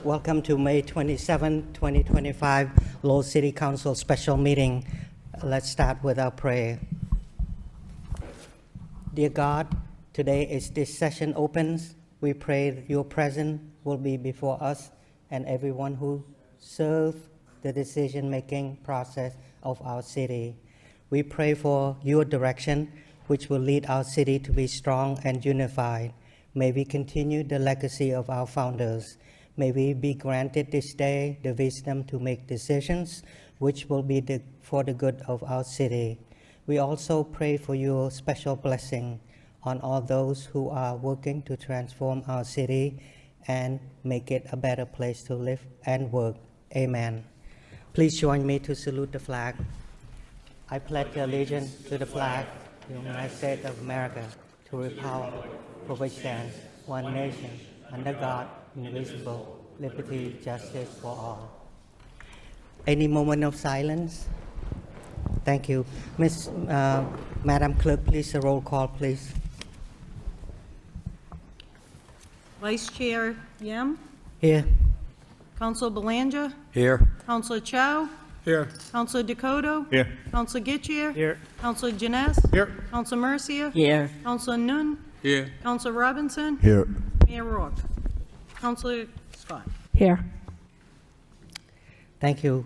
Welcome to May 27, 2025, Lowell City Council special meeting. Let's start with our prayer. Dear God, today as this session opens, we pray that your presence will be before us and everyone who serves the decision-making process of our city. We pray for your direction, which will lead our city to be strong and unified. May we continue the legacy of our founders. May we be granted this day the wisdom to make decisions which will be for the good of our city. We also pray for your special blessing on all those who are working to transform our city and make it a better place to live and work. Amen. Please join me to salute the flag. I pledge allegiance to the flag of the United States of America, to the republic for which stands one nation, under God, indivisible, liberty, justice for all. Any moment of silence? Thank you. Madam Clerk, please, a roll call, please. Vice Chair Yam. Here. Councilor Belanja. Here. Councilor Chow. Here. Councilor Dakota. Here. Councilor Getchier. Here. Councilor Janess. Here. Councilor Mercia. Here. Councilor Nun. Here. Councilor Robinson. Here. Mayor Rourke. Councilor Scott. Here. Thank you.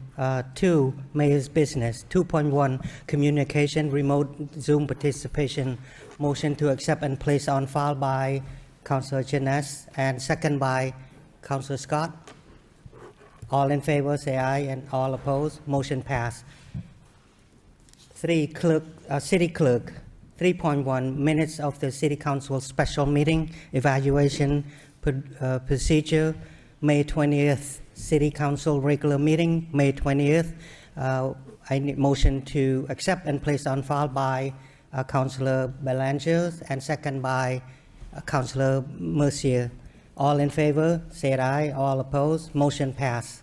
2, Mayor's Business. 2.1, Communication, Remote Zoom Participation. Motion to accept and place on file by Councilor Janess and second by Councilor Scott. All in favor, say aye, and all opposed. Motion passed. 3, City Clerk. 3.1, Minutes of the City Council Special Meeting, Evaluation Procedure, May 20th, City Council Regular Meeting, May 20th. I need motion to accept and place on file by Councilor Belanger and second by Councilor Mercier. All in favor, say aye. All opposed, motion passed.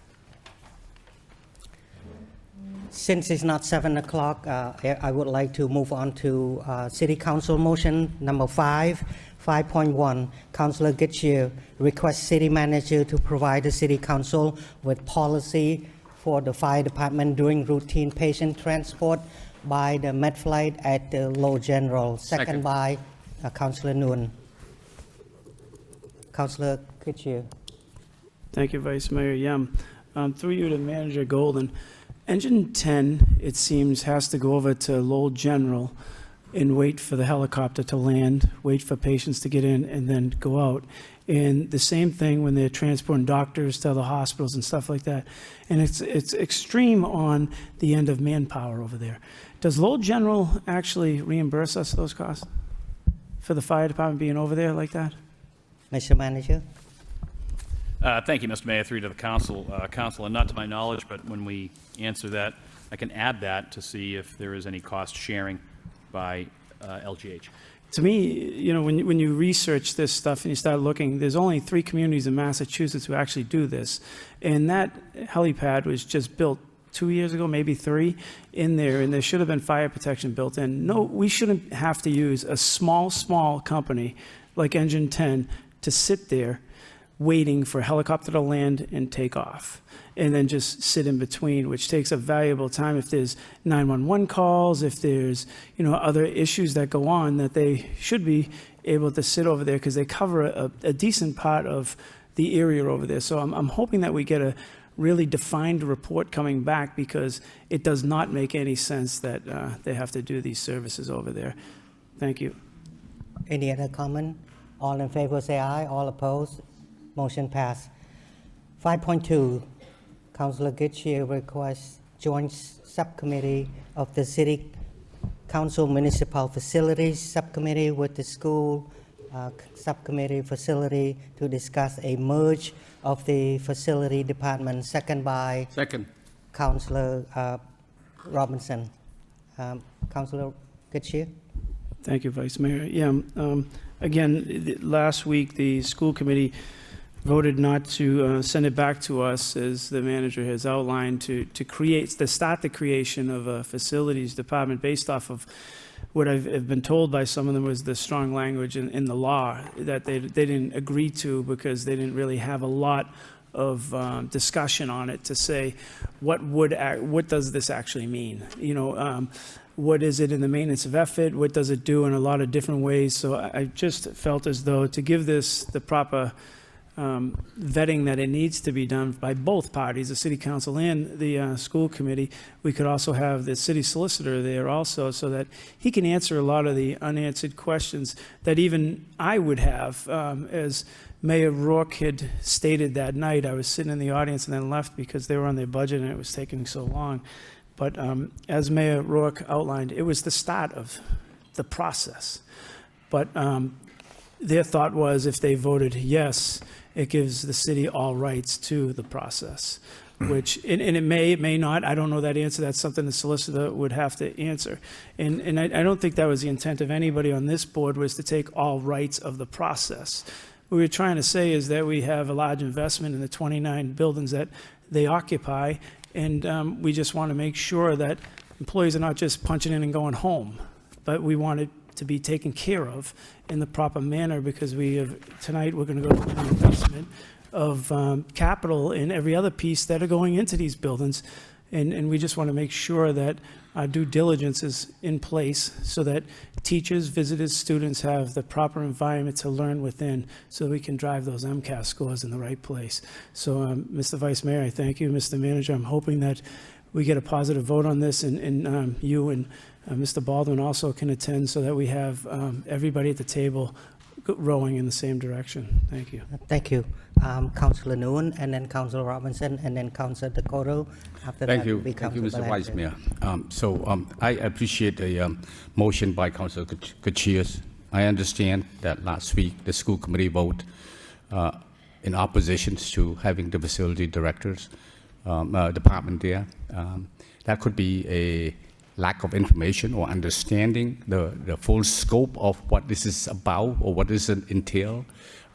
Since it's not 7 o'clock, I would like to move on to City Council motion number 5. 5.1, Councilor Getchier requests City Manager to provide the City Council with policy for the fire department during routine patient transport by the med flight at the Lowell General. Second by Councilor Noon. Councilor Getchier. Thank you, Vice Mayor Yam. Through you to Manager Golden. Engine 10, it seems, has to go over to Lowell General and wait for the helicopter to land, wait for patients to get in, and then go out. And the same thing when they're transporting doctors to other hospitals and stuff like that. And it's extreme on the end of manpower over there. Does Lowell General actually reimburse us those costs for the fire department being over there like that? Mr. Manager. Thank you, Mr. Mayor. Through to the council, and not to my knowledge, but when we answer that, I can add that to see if there is any cost sharing by LGH. To me, you know, when you research this stuff and you start looking, there's only 3 communities in Massachusetts who actually do this. And that helipad was just built 2 years ago, maybe 3, in there, and there should have been fire protection built in. No, we shouldn't have to use a small company like Engine 10 to sit there waiting for a helicopter to land and take off, and then just sit in between, which takes a valuable time. If there's 911 calls, if there's, you know, other issues that go on, that they should be able to sit over there because they cover a decent part of the area over there. So I'm hoping that we get a really defined report coming back, because it does not make any sense that they have to do these services over there. Thank you. Any other comment? All in favor, say aye. All opposed, motion passed. 5.2, Councilor Getchier requests joint subcommittee of the City Council Municipal Facilities Subcommittee with the School Subcommittee Facility to discuss a merge of the Facility Department. Second by Councilor Robinson. Councilor Getchier. Thank you, Vice Mayor. Yeah, again, last week the school committee voted not to send it back to us, as the manager has outlined, to start the creation of a facilities department based off of what I've been told by some of them was the strong language in the law that they didn't agree to, because they didn't really have a lot discussion on it to say, what does this actually mean? What is it in the maintenance of effort? What does it do in a lot of different ways? So I just felt as though to give this the proper vetting that it needs to be done by both parties, the city council and the school committee, we could also have the city solicitor there also so that he can answer a lot of the unanswered questions that even I would have. As Mayor Rourke had stated that night, I was sitting in the audience and then left because they were on their budget and it was taking so long. But as Mayor Rourke outlined, it was the start of the process. But their thought was if they voted yes, it gives the city all rights to the process, which, and it may not, I don't know that answer, that's something the solicitor would have to answer. And I don't think that was the intent of anybody on this board, was to take all rights of the process. What we're trying to say is that we have a large investment in the 29 buildings that they occupy, and we just want to make sure that employees are not just punching in and going home, but we want it to be taken care of in the proper manner, because tonight we're going to go through the investment of capital in every other piece that are going into these buildings. And we just want to make sure that our due diligence is in place so that teachers, visitors, students have the proper environment to learn within, so we can drive those MCAS scores in the right place. So, Mr. Vice Mayor, I thank you. Mr. Manager, I'm hoping that we get a positive vote on this, and you and Mr. Baldwin also can attend, so that we have everybody at the table rowing in the same direction. Thank you. Thank you. Councilor Noon, and then Councilor Robinson, and then Councilor Dakota. After Thank that you. will be Thank you, Councilor Mr. Vice Belanger. Mayor. I appreciate the motion by Councilor Gutierrez. I understand that last week the school committee voted in opposition to having the facility directors department there. That could be a lack of information or understanding the full scope of what this is about or what does it entail.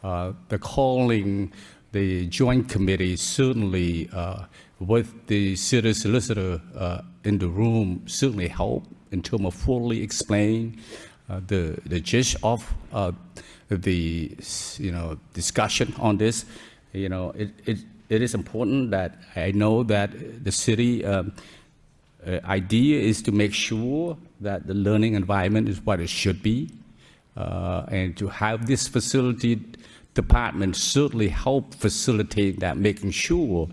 The calling the joint committee certainly with the city solicitor in the room certainly help in terms of fully explain the gist of the discussion on this. It is important that I know that the city idea is to make sure that the learning environment is what it should be, and to have this facility department certainly help facilitate that, making sure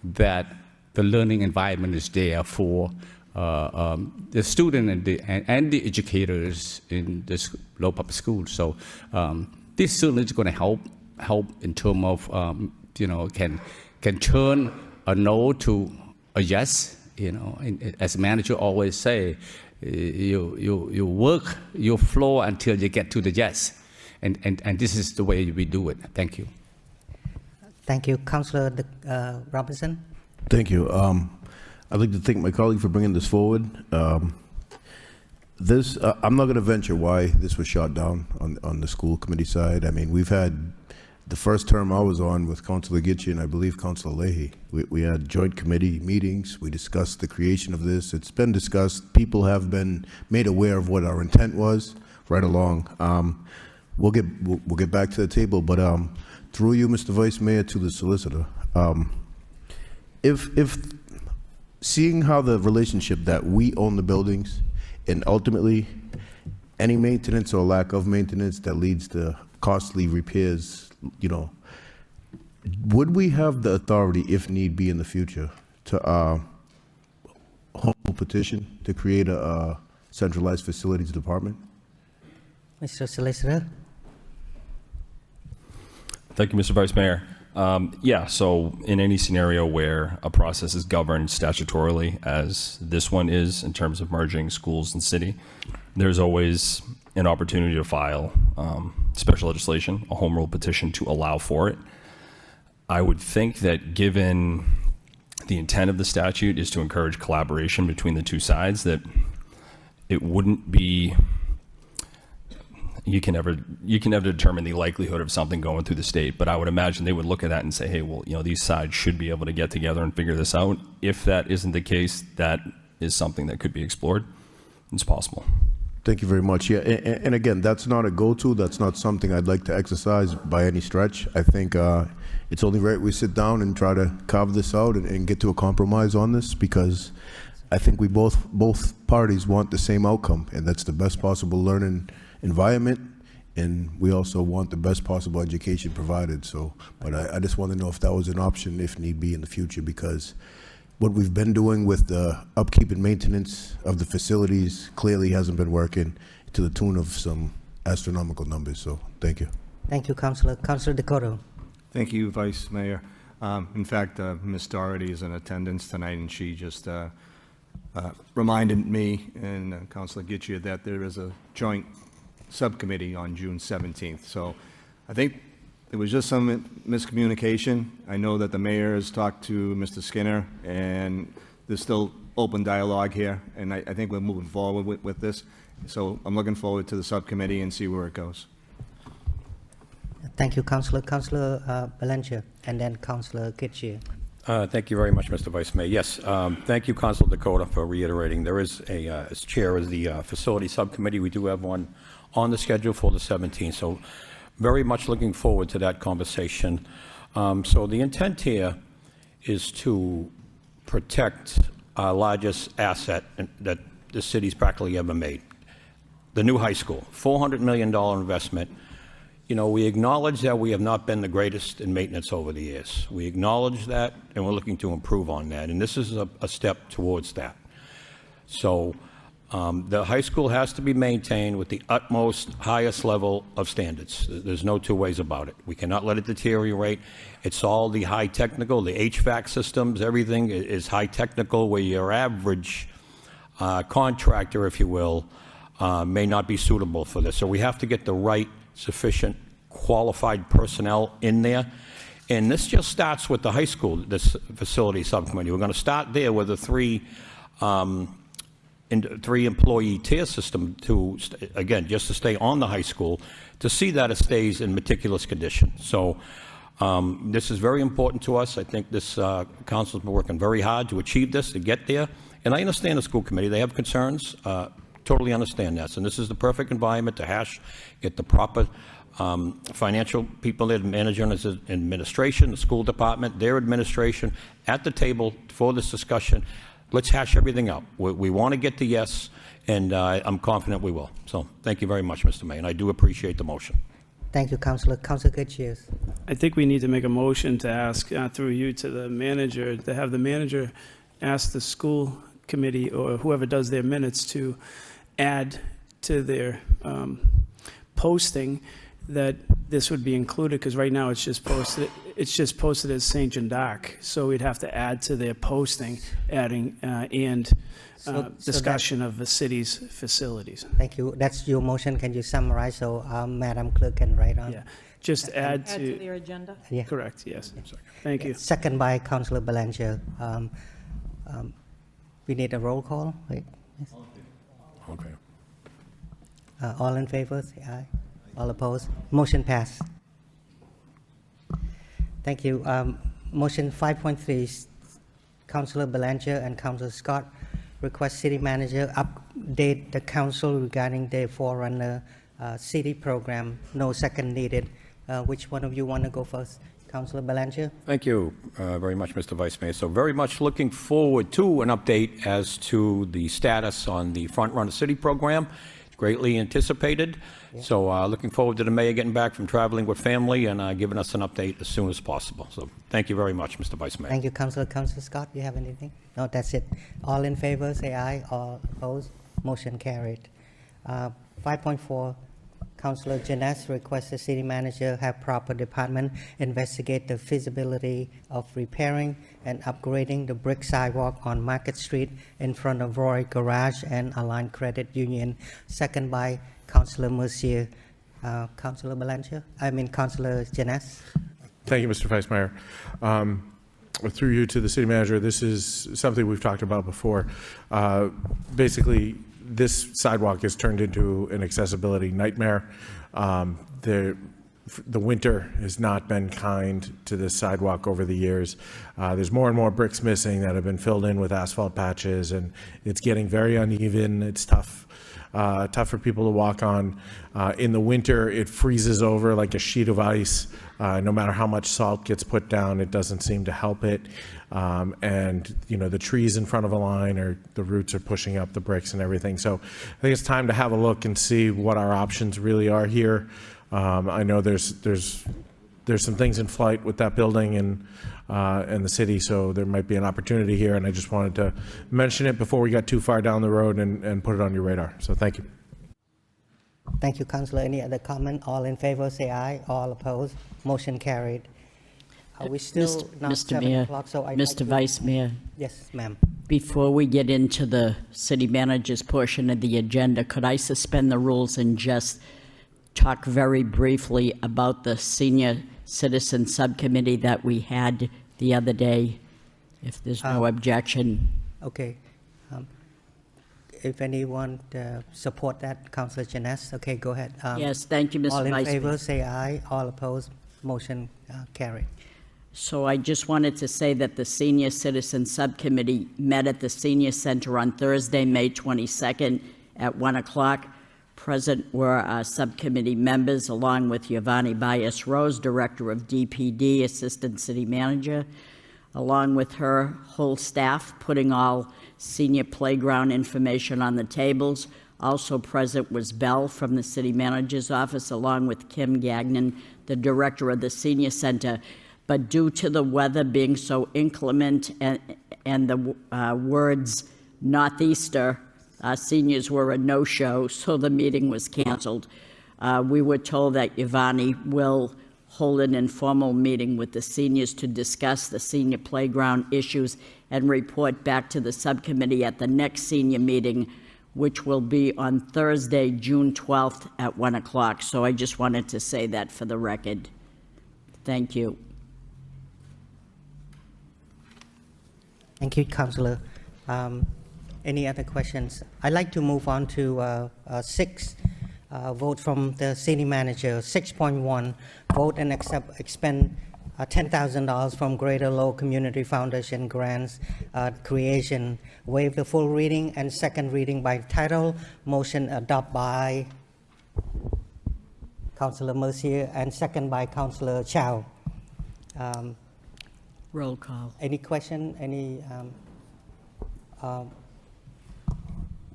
that the learning environment is there for the student and the educators in this Lowell public school. So this certainly is going to help in terms of can turn a no to a yes. And as a manager always say, you work your floor until you get to the yes, and this is the way we do it. Thank you. Thank you. Councilor Robinson. Thank you. I'd like to thank my colleague for bringing this forward. I'm not going to venture why this was shot down on the school committee side. I mean, we've had the first term I was on with Councilor Gitche and I believe Councilor Leahy. We had joint committee meetings. We discussed the creation of this. It's been discussed. People have been made aware of what our intent was right along. We'll get back to the table, but through you, Mr. Vice Mayor, to the solicitor. If seeing how the relationship that we own the buildings, and ultimately any maintenance or lack of maintenance that leads to costly repairs, would we have the authority, if need be in the future, to hold a petition to create a centralized facilities department? Mr. Solicitor. Thank you, Mr. Vice Mayor. Yeah, so in any scenario where a process is governed statutorily, as this one is in terms of merging schools and city, there's always an opportunity to file special legislation, a home rule petition to allow for it. I would think that given the intent of the statute is to encourage collaboration between the two sides, that it wouldn't be, you can never determine the likelihood of something going through the state, but I would imagine they would look at that and say, hey, well, these sides should be able to get together and figure this out. If that isn't the case, that is something that could be explored. It's possible. Thank you very much. Yeah, and again, that's not a go-to. That's not something I'd like to exercise by any stretch. I think it's only right we sit down and try to carve this out and get to a compromise on this, because I think we both parties want the same outcome, and that's the best possible learning environment, and we also want the best possible education provided. So, but I just want to know if that was an option, if need be, in the future, because what we've been doing with the upkeep and maintenance of the facilities clearly hasn't been working to the tune of some astronomical numbers. So, thank you. Thank you, Councilor. Councilor Dakota. Thank you, Vice Mayor. In fact, Ms. Doherty is in attendance tonight, and she just reminded me and Councilor Gitchia that there is a joint subcommittee on June 17th. So I think there was just some miscommunication. I know that the mayor has talked to Mr. Skinner, and there's still open dialogue here, and I think we're moving forward with this. So I'm looking forward to the subcommittee and see where it goes. Thank you, Councilor. Councilor Belanger, and then Councilor Kitchie. Thank you very much, Mr. Vice Mayor. Yes, thank you, Councilor Dakota, for reiterating. There is as chair of the facility subcommittee, we do have one on the schedule for the 17th. So very much looking forward to that conversation. So the intent here is to protect our largest asset that the city's practically ever made, the new high school, $400 million investment. You know, we acknowledge that we have not been the greatest in maintenance over the years. We acknowledge that, and we're looking to improve on that, and this is a step towards that. So the high school has to be maintained with the utmost, highest level of standards. There's no two ways about it. We cannot let it deteriorate. It's all the high technical, the HVAC systems, everything is high technical, where your average contractor, if you will, may not be suitable for this. So we have to get the right, sufficient, qualified personnel in there. And this just starts with the high school, this facility subcommittee. We're going to start there with a three employee tier system to, again, just to stay on the high school, to see that it stays in meticulous condition. So this is very important to us. I think this council's been working very hard to achieve this, to get there. And I understand the school committee, they have concerns. Totally understand that. And this is the perfect environment to get the proper financial people there, the manager and his administration, the school department, their administration, at the table for this discussion. Let's hash everything out. We want to get to yes, and I'm confident we will. So thank you very much, Mr. Mayor, and I do appreciate the motion. Thank you, Councilor. Councilor Kitchie. I think we need to make a motion to ask, through you, to the manager, to have the manager ask the school committee or whoever does their minutes to add to their posting that this would be included, because right now it's just posted as St. John D'Arc. So we'd have to add to their posting, adding discussion of the city's facilities. Thank you. That's your motion. Can you summarize so Madam Clerk can write on? Yeah, just add Add to to, their agenda. Yeah. correct, yes. Thank you. Second by Councilor Belanger. We need a roll call. Wait. Yes. Okay. All in favor, say aye. All opposed? Motion passed. Thank you. Motion 5.3, Councilor Belanger and Councilor Scott request city manager update the council regarding the Forerunner city program. No second needed. Which one of you want to go first? Councilor Belanger? Thank you very much, Mr. Vice Mayor. So very much looking forward to an update as to the status on the Front Runner City program. It's greatly anticipated. Yeah. So looking forward to the mayor getting back from traveling with family and giving us an update as soon as possible. So thank you very much, Mr. Vice Mayor. Thank you, Councilor. Councilor Scott, you have anything? No, that's it. All in favor, say aye. All opposed? Motion carried. 5.4, Councilor Janess requests the city manager have proper department investigate the feasibility of repairing and upgrading the brick sidewalk on Market Street in front of Roy Garage and Allied Credit Union. Second by Councilor Mercier. Councilor Belanger? Councilor Janess? Thank you, Mr. Vice Mayor. Through you to the city manager, this is something we've talked about before. Basically, this sidewalk has turned into an accessibility nightmare. The winter has not been kind to this sidewalk over the years. There's more and more bricks missing that have been filled in with asphalt patches, and it's getting very uneven. It's tough. tough for people to walk on. In the winter, it freezes over like a sheet of ice. No matter how much salt gets put down, it doesn't seem to help it. And, you know, the trees in front of a line, or the roots are pushing up the bricks and everything. So I think it's time to have a look and see what our options really are here. I know there's some things in flight with that building and the city, so there might be an opportunity here, and I just wanted to mention it before we got too far down the road and put it on your radar. So thank you. Thank you, Councillor. Any other comment? All in favor, say aye. All opposed? Motion carried. Are we still not Mr. 7 Mayor, o'clock? So Mr. Vice Mayor, Yes, ma'am. before we get into the city manager's portion of the agenda, could I suspend the rules and just talk very briefly about the senior citizen subcommittee that we had the other day, if there's no objection? Okay. If anyone support that, Councillor Janess, okay, go ahead. Yes, thank you, Mr. All in Vice Mayor. favor, say aye. All opposed? Motion carried. So I just wanted to say that the Senior Citizen Subcommittee met at the Senior Center on Thursday, May 22nd at 1 o'clock. Present were our subcommittee members, along with Giovanni Bias-Rose, Director of DPD, Assistant City Manager, along with her whole staff, putting all senior playground information on the tables. Also present was Bell from the City Manager's Office, along with Kim Gagnon, the Director of the Senior Center. But due to the weather being so inclement and the words northeaster, our seniors were a no-show, so the meeting was canceled. We were told that Giovanni will hold an informal meeting with the seniors to discuss the senior playground issues and report back to the subcommittee at the next senior meeting, which will be on Thursday, June 12th at 1 o'clock. So I just wanted to say that for the record. Thank you. Thank you, Councillor. Any other questions? I'd like to move on to 6, vote from the city manager. 6.1, vote and expend $10,000 from Greater Lowell Community Foundation grants creation. Waive the full reading and second reading by title. Motion adopt by Councillor Mercier and second by Councillor Chow. Roll call. Any question? Any?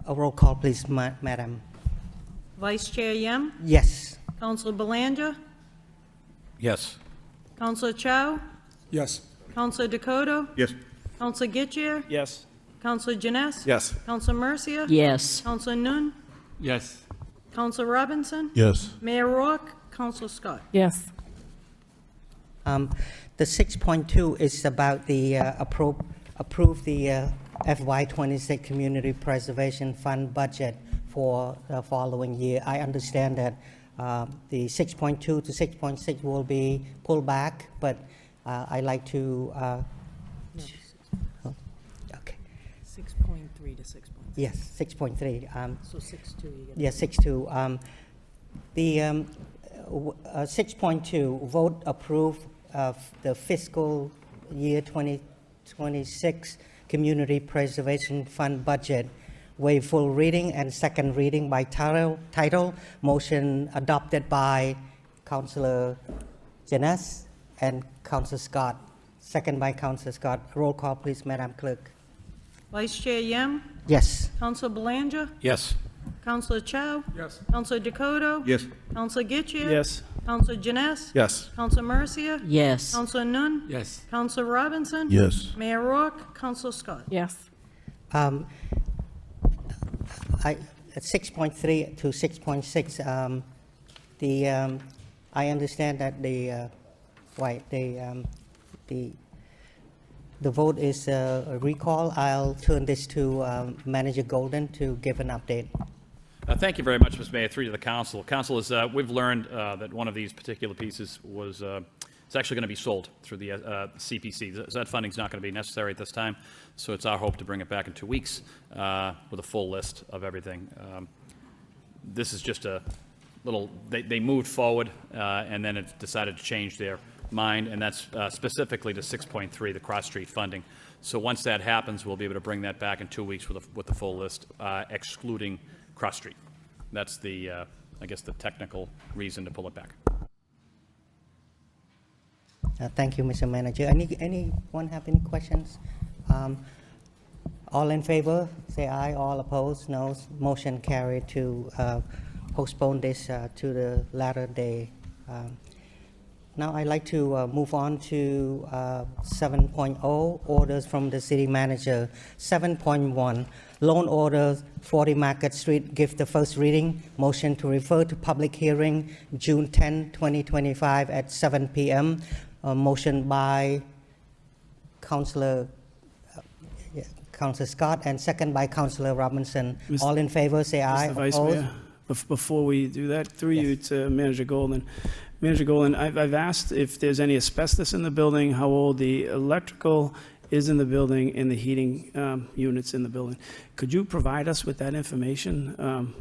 A roll call, please, Madam. Vice Chair Yem, Yes. Councillor Belanger, Yes. Councillor Chow, Yes. Councillor Dakota, Yes. Councillor Getchier, Yes. Councillor Janess, Yes. Councillor Mercia, Yes. Councillor Nun, Yes. Councillor Robinson, Yes. Mayor Rourke, Councillor Scott. Yes. The 6.2 is about the approve the FY26 Community Preservation Fund budget for the following year. I understand that the 6.2 to 6.6 will be pulled back, but I like to. Okay. 6.3 to 6.6. Yes, 6.3. So 6.2 you get. Yeah, 6.2. The 6.2, vote approve of the fiscal year 2026 Community Preservation Fund budget. Waive full reading and second reading by title. Motion adopted by Councillor Janess and Councillor Scott. Second by Councillor Scott. Roll call, please, Madam Clerk. Vice Chair Yem, Yes. Councillor Belanger, Yes. Councillor Chow, Yes. Councillor Dakota, Yes. Councillor Getchier, Yes. Councillor Janess, Yes. Councillor Mercia, Yes. Councillor Nun, Yes. Councillor Robinson, Yes. Mayor Rourke, Councillor Scott. Yes. At 6.3 to 6.6, I understand that the vote is a recall. I'll turn this to Manager Golden to give an update. Thank you very much, Mr. Mayor. Through to the council. Council, we've learned that one of these particular pieces was it's actually going to be sold through the CPC. That funding is not going to be necessary at this time, so it's our hope to bring it back in 2 weeks with a full list of everything. This is just a little. They moved forward and then it decided to change their mind, and that's specifically to 6.3, the cross street funding. So once that happens, we'll be able to bring that back in 2 weeks with the full list, excluding cross street. that's the, I guess, the technical reason to pull it back. Thank you, Mr. Manager. Anyone have any questions? All in favor, say aye. All opposed, no. Motion carried to postpone this to the latter day. Now I'd like to move on to 7.0, orders from the city manager. 7.1, loan order 40 Market Street, give the first reading. Motion to refer to public hearing June 10, 2025 at 7 p.m. Motion by Councillor Scott and second by Councillor Robinson. All in favor, say aye. Mr. Vice Opposed? Mayor, before we do that, through you Yes. to Manager Golden. Manager Golden, I've asked if there's any asbestos in the building, how old the electrical is in the building, and the heating units in the building. Could you provide us with that information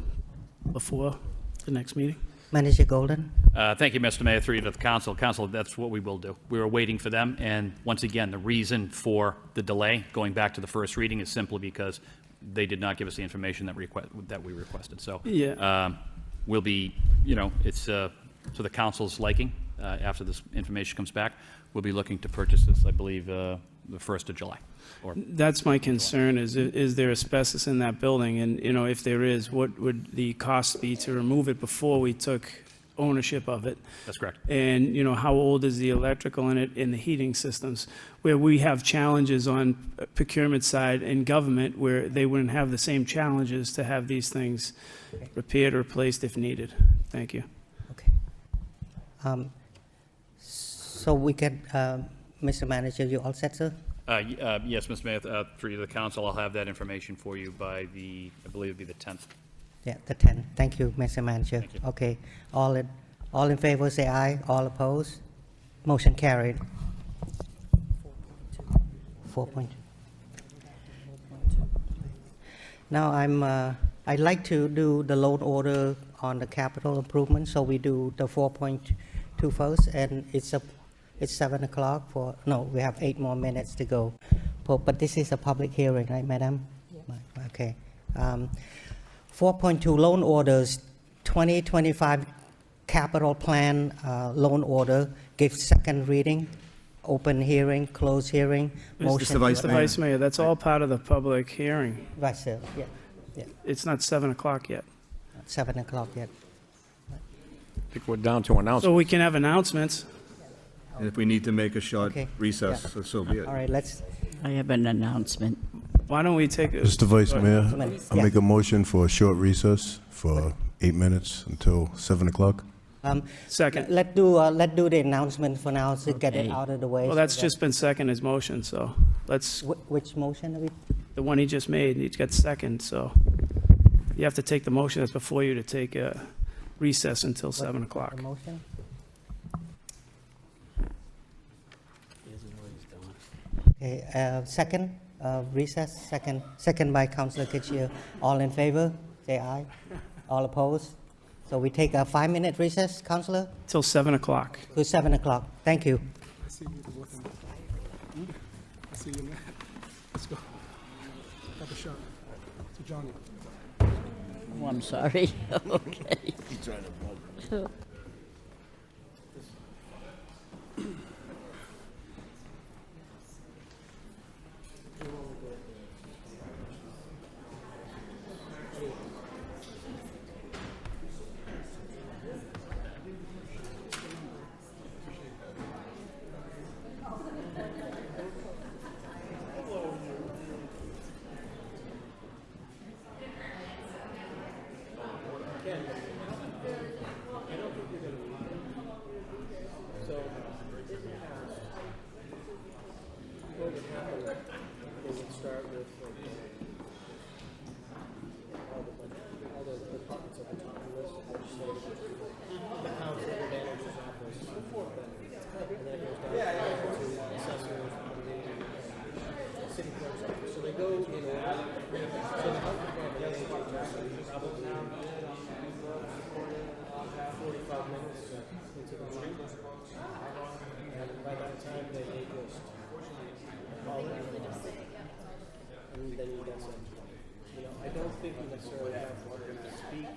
before the next meeting? Manager Golden? Thank you, Mr. Mayor, through you to the council. Council, that's what we will do. We were waiting for them, and once again, the reason for the delay, going back to the first reading, is simply because they did not give us the information that we requested. So Yeah. we'll be, it's to the council's liking. After this information comes back, we'll be looking to purchase this, I believe, the 1st of July. Or That's my concern, is there asbestos in that building? And, if there is, what would the cost be to remove it before we took ownership of it? That's correct. And, how old is the electrical in it and the heating systems? Where we have challenges on procurement side and government where they wouldn't have the same challenges to have these things repaired or replaced if needed. Thank you. Okay. So we can, Mr. Manager, you all set, sir? Yes, Mr. Mayor, through you to the council, I'll have that information for you by I believe it'll be the 10th. Yeah, the 10. Thank you, Mr. Manager. Thank you. Okay. All in favor, say aye. All opposed? Motion carried. 4.2. Now I'd like to do the loan order on the capital improvement, so we do the 4.2 first, and it's 7 o'clock we have 8 more minutes to go. But this is a public hearing, right, madam? Yeah. Okay. 4.2 loan orders, 2025 capital plan loan order, give second reading, open hearing, close hearing. Mr. Vice Mr. Vice Mayor, that's all part of the public hearing. Vice Chair, yeah. It's not 7 o'clock yet. 7 o'clock yet. I think we're down to announcements. So we can have announcements. And if we need to make a short Okay. recess, Yeah. so be it. All right, let's, I have an announcement. Why don't we take a... Mr. Vice Mayor, minutes, I make a motion for a short recess for 8 minutes until 7 o'clock. Second. let's do the announcement for now to get it Okay. out of the way. Well, so that's that- just been second as motion, so let's, Which motion are we? the one he just made, he got second, so you have to take the motion that's before you to take a recess until 7 o'clock. The motion? Okay, second, recess, second by Councillor Kitchia. All in favor, say aye. All opposed? So we take a 5-minute recess, Councillor, Till 7 o'clock. to 7 o'clock. Thank you. See you, man. Let's go. Have a shot. To Johnny. Oh, I'm sorry. Okay. I don't think you necessarily have to speak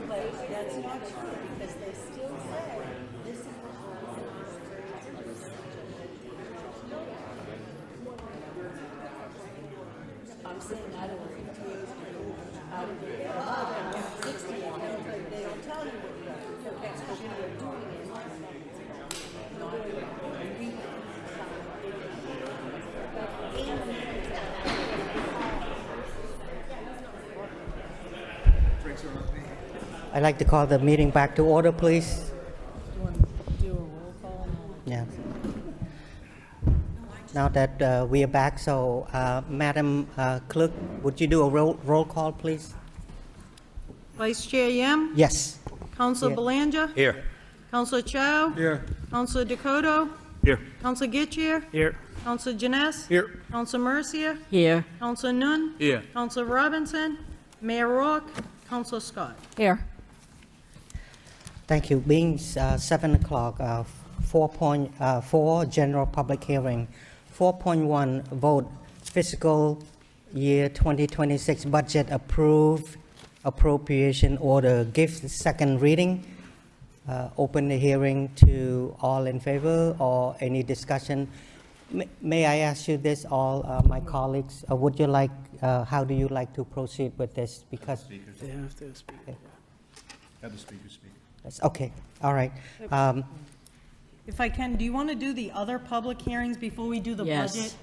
But that's not true, because they still say this is what I'd like to call the meeting back to order, please. Yeah. Now that we are back, so Madam Clerk, would you do a roll call, please? Vice Chair Yam? Yes. Counselor Yeah. Belanja? Here. Counselor Chow? Here. Counselor Dakota? Here. Counselor Getchier? Here. Counselor Janice? Here. Counselor Mercia? Here. Counselor Nun? Here. Counselor Robinson? Mayor Rourke? Counselor Scott? Here. Thank you. Being 7 o'clock, 4.4 general public hearing. 4.1 vote fiscal year 2026 budget approved appropriation order. Give the second reading. Open the hearing to all in favor or any discussion. May I ask you this, all my colleagues, would you like, how do you like to proceed with this? Because They have to speak. Have the speaker speak. that's okay. All right. If I can, do you want to do the other public hearings before we do the Yes. budget?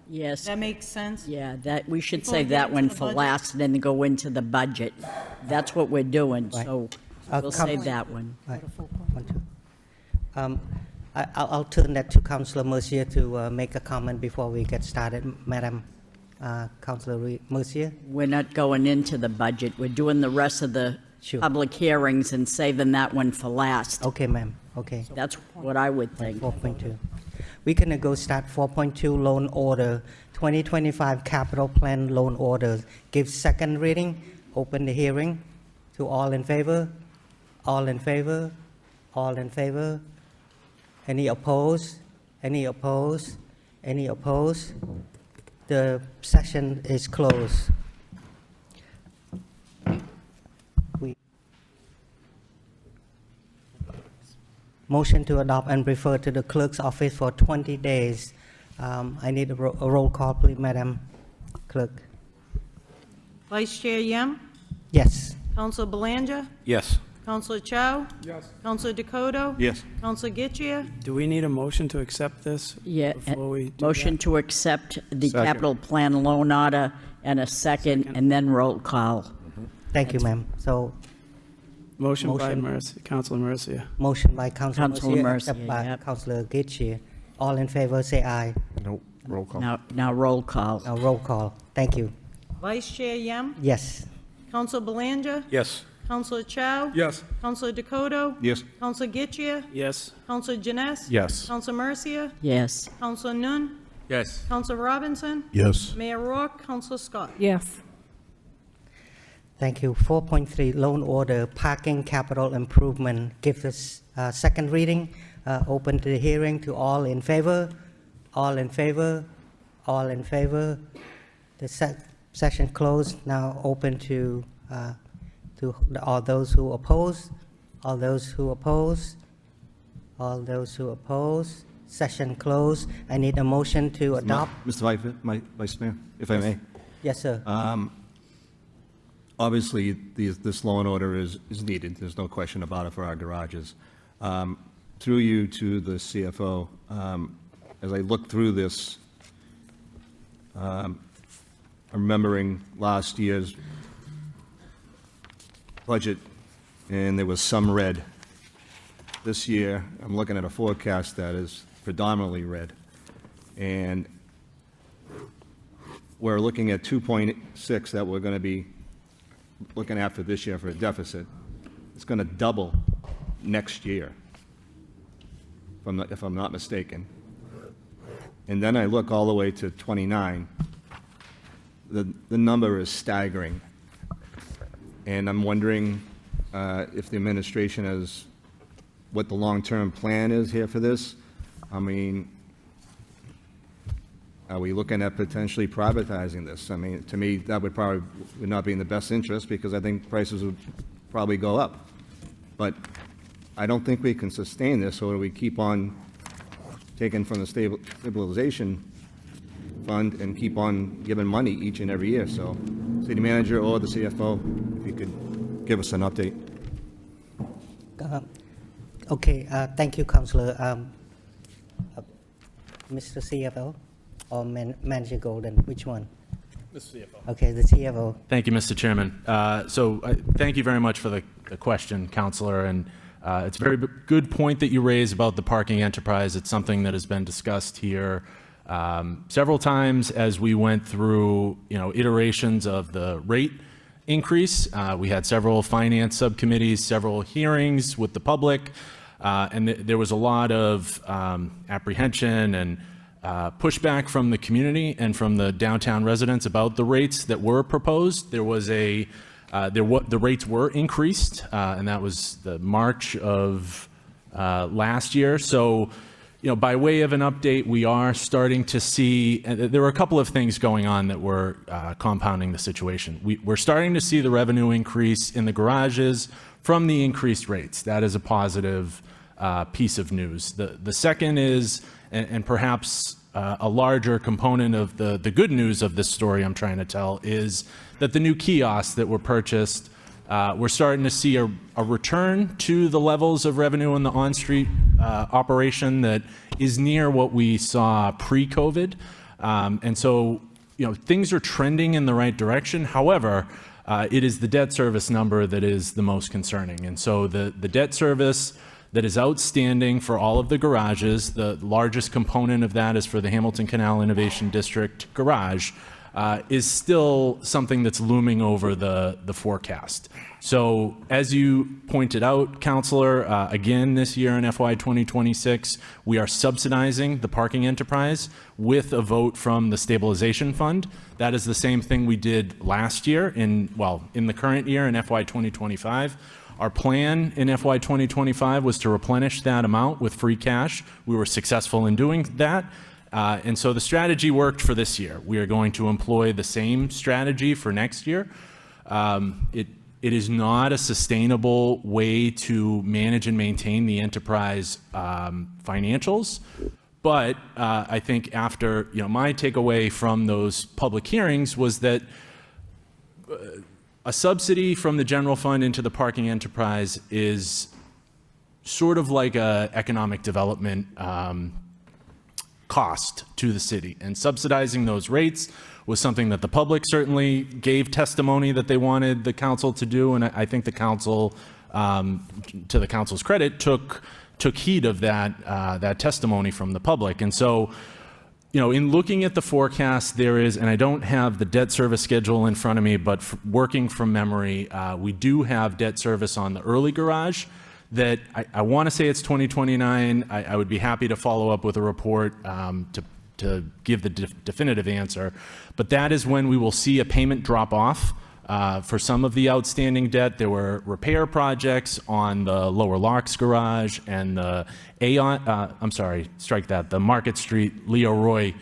Yes. That makes sense? Yeah, that, we should Before we save get that into one the for budget? last and then go into the budget. That's what we're doing, Right. so we'll come- save that one. Right. 1, 2. I'll turn that to Councillor Mercier to make a comment before we get started. Madam Councillor Mercier? We're not going into the budget. We're doing the rest of the Sure. public hearings and saving that one for last. Okay, ma'am. Okay. That's what I would think. 4.2. We're going to go start 4.2 loan order, 2025 capital plan loan orders. Give second reading. Open the hearing to all in favor. All in favor. All in favor. Any opposed? Any opposed? Any opposed? The session is closed. Motion to adopt and refer to the clerk's office for 20 days. I need a roll call, please, Madam Clerk. Vice Chair Yam? Yes. Counselor Belanja? Yes. Counselor Chow? Yes. Counselor Dakota? Yes. Counselor Getchier? Do we need a motion to accept this? Yeah, Before we do motion that? to accept the Second. capital plan loan order and a second, and then roll call. Thank you, ma'am. So, Motion by Motion. Mercia, Councilor Mercia. motion by Councilor Councilor Mercier, accept Mercier, by yep. Councilor Getchia. All in favor, say aye. No, roll call. Now roll call. Now, roll call. Thank you. Vice Chair Yam? Yes. Counselor Belanja? Yes. Counselor Chow? Yes. Counselor Dakota? Yes. Counselor Getchier? Yes. Counselor Janice? Yes. Counselor Mercia? Yes. Counselor Nun? Yes. Counselor Robinson? Yes. Mayor Rourke? Counselor Scott? Yes. Thank you. 4.3 loan order parking capital improvement. Give this second reading. Open the hearing to all in favor. All in favor. All in favor. The session closed. Now open to all those who oppose. All those who oppose. All those who oppose. Session closed. I need a motion to adopt. Mr. Vice Mayor, if I may. Yes, sir. Obviously, this loan order is needed. There's no question about it for our garages. Through you to the CFO, as I look through this, I'm remembering last year's budget, and there was some red. This year, I'm looking at a forecast that is predominantly red. And we're looking at 2.6 that we're going to be looking after this year for a deficit. It's going to double next year, if I'm not mistaken. And then I look all the way to 29. The number is staggering. And I'm wondering if the administration has, what the long-term plan is here for this. I mean, are we looking at potentially privatizing this? I mean, to me, that would not be in the best interest, because I think prices would probably go up. But I don't think we can sustain this, or we keep on taking from the stabilization fund and keep on giving money each and every year. So, city manager or the CFO, if you could give us an update. Okay, thank you, Councillor. Mr. CFO or Manager Golden, which one? The CFO. Okay, the CFO. Thank you, Mr. Chairman. Thank you very much for the question, Councillor. And it's a very good point that you raise about the parking enterprise. It's something that has been discussed here several times as we went through, iterations of the rate increase. We had several finance subcommittees, several hearings with the public, and there was a lot of apprehension and pushback from the community and from the downtown residents about the rates that were proposed. There was the rates were increased, and that was the March of last year. So, by way of an update, we are starting to see, there were a couple of things going on that were compounding the situation. We're starting to see the revenue increase in the garages from the increased rates. That is a positive piece of news. The second is, and perhaps a larger component of the good news of this story I'm trying to tell, is that the new kiosks that were purchased, we're starting to see a return to the levels of revenue in the on-street operation that is near what we saw pre-COVID. And so, things are trending in the right direction. However, it is the debt service number that is the most concerning. And so the debt service that is outstanding for all of the garages, the largest component of that is for the Hamilton Canal Innovation District garage, is still something that's looming over the forecast. So as you pointed out, Councillor, again this year in FY 2026, we are subsidizing the parking enterprise with a vote from the stabilization fund. That is the same thing we did last year in the current year in FY 2025. Our plan in FY 2025 was to replenish that amount with free cash. We were successful in doing that. And so the strategy worked for this year. We are going to employ the same strategy for next year. It is not a sustainable way to manage and maintain the enterprise financials. But I think after, my takeaway from those public hearings was that a subsidy from the general fund into the parking enterprise is sort of like a economic development cost to the city, and subsidizing those rates was something that the public certainly gave testimony that they wanted the council to do, and I think the council, to the council's credit, took heed of that testimony from the public. And so, in looking at the forecast, there is, and I don't have the debt service schedule in front of me, but working from memory, we do have debt service on the early garage that I want to say it's 2029. I would be happy to follow up with a report to give the definitive answer. But that is when we will see a payment drop off for some of the outstanding debt. There were repair projects on the Lower Locks garage and the the Market Street Leo Roy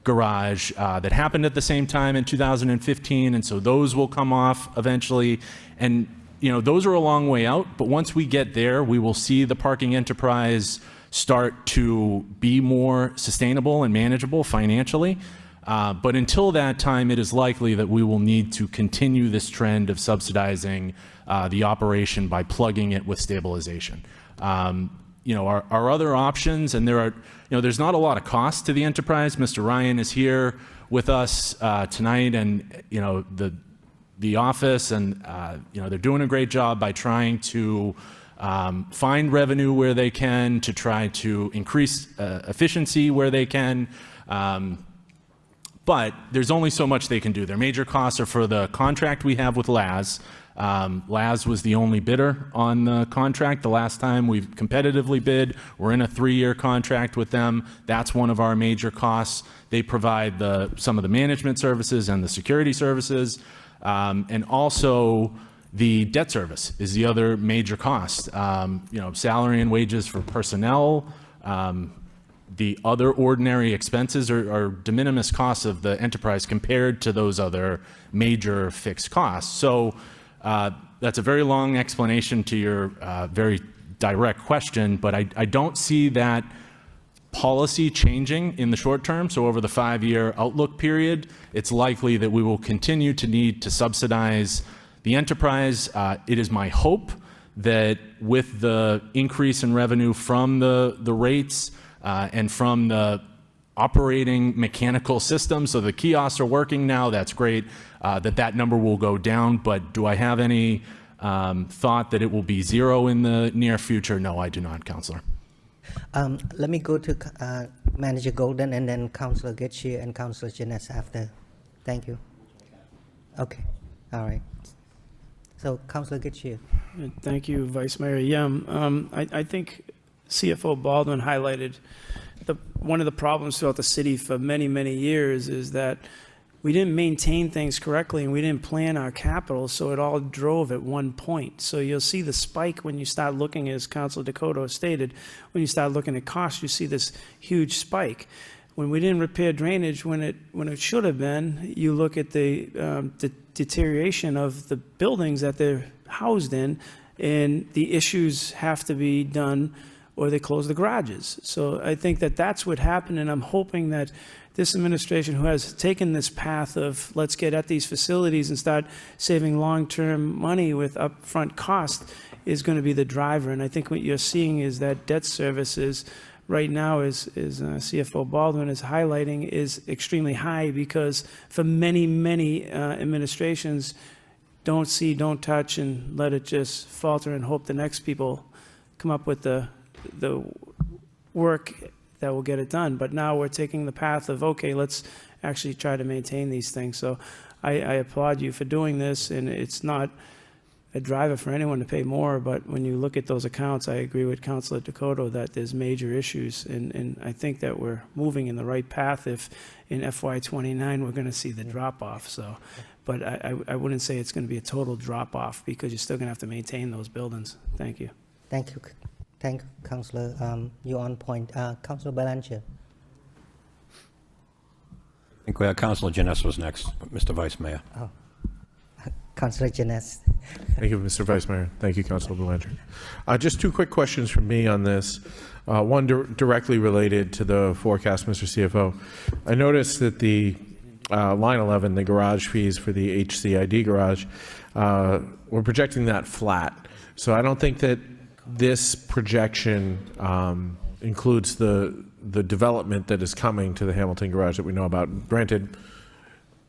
garage that happened at the same time in 2015. And so those will come off eventually. And those are a long way out, but once we get there, we will see the parking enterprise start to be more sustainable and manageable financially. But until that time, it is likely that we will need to continue this trend of subsidizing the operation by plugging it with stabilization. Our other options, and there's not a lot of cost to the enterprise. Mr. Ryan is here with us tonight, and the office, and they're doing a great job by trying to find revenue where they can, to try to increase efficiency where they can. But there's only so much they can do. Their major costs are for the contract we have with LAS. LAS was the only bidder on the contract. The last time we've competitively bid, we're in a 3-year contract with them. That's one of our major costs. They provide some of the management services and the security services. And also the debt service is the other major cost. Salary and wages for personnel, the other ordinary expenses are de minimis costs of the enterprise compared to those other major fixed costs. So that's a very long explanation to your very direct question, but I don't see that policy changing in the short term, so over the 5-year outlook period, it's likely that we will continue to need to subsidize the enterprise. It is my hope that with the increase in revenue from the rates and from the operating mechanical system, so the kiosks are working now, that's great, that number will go down. But do I have any thought that it will be zero in the near future? No, I do not, Councillor. Let me go to Manager Golden and then Councillor Getchia and Councillor Jeunesse after. Thank you. Okay, all right. So Councillor Getchia. Thank you, Vice Mayor Yem. I think CFO Baldwin highlighted one of the problems throughout the city for many, many years is that we didn't maintain things correctly and we didn't plan our capital, so it all drove at one point. So you'll see the spike when you start looking, as Councilor Dakota stated, when you start looking at costs, you see this huge spike. When we didn't repair drainage when it should have been, you look at the deterioration of the buildings that they're housed in, and the issues have to be done or they close the garages. So I think that that's what happened, and I'm hoping that this administration, who has taken this path of let's get at these facilities and start saving long-term money with upfront cost, is going to be the driver. And I think what you're seeing is that debt services right now, is CFO Baldwin is highlighting, is extremely high because for many, many administrations don't see, don't touch, and let it just falter and hope the next people come up with the work that will get it done. But now we're taking the path of, okay, let's actually try to maintain these things. So I applaud you for doing this, and it's not a driver for anyone to pay more, but when you look at those accounts, I agree with Councilor Dakota that there's major issues, and I think that we're moving in the right path if in FY29 we're going to see the drop-off. So, but I wouldn't say it's going to be a total drop-off because you're still going to have to maintain those buildings. Thank you. Thank you. Thank you, Councillor. You're on point. Councillor Belanger. I think Councillor Jeunesse was next, Mr. Vice Mayor. Oh. Councillor Jeunesse. Thank you, Mr. Vice Mayor. Thank you, Councilor Belanger. Just two quick questions from me on this. One directly related to the forecast, Mr. CFO. I noticed that the line 11, the garage fees for the HCID garage, we're projecting that flat. So I don't think that this projection includes the development that is coming to the Hamilton garage that we know about. Granted,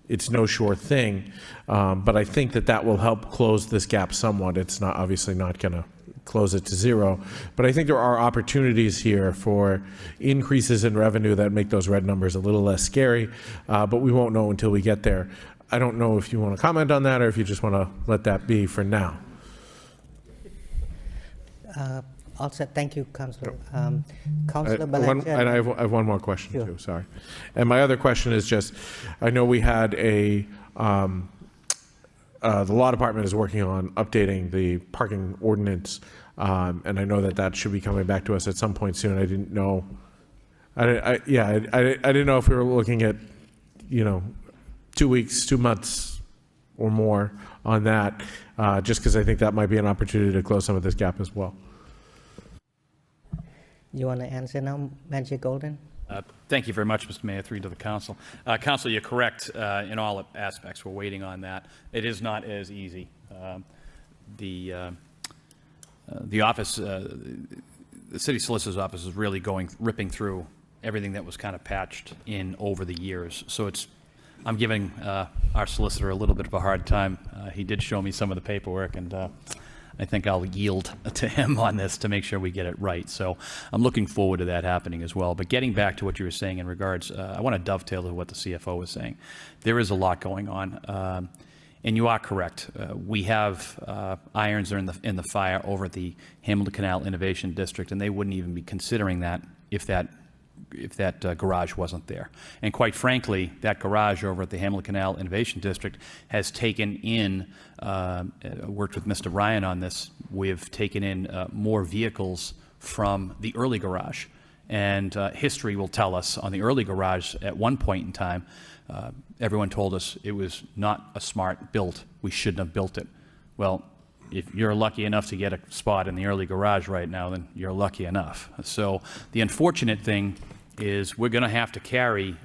it's no sure thing, but I think that will help close this gap somewhat. It's not obviously not going to close it to zero, but I think there are opportunities here for increases in revenue that make those red numbers a little less scary, but we won't know until we get there. I don't know if you want to comment on that or if you just want to let that be for now. All set. Thank you, Councillor. Councillor Belanger. And I have one more question, Sure. too, sorry. And my other question is just, I know we had the law department is working on updating the parking ordinance, and I know that should be coming back to us at some point soon. I didn't know, I didn't know if we were looking at, 2 weeks, 2 months or more on that, just because I think that might be an opportunity to close some of this gap as well. You want to answer now, Manager Golden? Thank you very much, Mr. Mayor, through to the council. Council, you're correct in all aspects. We're waiting on that. It is not as easy. The office, the city solicitor's office is really ripping through everything that was kind of patched in over the years. So I'm giving our solicitor a little bit of a hard time. He did show me some of the paperwork, and I think I'll yield to him on this to make sure we get it right. So I'm looking forward to that happening as well. But getting back to what you were saying in regards, I want to dovetail to what the CFO was saying. There is a lot going on, and you are correct. We have irons are in the fire over at the Hamilton Canal Innovation District, and they wouldn't even be considering that if that garage wasn't there. And quite frankly, that garage over at the Hamilton Canal Innovation District has taken in, worked with Mr. Ryan on this, we've taken in more vehicles from the early garage. And history will tell us on the early garage at one point in time, everyone told us it was not a smart build. We shouldn't have built it. Well, if you're lucky enough to get a spot in the early garage right now, then you're lucky enough. So the unfortunate thing is we're going to have to carry,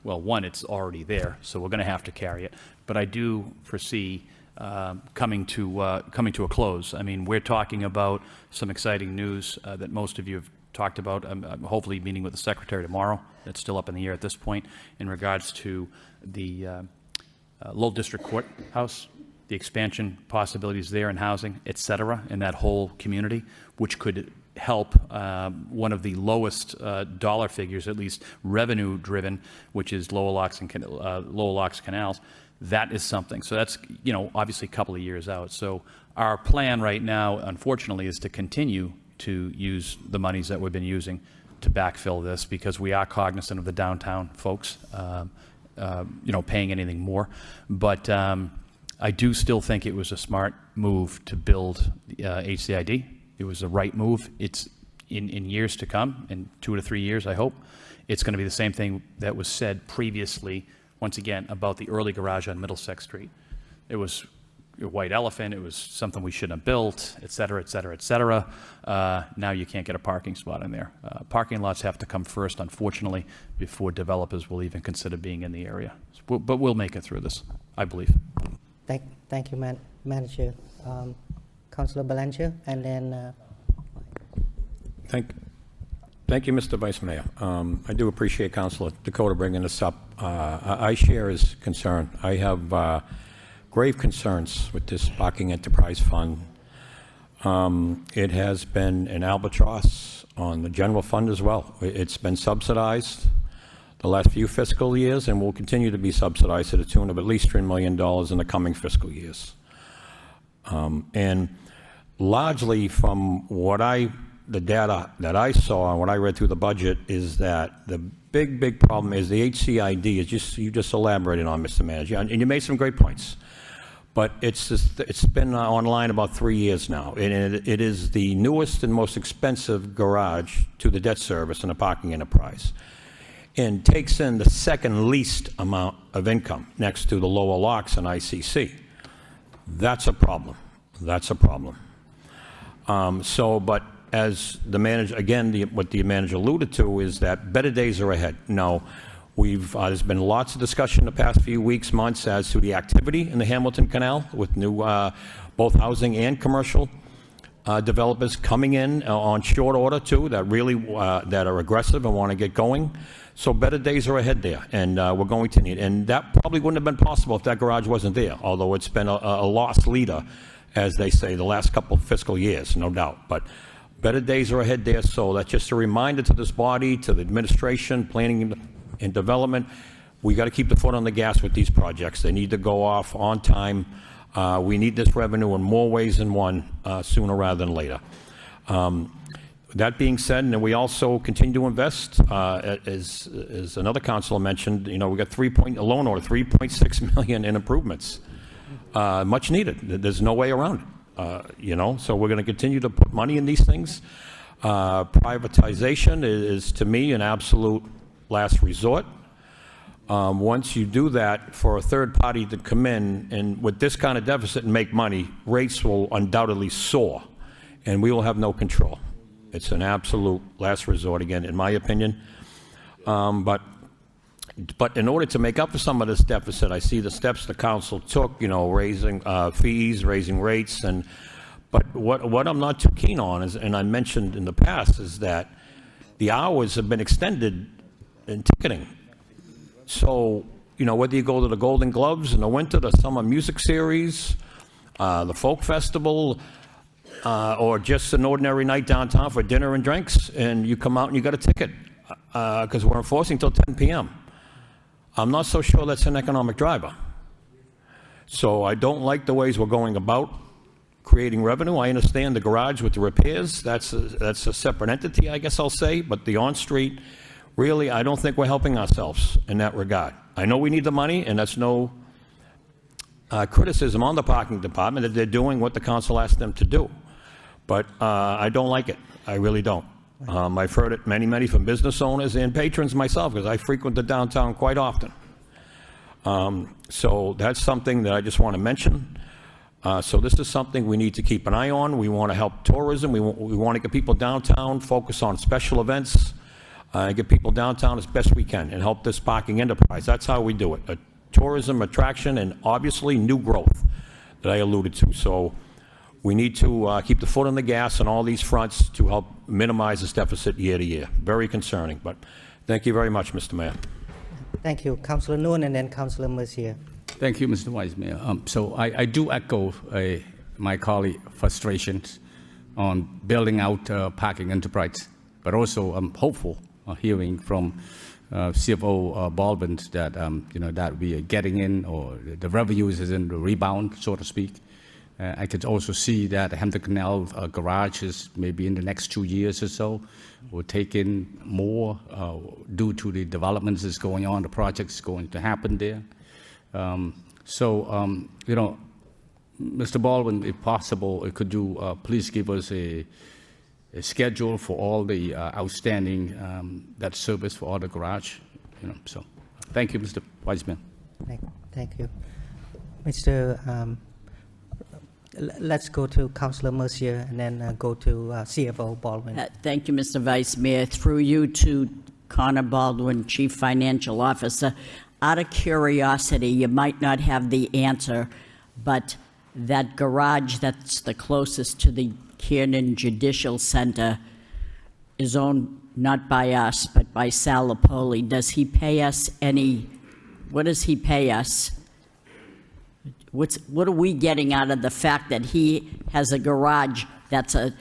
well, one, it's already there, so we're going to have to carry it. But I do foresee coming to a close. I mean, we're talking about some exciting news that most of you have talked about. I'm hopefully meeting with the secretary tomorrow. That's still up in the air at this point in regards to the Lowell District Courthouse, the expansion possibilities there in housing, et cetera, in that whole community, which could help one of the lowest dollar figures, at least revenue driven, which is Lowell Locks Canals. That is something. So that's, you know, obviously a couple of years out. So our plan right now, unfortunately, is to continue to use the monies that we've been using to backfill this, because we are cognizant of the downtown folks, you know, paying anything more. But I do still think it was a smart move to build HCID. It was the right move. It's in years to come, in 2 to 3 years, I hope, it's going to be the same thing that was said previously, once again, about the early garage on Middlesex Street. It was a white elephant. It was something we shouldn't have built, et cetera, et cetera, et cetera. Now you can't get a parking spot in there. Parking lots have to come first, unfortunately, before developers will even consider being in the area. But we'll make it through this, I believe. Thank you, Manager. Councilor Belanger, and then... Thank you, Mr. Vice Mayor. I do appreciate Councilor Dakota bringing this up. I share his concern. I have grave concerns with this parking enterprise fund. It has been an albatross on the general fund as well. It's been subsidized the last few fiscal years and will continue to be subsidized to the tune of at least $3 million in the coming fiscal years. And largely from the data that I saw and what I read through the budget is that the big problem is the HCID is you just elaborated on, Mr. Manager, and you made some great points. But it's been online about 3 years now, and it is the newest and most expensive garage to the debt service in the parking enterprise, and takes in the second least amount of income next to the Lowell Locks and ICC. That's a problem. That's a problem. But as the manager, again, what the manager alluded to is that better days are ahead. Now, there's been lots of discussion the past few weeks, months, as to the activity in the Hamilton Canal with new both housing and commercial developers coming in on short order too, that really that are aggressive and want to get going. So better days are ahead there, and we're going to need. And that probably wouldn't have been possible if that garage wasn't there. Although it's been a lost leader, as they say, the last couple of fiscal years, no doubt. But better days are ahead there. So that's just a reminder to this body, to the administration, planning and development. We got to keep the foot on the gas with these projects. They need to go off on time. We need this revenue in more ways than one, sooner rather than later. That being said, and we also continue to invest, as another councilor mentioned, you know, we got a loan order, $3.6 million in improvements, much needed. There's no way around it, you know. So we're going to continue to put money in these things. Privatization is, to me, an absolute last resort. Once you do that, for a third party to come in and with this kind of deficit and make money, rates will undoubtedly soar, and we will have no control. It's an absolute last resort, again, in my opinion. But in order to make up for some of this deficit, I see the steps the council took, you know, raising fees, raising rates, but what I'm not too keen on is, and I mentioned in the past, is that the hours have been extended in ticketing. So, you know, whether you go to the Golden Gloves in the winter, the summer music series, the folk festival, or just an ordinary night downtown for dinner and drinks, and you come out and you got a ticket, because we're enforcing till 10 p.m. I'm not so sure that's an economic driver. So I don't like the ways we're going about creating revenue. I understand the garage with the repairs, that's a separate entity, I guess I'll say, but the on-street, really, I don't think we're helping ourselves in that regard. I know we need the money, and that's no criticism on the parking department that they're doing what the council asked them to do. But I don't like it. I really don't. I've heard it many from business owners and patrons myself, because I frequent the downtown quite often. So that's something that I just want to mention. So this is something we need to keep an eye on. We want to help tourism. We want to get people downtown, focus on special events. get people downtown as best we can and help this parking enterprise. That's how we do it. A tourism attraction and obviously new growth that I alluded to. So we need to keep the foot on the gas on all these fronts to help minimize this deficit year to year. Very concerning, but thank you very much, Mr. Mayor. Thank you. Councillor Nguyen and then Councillor Mercier. Thank you, Mr. Vice Mayor. So I do echo my colleague frustrations on building out parking enterprise, but also I'm hopeful hearing from CFO Baldwin that that we are getting in, or the revenues is in the rebound, so to speak. I could also see that Hampton Canal garages maybe in the next 2 years or so will take in more due to the developments that's going on, the projects going to happen there. Mr. Baldwin, if possible, could you please give us a schedule for all the outstanding that service for all the garage? So thank you, Mr. Vice Mayor. Thank you. Mr. Let's go to Councillor Mercier and then go to CFO Baldwin. Thank you, Mr. Vice Mayor. Through you to Connor Baldwin, Chief Financial Officer. Out of curiosity, you might not have the answer, but that garage that's the closest to the Kiernan Judicial Center is owned not by us, but by Sal Lapoli. Does he pay us what does he pay us? What are we getting out of the fact that he has a garage that's a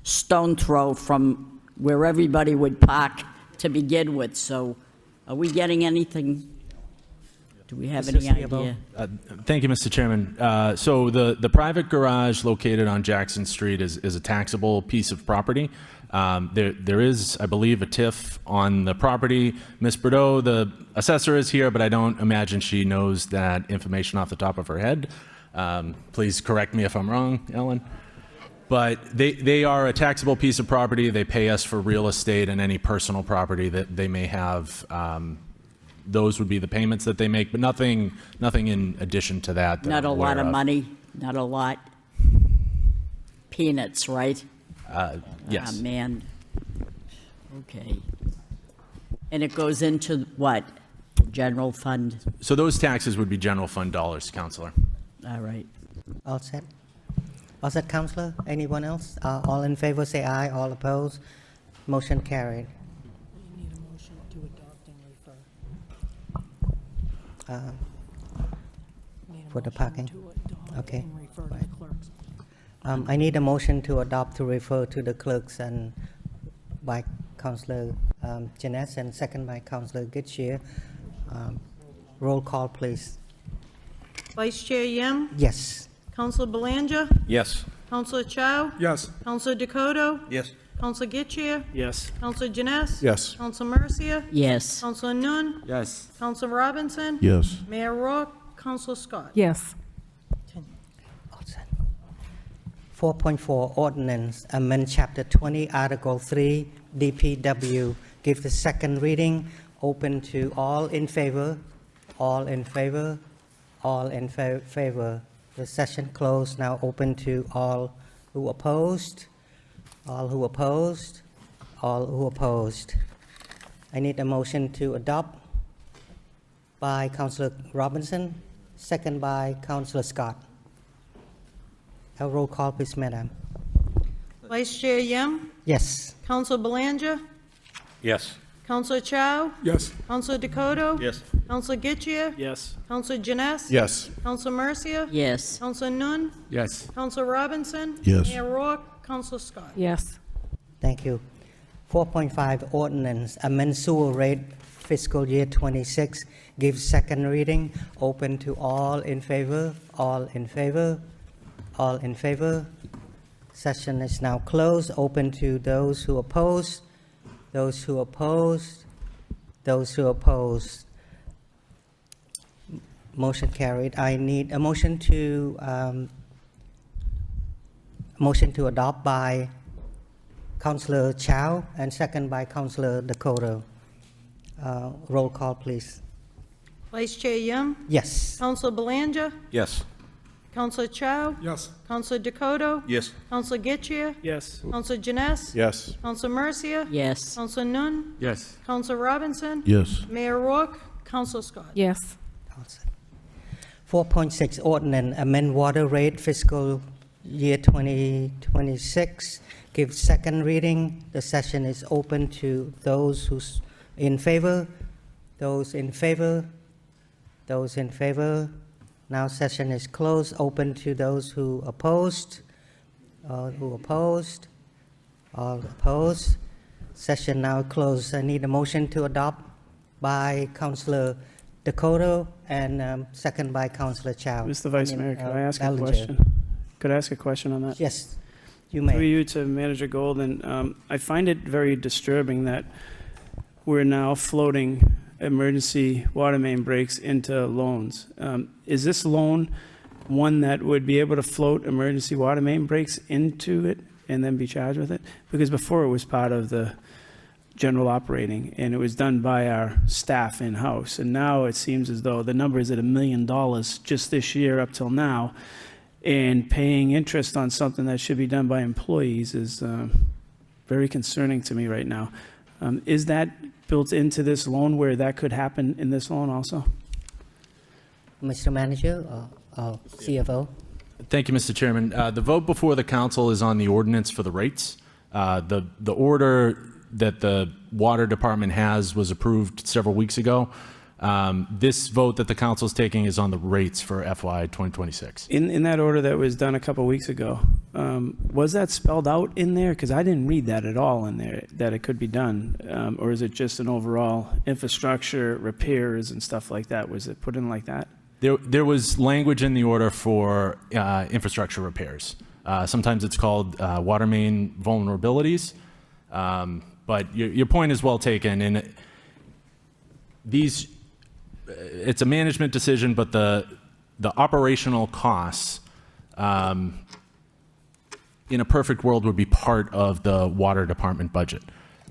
stone throw from where everybody would park to begin with? So are we getting anything? Do we have any idea? Thank you, Mr. Chairman. So the private garage located on Jackson Street is a taxable piece of property. There is, I believe, a TIF on the property. Ms. Bordeaux, the assessor, is here, but I don't imagine she knows that information off the top of her head. Please correct me if I'm wrong, Ellen. But they are a taxable piece of property. They pay us for real estate and any personal property that they may have. Those would be the payments that they make, but nothing in addition to that. Not a lot of money, not a lot. Peanuts, right? Yes. Ah, man. Okay. And it goes into what? General fund? So those taxes would be general fund dollars, Councilor. All right. All set? All set, Councillor? Anyone else? All in favor, say aye. All opposed? Motion carried. You need a motion to adopt and refer. Need a For the motion parking? to adopt Okay. and refer to the clerks. I need a motion to adopt to refer to the clerks and by Councillor Jeunesse and second by Councillor Getchia. Roll call, please. Vice Chair Yem, Yes. Councilor Belanger, Yes. Councilor Chow, Yes. Councilor Dakota, Yes. Councilor Getchia, Yes. Councilor Jeunesse. Yes. Councilor Mercia, Yes. Councilor Nguyen, Yes. Councilor Robinson, Yes. Mayor Rourke, Councilor Scott. Yes. All set. 4.4 Ordinance, amend Chapter 20, Article 3, DPW. Give the second reading, open to all in favor, all in favor, all in favor. The session closed, now open to all who opposed, all who opposed, all who opposed. I need a motion to adopt by Councillor Robinson, second by Councillor Scott. A roll call, please, Madam. Vice Chair Yem, Yes. Councilor Belanger, Yes. Councilor Chow, Yes. Councilor Dakota, Yes. Councilor Getchia, Yes. Councilor Jeunesse. Yes. Councilor Mercia, Yes. Councilor Nguyen, Yes. Councilor Robinson. Yes. Mayor Rourke, Councilor Scott. Yes. Thank you. 4.5 Ordinance, amend sewer rate fiscal year 26. Give second reading, open to all in favor, all in favor, all in favor. Session is now closed, open to those who oppose, those who oppose, those who oppose. Motion carried. I need a motion to adopt by Councillor Chow and second by Councillor Dakota. Roll call, please. Vice Chair Yem, Yes. Councilor Belanger, Yes. Counselor Chow? Yes. Counselor Dakota? Yes. Counselor Getchia? Yes. Counselor Janice? Yes. Counselor Mercia? Yes. Counselor Nun? Yes. Counselor Robinson? Yes. Mayor Rourke? Counselor Scott? Yes. 4.6 ordinance amend water rate fiscal year 2026. Give second reading. The session is open to those who's in favor. Those in favor. Those in favor. Now session is closed. Open to those who opposed. All who opposed. All opposed. Session now closed. I need a motion to adopt by Councillor Dakota and second by Councillor Chow. Mr. Vice Mayor, could I ask a Bellinger. question? Could I ask a question on that? Yes, you Through may. you to Manager Golden, I find it very disturbing that we're now floating emergency water main breaks into loans. Is this loan one that would be able to float emergency water main breaks into it and then be charged with it? Because before it was part of the general operating, and it was done by our staff in-house. And now it seems as though the number is at $1 million just this year up till now, and paying interest on something that should be done by employees is very concerning to me right now. Is that built into this loan where that could happen in this loan also? Mr. Manager or CFO? Thank you, Mr. Chairman. The vote before the council is on the ordinance for the rates. The order that the water department has was approved several weeks ago. This vote that the council is taking is on the rates for FY 2026. In that order that was done a couple of weeks ago, was that spelled out in there? Because I didn't read that at all in there, that it could be done. Or is it just an overall infrastructure, repairs and stuff like that? Was it put in like that? There was language in the order for infrastructure repairs. Sometimes it's called water main vulnerabilities. But your point is well taken. And it's a management decision, but the operational costs in a perfect world would be part of the water department budget.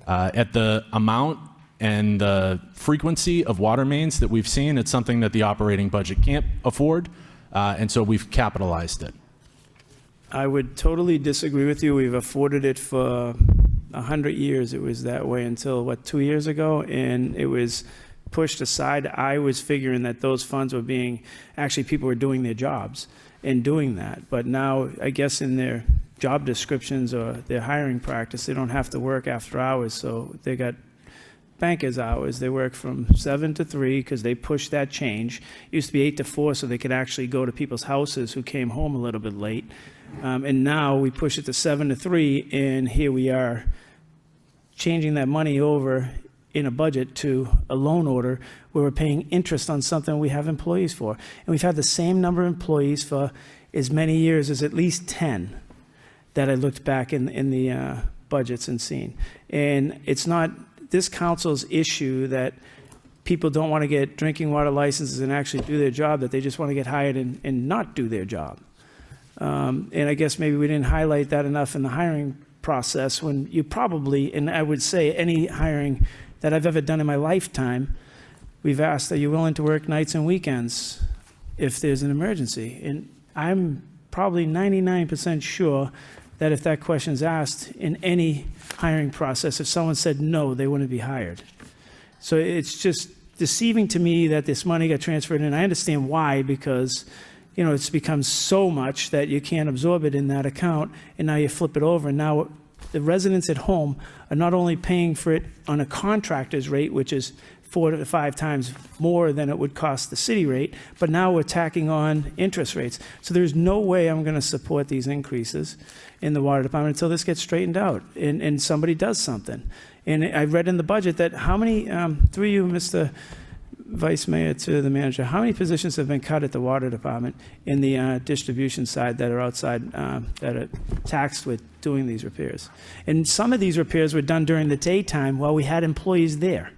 At the amount and the frequency of water mains that we've seen, it's something that the operating budget can't afford, and so we've capitalized it. I would totally disagree with you. We've afforded it for 100 years. It was that way until, 2 years ago? And it was pushed aside. I was figuring that those funds were being, actually people were doing their jobs and doing that. But now, I guess in their job descriptions or their hiring practice, they don't have to work after hours. So they got bankers hours. They work from 7 to 3 because they pushed that change. It used to be 8 to 4 so they could actually go to people's houses who came home a little bit late. And now we push it to 7 to 3, and here we are changing that money over in a budget to a loan order where we're paying interest on something we have employees for. And we've had the same number of employees for as many years as at least 10 that I looked back in the budgets and seen. And it's not this council's issue that people don't want to get drinking water licenses and actually do their job, that they just want to get hired and not do their job. And I guess maybe we didn't highlight that enough in the hiring process when you probably, and I would say any hiring that I've ever done in my lifetime, we've asked, are you willing to work nights and weekends if there's an emergency? And I'm probably 99% sure that if that question is asked in any hiring process, if someone said no, they wouldn't be hired. So it's just deceiving to me that this money got transferred, and I understand why, because it's become so much that you can't absorb it in that account, and now you flip it over, and now the residents at home are not only paying for it on a contractor's rate, which is 4 to 5 times more than it would cost the city rate, but now we're tacking on interest rates. So there's no way I'm going to support these increases in the water department until this gets straightened out and somebody does something. And I read in the budget that how many, through you, Mr. Vice Mayor, to the manager, how many positions have been cut at the water department in the distribution side that are outside, that are taxed with doing these repairs? And some of these repairs were done during the daytime while we had employees there.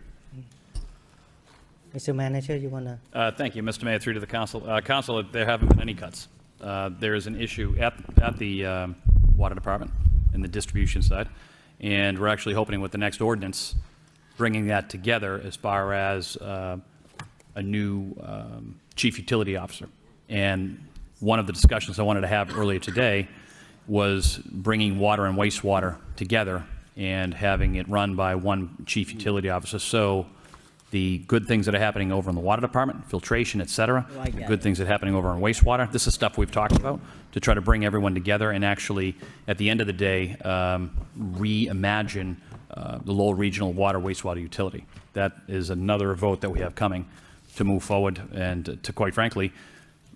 Mr. Manager, you want to? Thank you, Mr. Mayor, through to the council. Council, there haven't been any cuts. There is an issue at the water department in the distribution side, and we're actually hoping with the next ordinance, bringing that together as far as a new chief utility officer. And one of the discussions I wanted to have earlier today was bringing water and wastewater together and having it run by one chief utility officer. So the good things that are happening over in the water department, filtration, et cetera, the good things that are happening over in wastewater, this is stuff we've talked about to try to bring everyone together and actually, at the end of the day, reimagine the Lowell Regional Water Wastewater Utility. That is another vote that we have coming to move forward and to, quite frankly,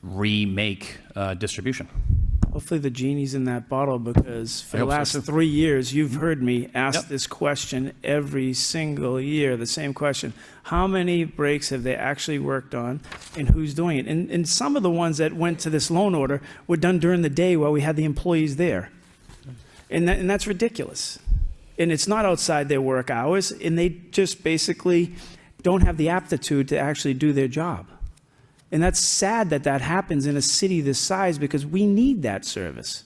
remake distribution. Hopefully the genie's in that bottle, because for the last 3 years, you've heard me ask this question every single year, the same question. How many breaks have they actually worked on, and who's doing it? And some of the ones that went to this loan order were done during the day while we had the employees there. And that's ridiculous. And it's not outside their work hours, and they just basically don't have the aptitude to actually do their job. And that's sad that that happens in a city this size, because we need that service.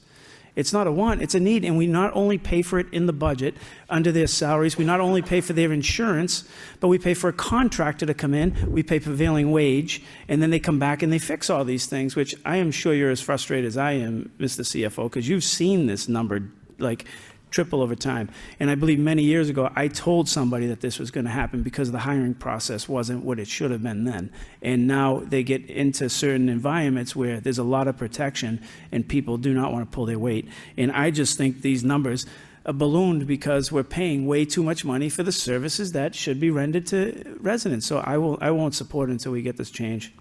It's not a want, it's a need, and we not only pay for it in the budget under their salaries, we not only pay for their insurance, but we pay for a contractor to come in, we pay prevailing wage, and then they come back and they fix all these things, which I am sure you're as frustrated as I am, Mr. CFO, because you've seen this number like triple over time. And I believe many years ago, I told somebody that this was going to happen because the hiring process wasn't what it should have been then. And now they get into certain environments where there's a lot of protection and people do not want to pull their weight. And I just think these numbers are ballooned because we're paying way too much money for the services that should be rendered to residents. So I won't support it until we get this change.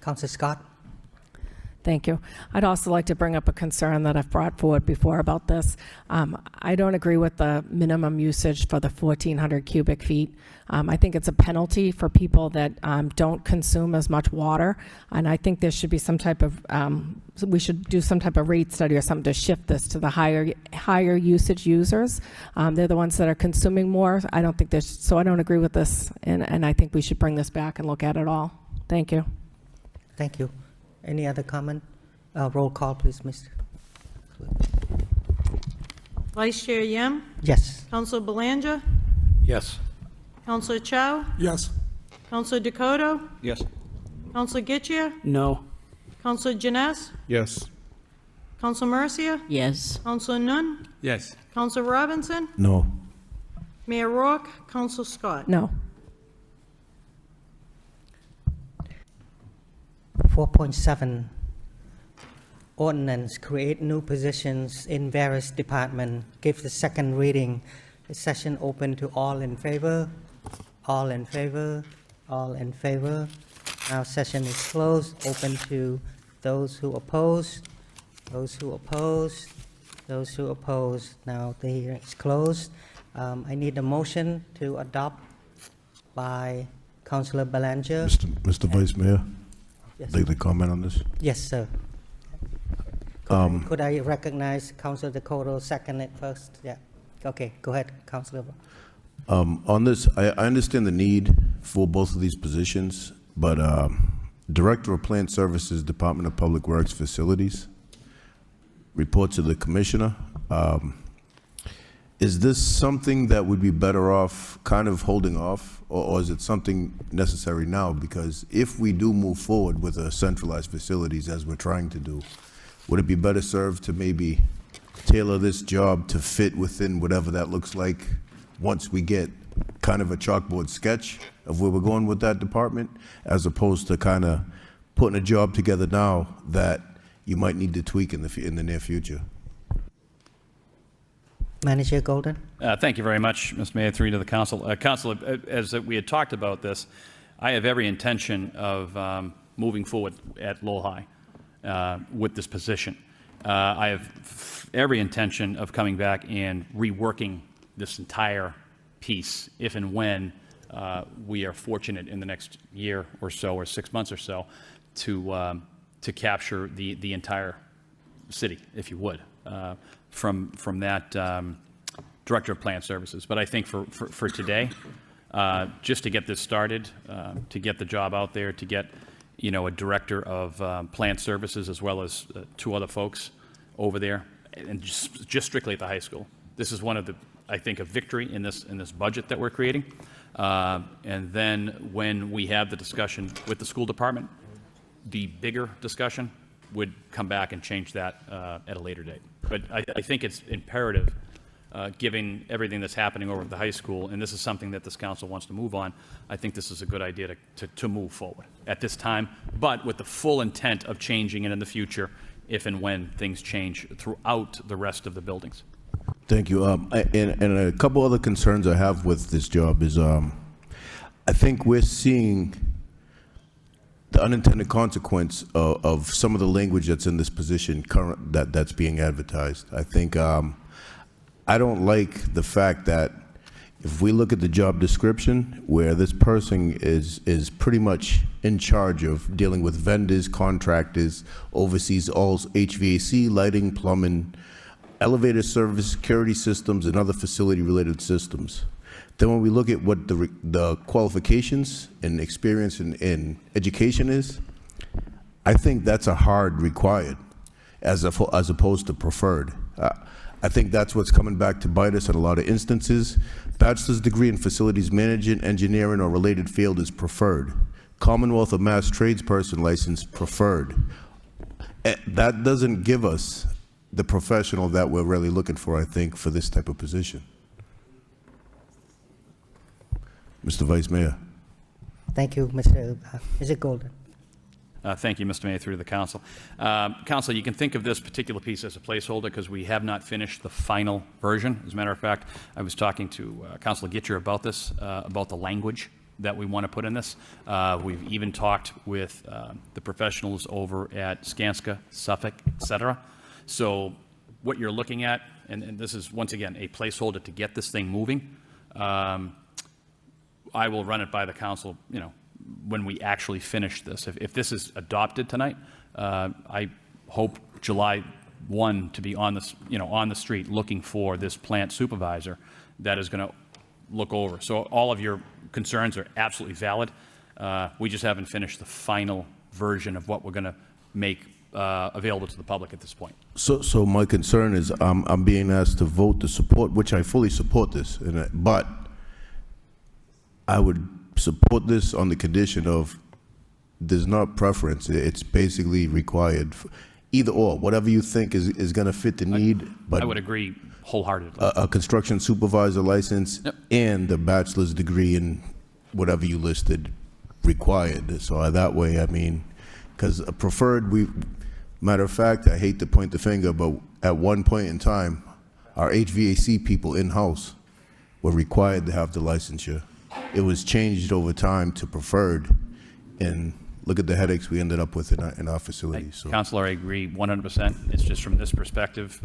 Councillor Scott? Thank you. I'd also like to bring up a concern that I've brought forward before about this. I don't agree with the minimum usage for the 1,400 cubic feet. I think it's a penalty for people that don't consume as much water, and I think there should be some type of, we should do some type of rate study or something to shift this to the higher usage users. They're the ones that are consuming more. I don't think there's, so I don't agree with this, and I think we should bring this back and look at it all. Thank you. Thank you. Any other comment? Roll call, please, Mr. Vice Chair Yem? Yes. Councilor Belanja? Yes. Councilor Chow? Yes. Councilor Dakota? Yes. Councilor Getchia? No. Councilor Janess? Yes. Councilor Mercia? Yes. Councilor Nunn? Yes. Councilor Robinson? No. Mayor Rourke? Councilor Scott? No. 4.7, ordinance, create new positions in various departments. Give the second reading. The session open to all in favor. All in favor. All in favor. Now session is closed. Open to those who oppose. Those who oppose. Those who oppose. Now the hearing is closed. I need a motion to adopt by Councillor Belanja. Mr. Vice Mayor, Yes. like to comment on this? Yes, sir. Could I recognize Councilor Dakota second it first? Yeah. Okay, go ahead, Councilor. On this, I understand the need for both of these positions, but Director of Plant Services, Department of Public Works Facilities, report to the Commissioner. Is this something that would be better off kind of holding off, or is it something necessary now? Because if we do move forward with a centralized facilities as we're trying to do, would it be better served to maybe tailor this job to fit within whatever that looks like once we get kind of a chalkboard sketch of where we're going with that department, as opposed to kind of putting a job together now that you might need to tweak in the near future? Manager Golden? Thank you very much, Mr. Mayor, through to the council. Council, as we had talked about this, I have every intention of moving forward at Lowell High with this position. I have every intention of coming back and reworking this entire piece if and when we are fortunate in the next year or so, or 6 months or so, to capture the entire city, if you would. From that Director of Plant Services. But I think for today, just to get this started, to get the job out there, to get, a Director of Plant Services as well as 2 other folks over there, and just strictly at the high school. This is one of the, I think, a victory in this budget that we're creating. And then when we have the discussion with the school department, the bigger discussion would come back and change that at a later date. But I think it's imperative, given everything that's happening over at the high school, and this is something that this council wants to move on, I think this is a good idea to move forward at this time, but with the full intent of changing it in the future if and when things change throughout the rest of the buildings. Thank you. And a couple other concerns I have with this job is I think we're seeing the unintended consequence of some of the language that's in this position that's being advertised. I think I don't like the fact that if we look at the job description where this person is pretty much in charge of dealing with vendors, contractors, oversees all HVAC, lighting, plumbing, elevator service, security systems, and other facility-related systems. Then when we look at what the qualifications and experience in education is, I think that's a hard required as opposed to preferred. I think that's what's coming back to bite us in a lot of instances. Bachelor's degree in facilities management, engineering, or related field is preferred. Commonwealth of Mass tradesperson license preferred. That doesn't give us the professional that we're really looking for, I think, for this type of position. Mr. Vice Mayor. Thank you, Mr. Golden. Thank you, Mr. Mayor, through the council. Council, you can think of this particular piece as a placeholder because we have not finished the final version. As a matter of fact, I was talking to Councilor Gitcher about this, about the language that we want to put in this. We've even talked with the professionals over at Skanska, Suffolk, et cetera. So what you're looking at, and this is, once again, a placeholder to get this thing moving. I will run it by the council, when we actually finish this. If this is adopted tonight, I hope July 1 to be on this, on the street looking for this plant supervisor that is going to look over. So all of your concerns are absolutely valid. We just haven't finished the final version of what we're going to make available to the public at this point. So my concern is I'm being asked to vote to support, which I fully support this, but I would support this on the condition of there's not preference. It's basically required. Either or, whatever you think is going to fit the need. But I would agree wholeheartedly. A construction supervisor license, yep, and a bachelor's degree in whatever you listed required. So that way, I mean, because preferred, matter of fact, I hate to point the finger, but at one point in time, our HVAC people in-house were required to have the licensure. It was changed over time to preferred, and look at the headaches we ended up with in our facilities. So. Councilor, I agree 100%. It's just from this perspective,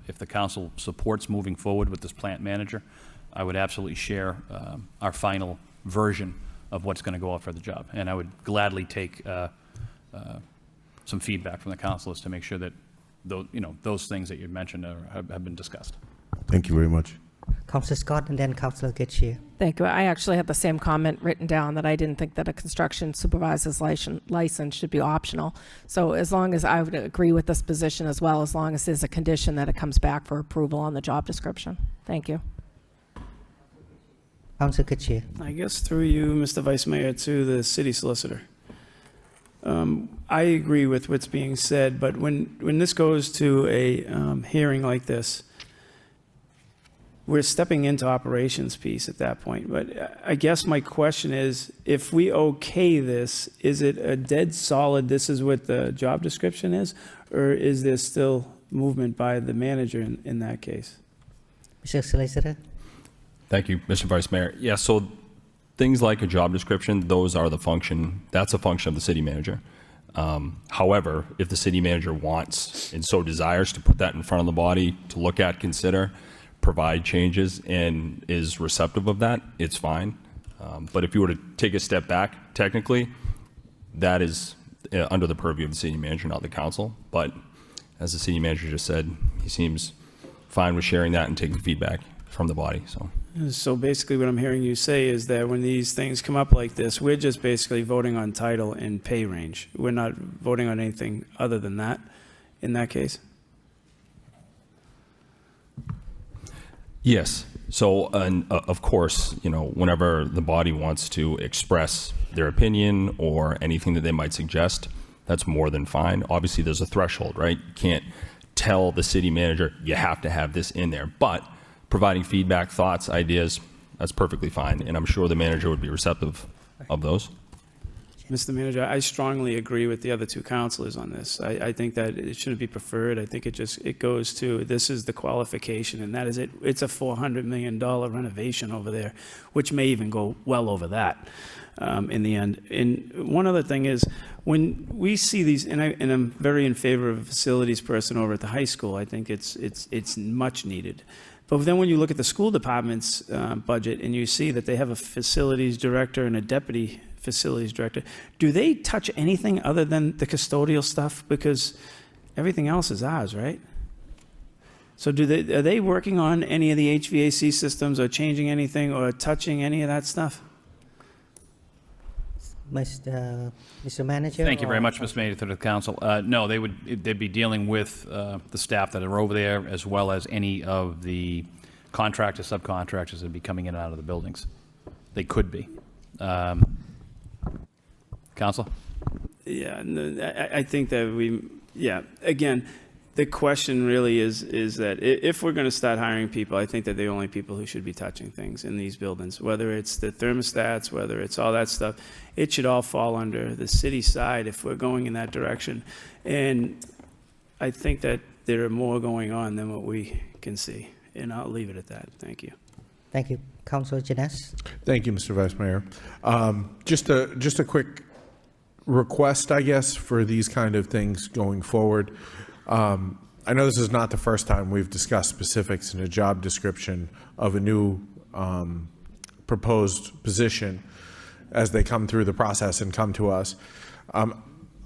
if the council supports moving forward with this plant manager, I would absolutely share our final version of what's going to go out for the job. And I would gladly take some feedback from the council as to make sure that those things that you mentioned have been discussed. Thank you very much. Councilor Scott and then Councilor Getchia. Thank you. I actually had the same comment written down, that I didn't think that a construction supervisor's license should be optional. So as long as I would agree with this position as well, as long as there's a condition that it comes back for approval on the job description. Thank you. Councilor Getchia. I guess through you, Mr. Vice Mayor, to the city solicitor. I agree with what's being said, but when this goes to a hearing like this, we're stepping into operations piece at that point. But I guess my question is, if we okay this, is it a dead solid, this is what the job description is? Or is there still movement by the manager in that case? Mr. Solicitor. Thank you, Mr. Vice Mayor. Yeah, so things like a job description, that's a function of the city manager. However, if the city manager wants and so desires to put that in front of the body to look at, consider, provide changes, and is receptive of that, it's fine. But if you were to take a step back, technically, that is under the purview of the city manager, not the council. But as the city manager just said, he seems fine with sharing that and taking feedback from the body. So basically what I'm hearing you say is that when these things come up like this, we're just basically voting on title and pay range. We're not voting on anything other than that in that case? Yes. So, of course, whenever the body wants to express their opinion or anything that they might suggest, that's more than fine. Obviously, there's a threshold, right? You can't tell the city manager, you have to have this in there. But providing feedback, thoughts, ideas, that's perfectly fine. And I'm sure the manager would be receptive of those. Mr. Manager, I strongly agree with the other two counselors on this. I think that it shouldn't be preferred. I think it goes to, this is the qualification, and that is it. It's a $400 million renovation over there, which may even go well over that in the end. And one other thing is, when we see these, and I'm very in favor of a facilities person over at the high school, I think it's much needed. But then when you look at the school department's budget and you see that they have a facilities director and a deputy facilities director, do they touch anything other than the custodial stuff? Because everything else is ours, right? So are they working on any of the HVAC systems or changing anything or touching any of that stuff? Mr. Manager? Thank you very or- much, Mr. Mayor, to the council. No, they'd be dealing with the staff that are over there, as well as any of the contractors, subcontractors that would be coming in and out of the buildings. They could be. Council? Yeah, I think that again, the question really is that if we're going to start hiring people, I think that the only people who should be touching things in these buildings, whether it's the thermostats, whether it's all that stuff, it should all fall under the city side if we're going in that direction. And I think that there are more going on than what we can see. And I'll leave it at that. Thank you. Thank you. Councilor Janess? Thank you, Mr. Vice Mayor. Just a quick request, I guess, for these kind of things going forward. I know this is not the first time we've discussed specifics in a job description of a new proposed position as they come through the process and come to us. I'm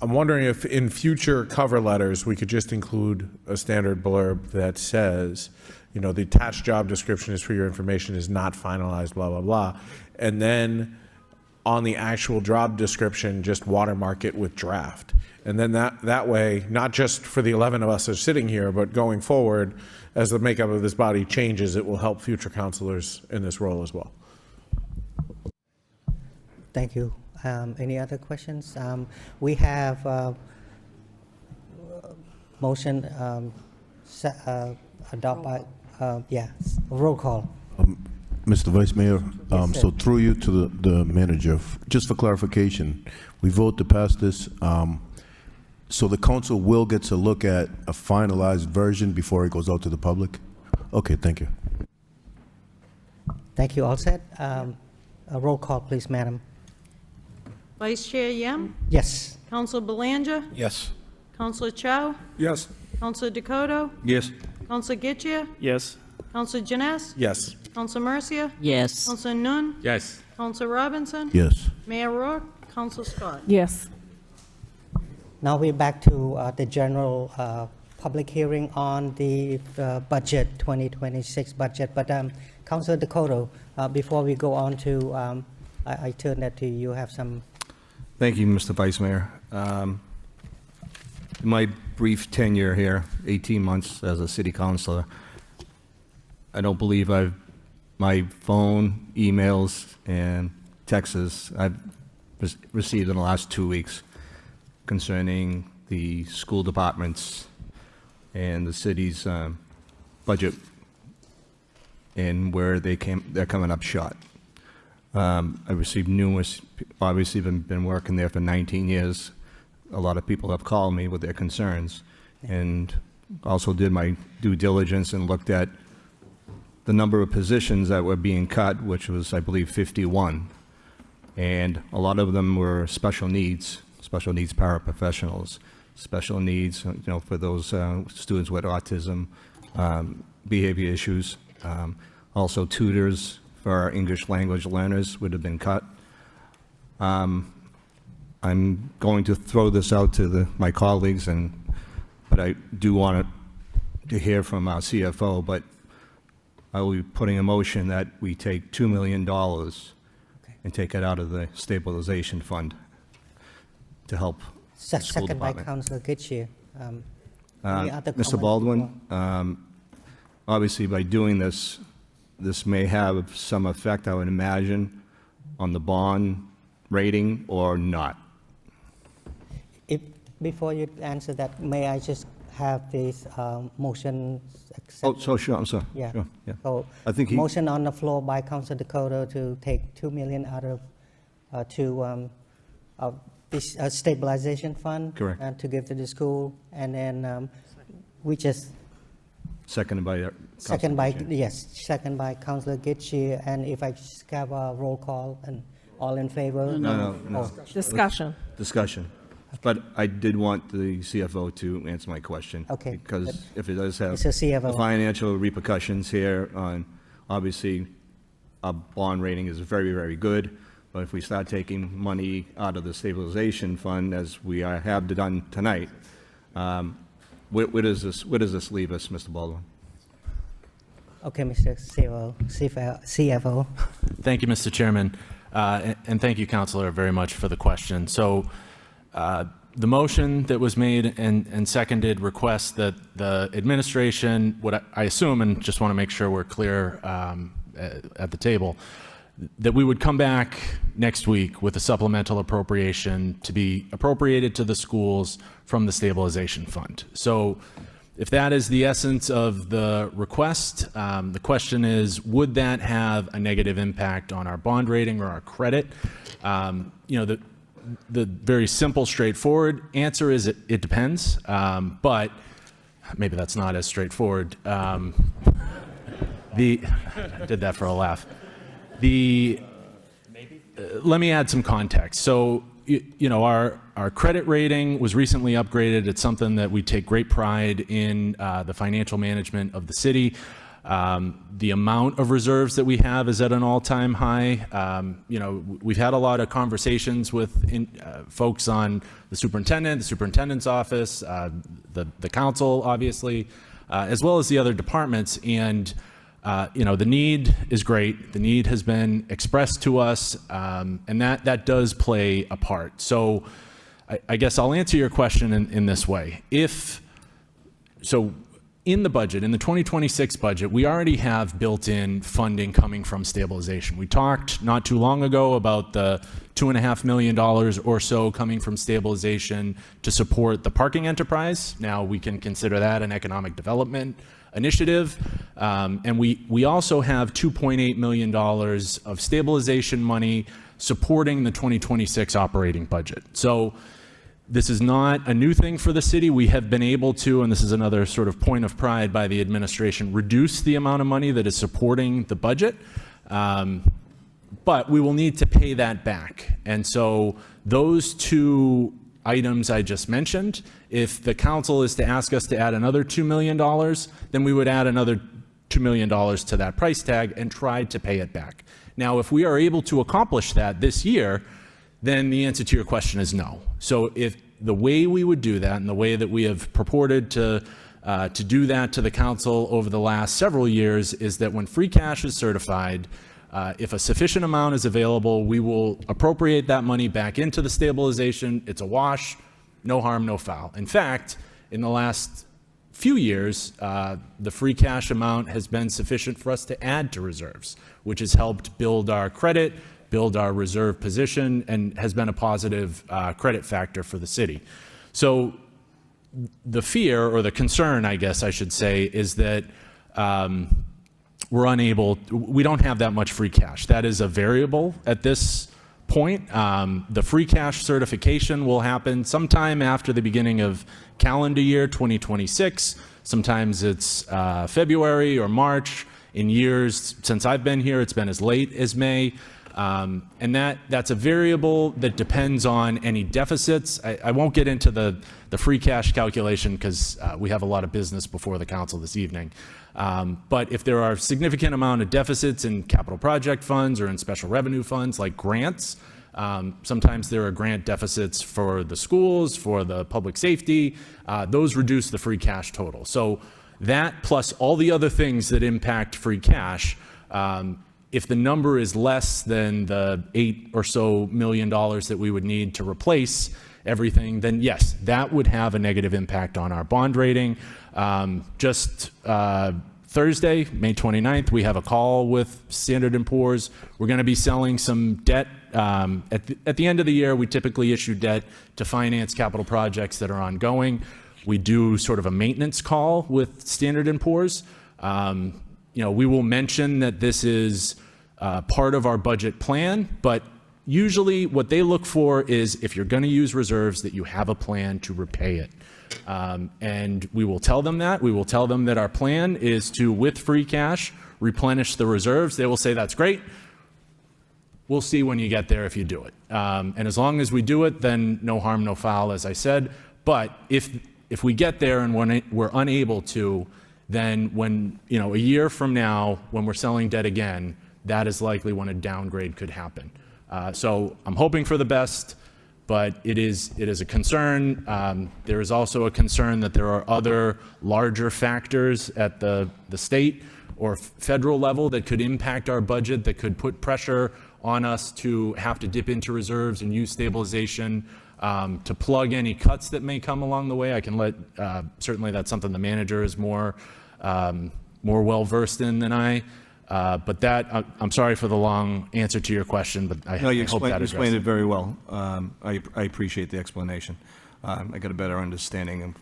wondering if in future cover letters, we could just include a standard blurb that says, the attached job description is for your information, is not finalized, blah, blah, blah. And then on the actual job description, just watermark it with draft. And then that way, not just for the 11 of us that are sitting here, but going forward, as the makeup of this body changes, it will help future counselors in this role as well. Thank you. Any other questions? We have motion adopt by, roll call. Mr. Vice Mayor, Yes, sir. so through you to the manager, just for clarification, we vote to pass this, so the council will get to look at a finalized version before it goes out to the public? Okay, thank you. Thank you. All set? A roll call, please, madam. Vice Chair Yem, Yes. Councilor Belanger, Yes. Councilor Chow, Yes. Councilor Dakota, Yes. Councilor Getchia, Yes. Councilor Janess, Yes. Councilor Mercia, Yes. Councilor Nun, Yes. Councilor Robinson, Yes. Mayor Rourke, Councilor Scott. Yes. Now we're back to the general public hearing on the budget, 2026 budget. But Councilor Dakota, before we go on to, I turn that to you. You have some. Thank you, Mr. Vice Mayor. In my brief tenure here, 18 months as a city councilor, I don't believe my phone, emails, and texts I've received in the last 2 weeks concerning the school departments and the city's budget and where they're coming up short. I've received numerous, obviously been working there for 19 years. A lot of people have called me with their concerns, and also did my due diligence and looked at the number of positions that were being cut, which was, I believe, 51. And a lot of them were special needs paraprofessionals, special needs, for those students with autism, behavior issues. Also tutors for our English language learners would have been cut. I'm going to throw this out to my colleagues, but I do want to hear from our CFO, but I will be putting a motion that we take $2 million and take it out of the stabilization fund to help the school Second by department. Councilor Getchia. Any other Mr. comment? Baldwin, obviously by doing this may have some effect, I would imagine, on the bond rating or not. before you answer that, may I just have this motion accepted? Oh, so sure, I'm sorry. Yeah. Sure, yeah. So, I think he- motion on the floor by Council Dakota to take 2 million out of this stabilization fund. Correct. And to give to the school, and then we just Seconded by second by, Councilor Gitche. yes, second by Councilor Gitche, and if I just have a roll call, and all in favor? No. Oh, Discussion. Discussion. But I did want the CFO to answer my question. Okay. Because if it does have It's a CFO. the financial repercussions here on, obviously, our bond rating is very, very good, but if we start taking money out of the stabilization fund, as we have done tonight, where does this leave us, Mr. Baldwin? Okay, Mr. CFO. Thank you, Mr. Chairman, and thank you, Counselor, very much for the question. So the motion that was made and seconded requests that the administration, what I assume, and just want to make sure we're clear at the table, that we would come back next week with a supplemental appropriation to be appropriated to the schools from the stabilization fund. So if that is the essence of the request, the question is, would that have a negative impact on our bond rating or our credit? The very simple, straightforward answer is it depends, but maybe that's not as straightforward. I did that for a laugh. Let me add some context. So, our credit rating was recently upgraded. It's something that we take great pride in, the financial management of the city. The amount of reserves that we have is at an all-time high. We've had a lot of conversations with folks on the superintendent's office, the council, obviously, as well as the other departments. And the need is great. The need has been expressed to us, and that does play a part. So I guess I'll answer your question in this way. In the budget, in the 2026 budget, we already have built-in funding coming from stabilization. We talked not too long ago about the $2.5 million or so coming from stabilization to support the parking enterprise. Now, we can consider that an economic development initiative. And we also have $2.8 million of stabilization money supporting the 2026 operating budget. So this is not a new thing for the city. We have been able to, and this is another sort of point of pride by the administration, reduce the amount of money that is supporting the budget. But we will need to pay that back. And so those two items I just mentioned, if the council is to ask us to add another $2 million, then we would add another $2 million to that price tag and try to pay it back. Now, if we are able to accomplish that this year, then the answer to your question is no. So if the way we would do that and the way that we have purported to do that to the council over the last several years is that when free cash is certified, if a sufficient amount is available, we will appropriate that money back into the stabilization. It's a wash, no harm, no foul. In fact, in the last few years, the free cash amount has been sufficient for us to add to reserves, which has helped build our credit, build our reserve position, and has been a positive credit factor for the city. So the fear, or the concern, I guess I should say, is that we don't have that much free cash. That is a variable at this point. The free cash certification will happen sometime after the beginning of calendar year 2026. Sometimes it's February or March. In years since I've been here, it's been as late as May. And that's a variable that depends on any deficits. I won't get into the free cash calculation because we have a lot of business before the council this evening. But if there are significant amount of deficits in capital project funds or in special revenue funds like grants, sometimes there are grant deficits for the schools, for the public safety. Those reduce the free cash total. So that plus all the other things that impact free cash, if the number is less than the $8 or so million that we would need to replace everything, then yes, that would have a negative impact on our bond rating. Just Thursday, May 29th, we have a call with Standard & Poor's. We're going to be selling some debt. At the end of the year, we typically issue debt to finance capital projects that are ongoing. We do sort of a maintenance call with Standard & Poor's. We will mention that this is part of our budget plan, but usually what they look for is if you're going to use reserves, that you have a plan to repay it. And we will tell them that. We will tell them that our plan is to, with free cash, replenish the reserves. They will say, that's great. We'll see when you get there if you do it. And as long as we do it, then no harm, no foul, as I said. But if we get there and we're unable to, then when, a year from now, when we're selling debt again, that is likely when a downgrade could happen. So I'm hoping for the best, but it is a concern. There is also a concern that there are other larger factors at the state or federal level that could impact our budget, that could put pressure on us to have to dip into reserves and use stabilization to plug any cuts that may come along the way. I can let, certainly that's something the manager is more well-versed in than I. But that, I'm sorry for the long answer to your question, but I hope that addressed You explained it very well. I appreciate the explanation. I got a better understanding of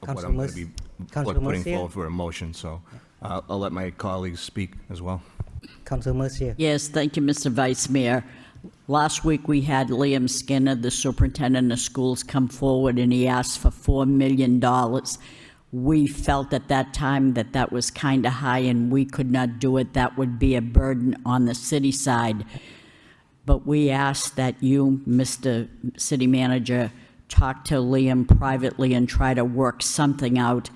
what I'm going to be putting forward for a motion, so I'll let my colleagues speak as well. Councilor Mercier. Yes, thank you, Mr. Vice Mayor. Last week, we had Liam Skinner, the superintendent of schools, come forward, and he asked for $4 million. We felt at that time that that was kind of high, and we could not do it. That would be a burden on the city side. But we asked that you, Mr. City Manager, talk to Liam privately and try to work something out.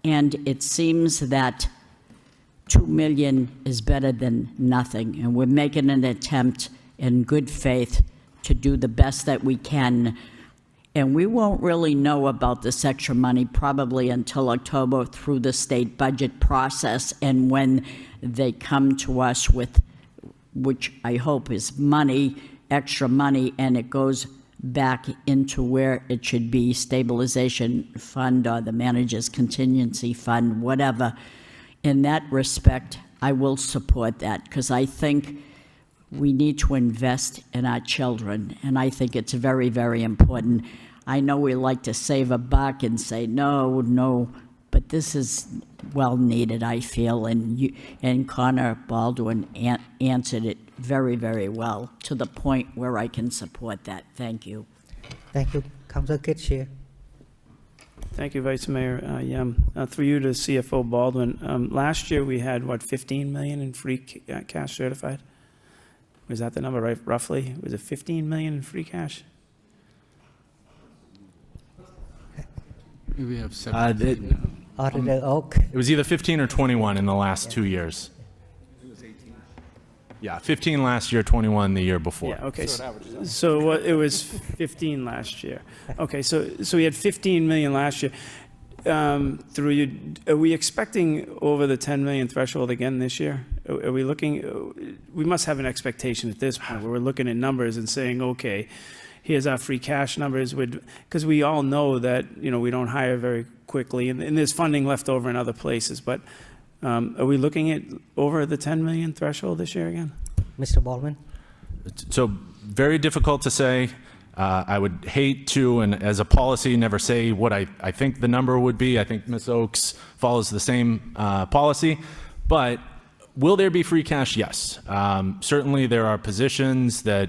And it seems that $2 million is better than nothing, and we're making an attempt in good faith to do the best that we can. And we won't really know about this extra money probably until October through the state budget process, and when they come to us with, which I hope is money, extra money, and it goes back into where it should be, stabilization fund or the manager's contingency fund, whatever. In that respect, I will support that, because I think we need to invest in our children, and I think it's very, very important. I know we like to save a buck and say, no, but this is well needed, I feel, and Connor Baldwin answered it very, very well, to the point where I can support that. Thank you. Thank you. Councilor Kitshire. Thank you, Vice Mayor. Through you to CFO Baldwin. Last year, we had, 15 million in free cash certified? Was that the number, right, roughly? Was it 15 million in free cash? We have 17. Auditor Oak. It was either 15 or 21 in the last 2 years. It was 18. Yeah, 15 last year, 21 the year before. Yeah, okay. So it was 15 last year. Okay, so we had 15 million last year. Through you, are we expecting over the 10 million threshold again this year? Are we looking, we must have an expectation at this point where we're looking at numbers and saying, okay, here's our free cash numbers, because we all know that, we don't hire very quickly, and there's funding left over in other places, but are we looking at over the 10 million threshold this year again? Mr. Baldwin. So very difficult to say. I would hate to, and as a policy, never say what I think the number would be. I think Ms. Oakes follows the same policy. But will there be free cash? Yes. Certainly there are positions that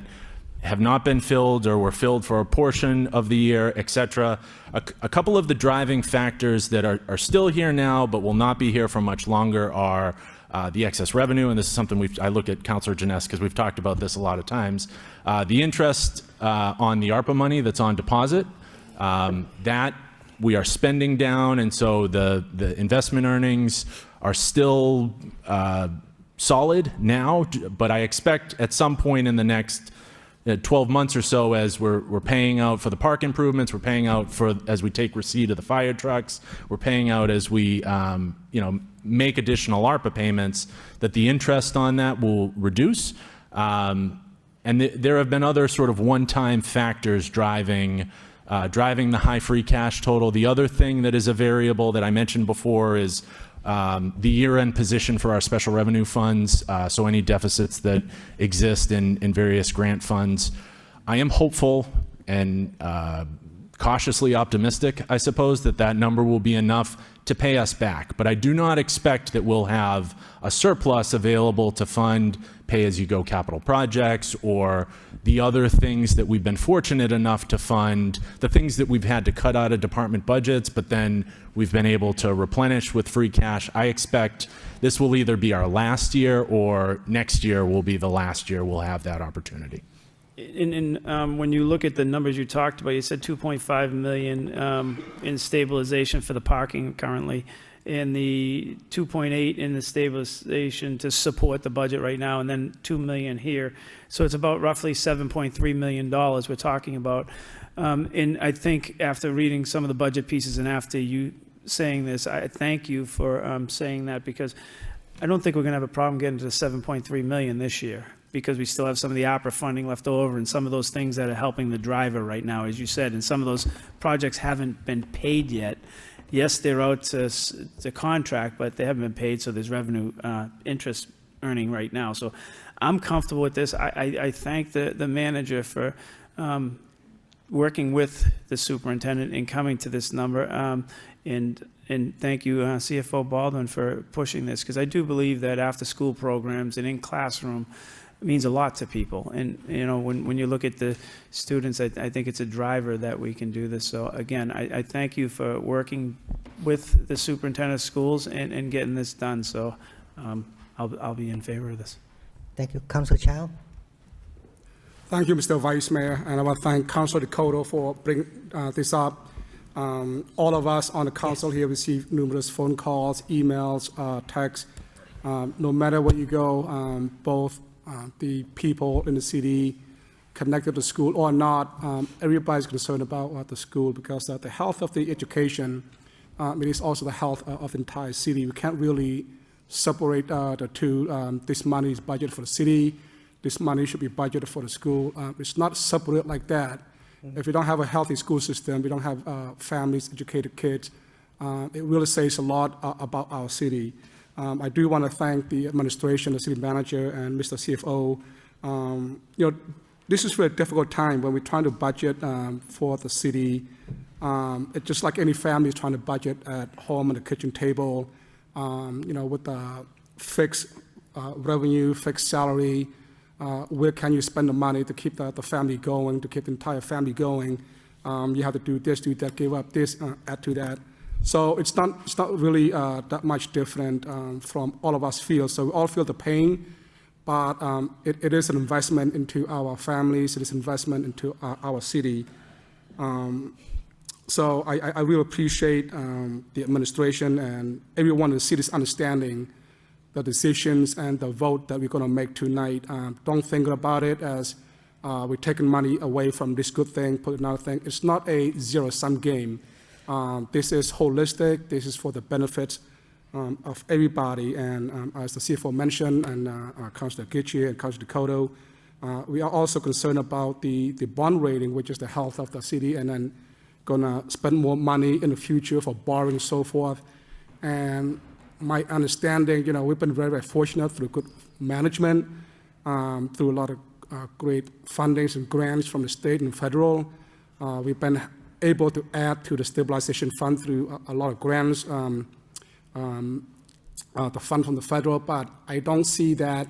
have not been filled or were filled for a portion of the year, et cetera. A couple of the driving factors that are still here now but will not be here for much longer are the excess revenue, and this is something I look at Councilor Janess because we've talked about this a lot of times. The interest on the ARPA money that's on deposit, that we are spending down, and so the investment earnings are still solid now, but I expect at some point in the next 12 months or so, as we're paying out for the park improvements, we're paying out as we take receipt of the fire trucks, we're paying out as we make additional ARPA payments, that the interest on that will reduce. And there have been other sort of one-time factors driving the high free cash total. The other thing that is a variable that I mentioned before is the year-end position for our special revenue funds, so any deficits that exist in various grant funds. I am hopeful and cautiously optimistic, I suppose, that that number will be enough to pay us back. But I do not expect that we'll have a surplus available to fund pay-as-you-go capital projects or the other things that we've been fortunate enough to fund, the things that we've had to cut out of department budgets, but then we've been able to replenish with free cash. I expect this will either be our last year or next year will be the last year we'll have that opportunity. When you look at the numbers you talked about, you said 2.5 million in stabilization for the parking currently, and the 2.8 in the stabilization to support the budget right now, and then 2 million here. So it's about roughly $7.3 million we're talking about. And I think after reading some of the budget pieces and after you saying this, I thank you for saying that, because I don't think we're going to have a problem getting to the 7.3 million this year, because we still have some of the APRA funding left over and some of those things that are helping the driver right now, as you said, and some of those projects haven't been paid yet. Yes, they're out to contract, but they haven't been paid, so there's revenue interest earning right now. So I'm comfortable with this. I thank the manager for working with the superintendent and coming to this number. And thank you, CFO Baldwin, for pushing this, because I do believe that after-school programs and in classroom means a lot to people. And, you know, when you look at the students, I think it's a driver that we can do this. So again, I thank you for working with the superintendent of schools and getting this done. So I'll be in favor of this. Thank you. Councilor Chow? Thank you, Mr. Vice Mayor, and I want to thank Councilor Dakota for bringing this up. All of us on the council here received numerous phone calls, emails, texts. No matter where you go, both the people in the city connected to school or not, everybody's concerned about the school, because the health of the education, it is also the health of the entire city. We can't really separate the two. This money is budgeted for the city. This money should be budgeted for the school. It's not separate like that. If we don't have a healthy school system, we don't have families, educated kids, it really says a lot about our city. I do want to thank the administration, the city manager, and Mr. CFO. You know, this is a very difficult time when we're trying to budget for the city. It's just like any family is trying to budget at home on the kitchen table, you know, with the fixed revenue, fixed salary. Where can you spend the money to keep the family going, to keep the entire family going? You have to do this, do that, give up this, add to that. So it's not really that much different from all of us feel. So we all feel the pain, but it is an investment into our families. It is an investment into our city. So I really appreciate the administration and everyone in the city's understanding the decisions and the vote that we're going to make tonight. Don't think about it as we're taking money away from this good thing, put another thing. It's not a zero-sum game. This is holistic. This is for the benefit of everybody. And as the CFO mentioned, and Councilor Gitchie and Councilor Dakota, we are also concerned about the bond rating, which is the health of the city, and then going to spend more money in the future for borrowing and so forth. And my understanding, you know, we've been very, very fortunate through good management, through a lot of great fundings and grants from the state and federal. We've been able to add to the stabilization fund through a lot of grants, the fund from the federal, but I don't see that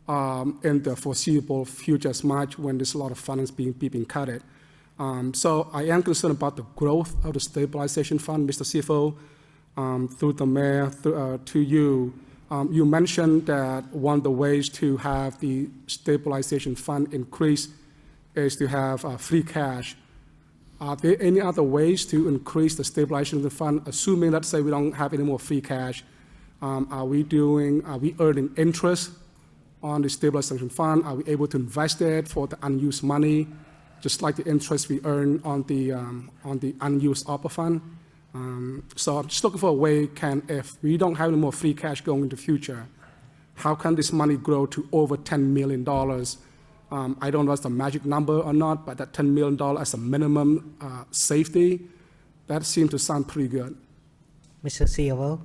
in the foreseeable future as much when there's a lot of funding being cut. So I am concerned about the growth of the stabilization fund, Mr. CFO. Through the mayor, to you, you mentioned that one of the ways to have the stabilization fund increase is to have free cash. Are there any other ways to increase the stabilization of the fund, assuming, let's say, we don't have any more free cash? Are we earning interest on the stabilization fund? Are we able to invest it for the unused money, just like the interest we earn on the unused ARPA fund? So I'm just looking for a way, if we don't have any more free cash going into the future, how can this money grow to over $10 million? I don't know if that's the magic number or not, but that $10 million as a minimum safety, that seems to sound pretty good. Mr. CFO?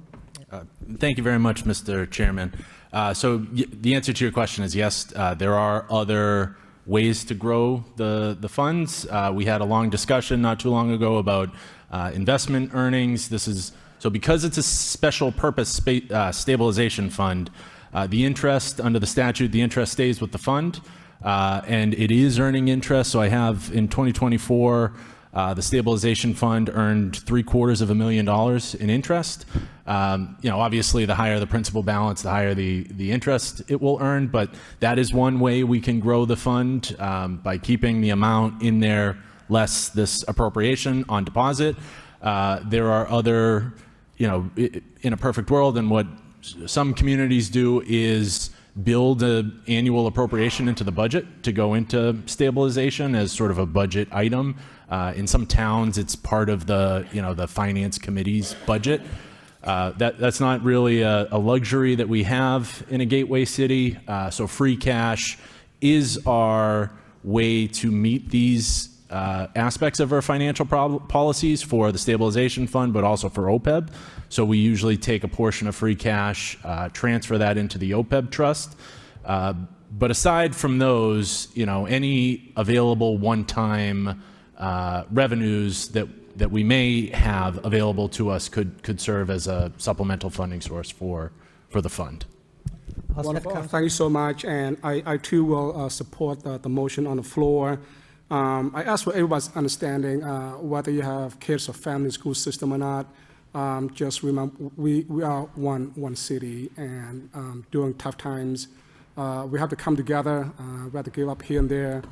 Thank you very much, Mr. Chairman. The answer to your question is yes. There are other ways to grow the funds. We had a long discussion not too long ago about investment earnings. Because it's a special purpose stabilization fund, the interest under the statute, the interest stays with the fund, and it is earning interest. So I have in 2024, the stabilization fund earned $750,000 in interest. Obviously, the higher the principal balance, the higher the interest it will earn. But that is one way we can grow the fund by keeping the amount in there less this appropriation on deposit. There are other, in a perfect world, and what some communities do is build an annual appropriation into the budget to go into stabilization as sort of a budget item. In some towns, it's part of the finance committee's budget. That's not really a luxury that we have in a gateway city. So free cash is our way to meet these aspects of our financial policies for the stabilization fund, but also for OPEB. So we usually take a portion of free cash, transfer that into the OPEB trust. But aside from those, any available one-time revenues that we may have available to us could serve as a supplemental funding source for the fund. Wonderful. Thank you so much. And I too will support the motion on the floor. I ask for everybody's understanding, whether you have kids or family school system or not. Just remember, we are one city, and during tough times, we have to come together. We have to give up here and there.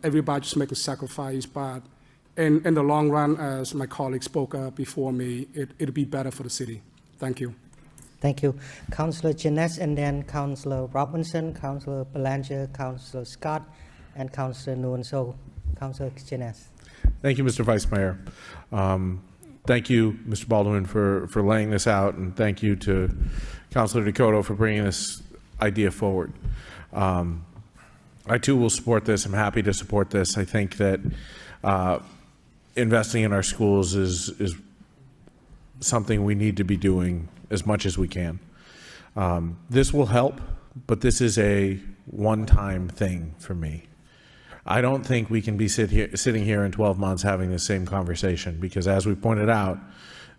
Everybody just make a sacrifice, but in the long run, as my colleague spoke before me, it'll be better for the city. Thank you. Thank you. Councillor Jeunesse, and then Councillor Robinson, Councillor Belanger, Councillor Scott, and Councillor Noon. So, Councillor Jeunesse. Thank you, Mr. Vice Mayor. Thank you, Mr. Baldwin, for laying this out, and thank you to Councillor Dakota for bringing this idea forward. I too will support this. I'm happy to support this. I think that investing in our schools is something we need to be doing as much as we can. This will help, but this is a one-time thing for me. I don't think we can be sitting here in 12 months having the same conversation, because as we pointed out,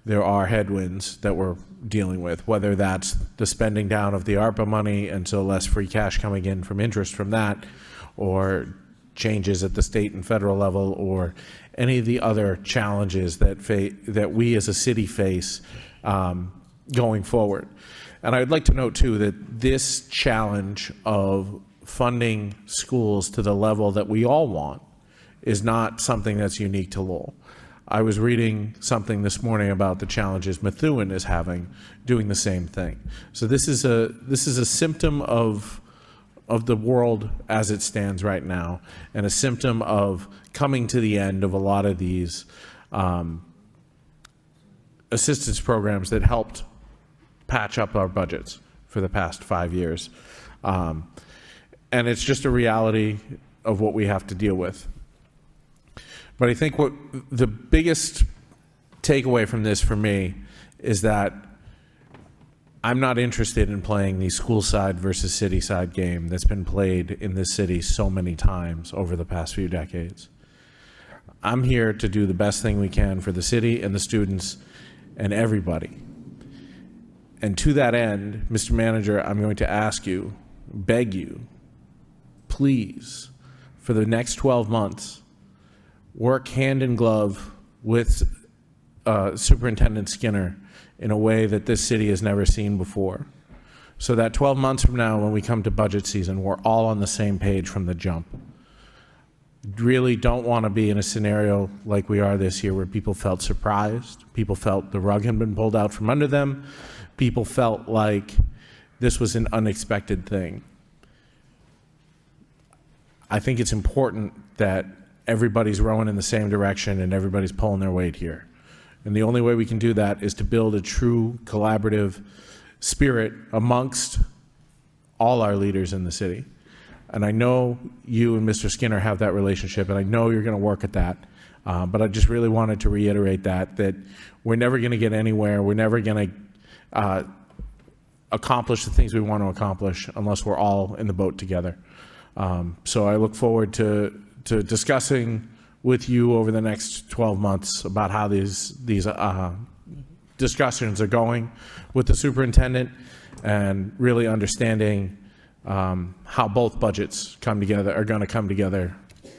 there are headwinds that we're dealing with, whether that's the spending down of the ARPA money and so less free cash coming in from interest from that, or changes at the state and federal level, or any of the other challenges that we as a city face going forward. And I'd like to note too that this challenge of funding schools to the level that we all want is not something that's unique to Lowell. I was reading something this morning about the challenges Methuen is having doing the same thing. So this is a symptom of the world as it stands right now, and a symptom of coming to the end of a lot of these assistance programs that helped patch up our budgets for the past 5 years. And it's just a reality of what we have to deal with. But I think what the biggest takeaway from this for me is that I'm not interested in playing the school side versus city side game that's been played in this city so many times over the past few decades. I'm here to do the best thing we can for the city and the students and everybody. And to that end, Mr. Manager, I'm going to ask you, beg you, please, for the next 12 months, work hand in glove with Superintendent Skinner in a way that this city has never seen before. So that 12 months from now, when we come to budget season, we're all on the same page from the jump. Really don't want to be in a scenario like we are this year, where people felt surprised, people felt the rug had been pulled out from under them, people felt like this was an unexpected thing. I think it's important that everybody's rowing in the same direction and everybody's pulling their weight here. And the only way we can do that is to build a true collaborative spirit amongst all our leaders in the city. And I know you and Mr. Skinner have that relationship, and I know you're going to work at that. But I just really wanted to reiterate that we're never going to get anywhere. We're never going to accomplish the things we want to accomplish unless we're all in the boat together. So I look forward to discussing with you over the next 12 months about how these discussions are going with the superintendent and really understanding how both budgets are going to come together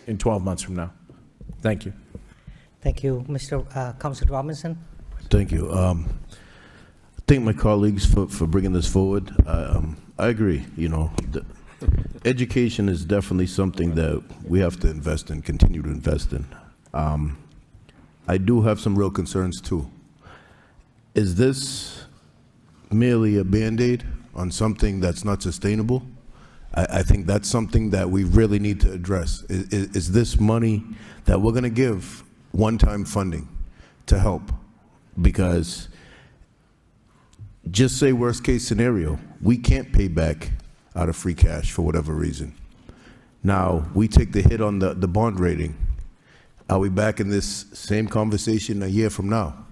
in 12 months from now. Thank you. Thank you, Mr. Councilor Robinson. Thank you. Thank my colleagues for bringing this forward. I agree. You know, education is definitely something that we have to invest in, continue to invest in. I do have some real concerns too. Is this merely a Band-Aid on something that's not sustainable? I think that's something that we really need to address. Is this money that we're going to give one-time funding to help? Because just say worst case scenario, we can't pay back out of free cash for whatever reason. Now, we take the hit on the bond rating. Are we back in this same conversation a year from now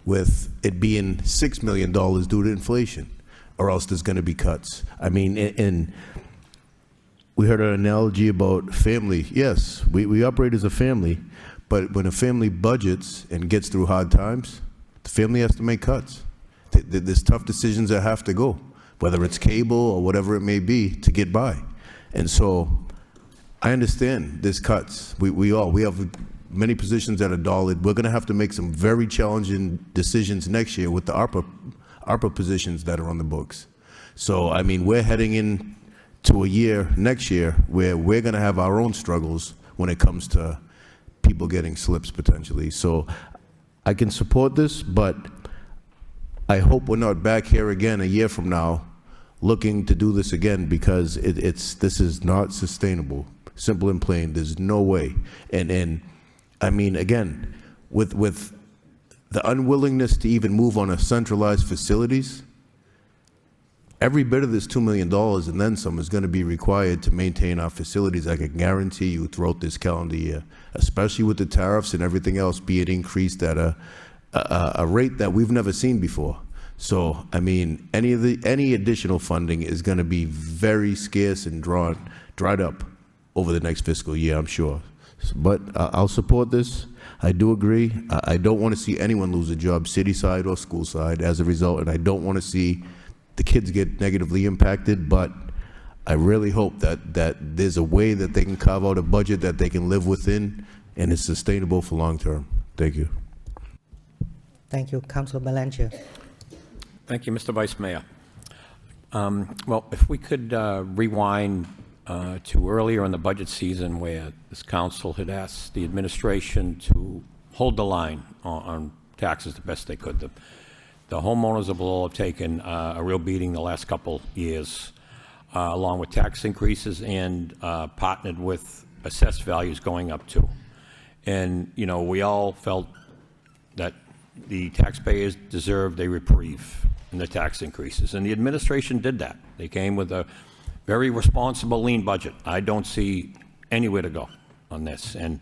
with it being $6 million due to inflation, or else there's going to be cuts? I mean, and we heard an analogy about family. Yes, we operate as a family, but when a family budgets and gets through hard times, the family has to make cuts. There's tough decisions that have to go, whether it's cable or whatever it may be, to get by. And so I understand there's cuts. We have many positions that are dulled. We're going to have to make some very challenging decisions next year with the ARPA positions that are on the books. So, I mean, we're heading in to a year next year where we're going to have our own struggles when it comes to people getting slips potentially. So I can support this, but I hope we're not back here again a year from now looking to do this again, because this is not sustainable. Simple and plain, there's no way. And I mean, again, with the unwillingness to even move on a centralized facilities, every bit of this $2 million and then some is going to be required to maintain our facilities. I can guarantee you throughout this calendar year, especially with the tariffs and everything else, be it increased at a rate that we've never seen before. So, I mean, any additional funding is going to be very scarce and dried up over the next fiscal year, I'm sure. But I'll support this. I do agree. I don't want to see anyone lose a job, city side or school side, as a result, and I don't want to see the kids get negatively impacted, but I really hope that there's a way that they can carve out a budget that they can live within and is sustainable for long term. Thank you. Thank you, Councilor Belanger. Thank you, Mr. Vice Mayor. Well, if we could rewind to earlier in the budget season where this council had asked the administration to hold the line on taxes the best they could. The homeowners of Lowell have taken a real beating the last couple years, along with tax increases and partnered with assessed values going up too. And, you know, we all felt that the taxpayers deserved a reprieve in the tax increases. And the administration did that. They came with a very responsible, lean budget. I don't see anywhere to go on this. And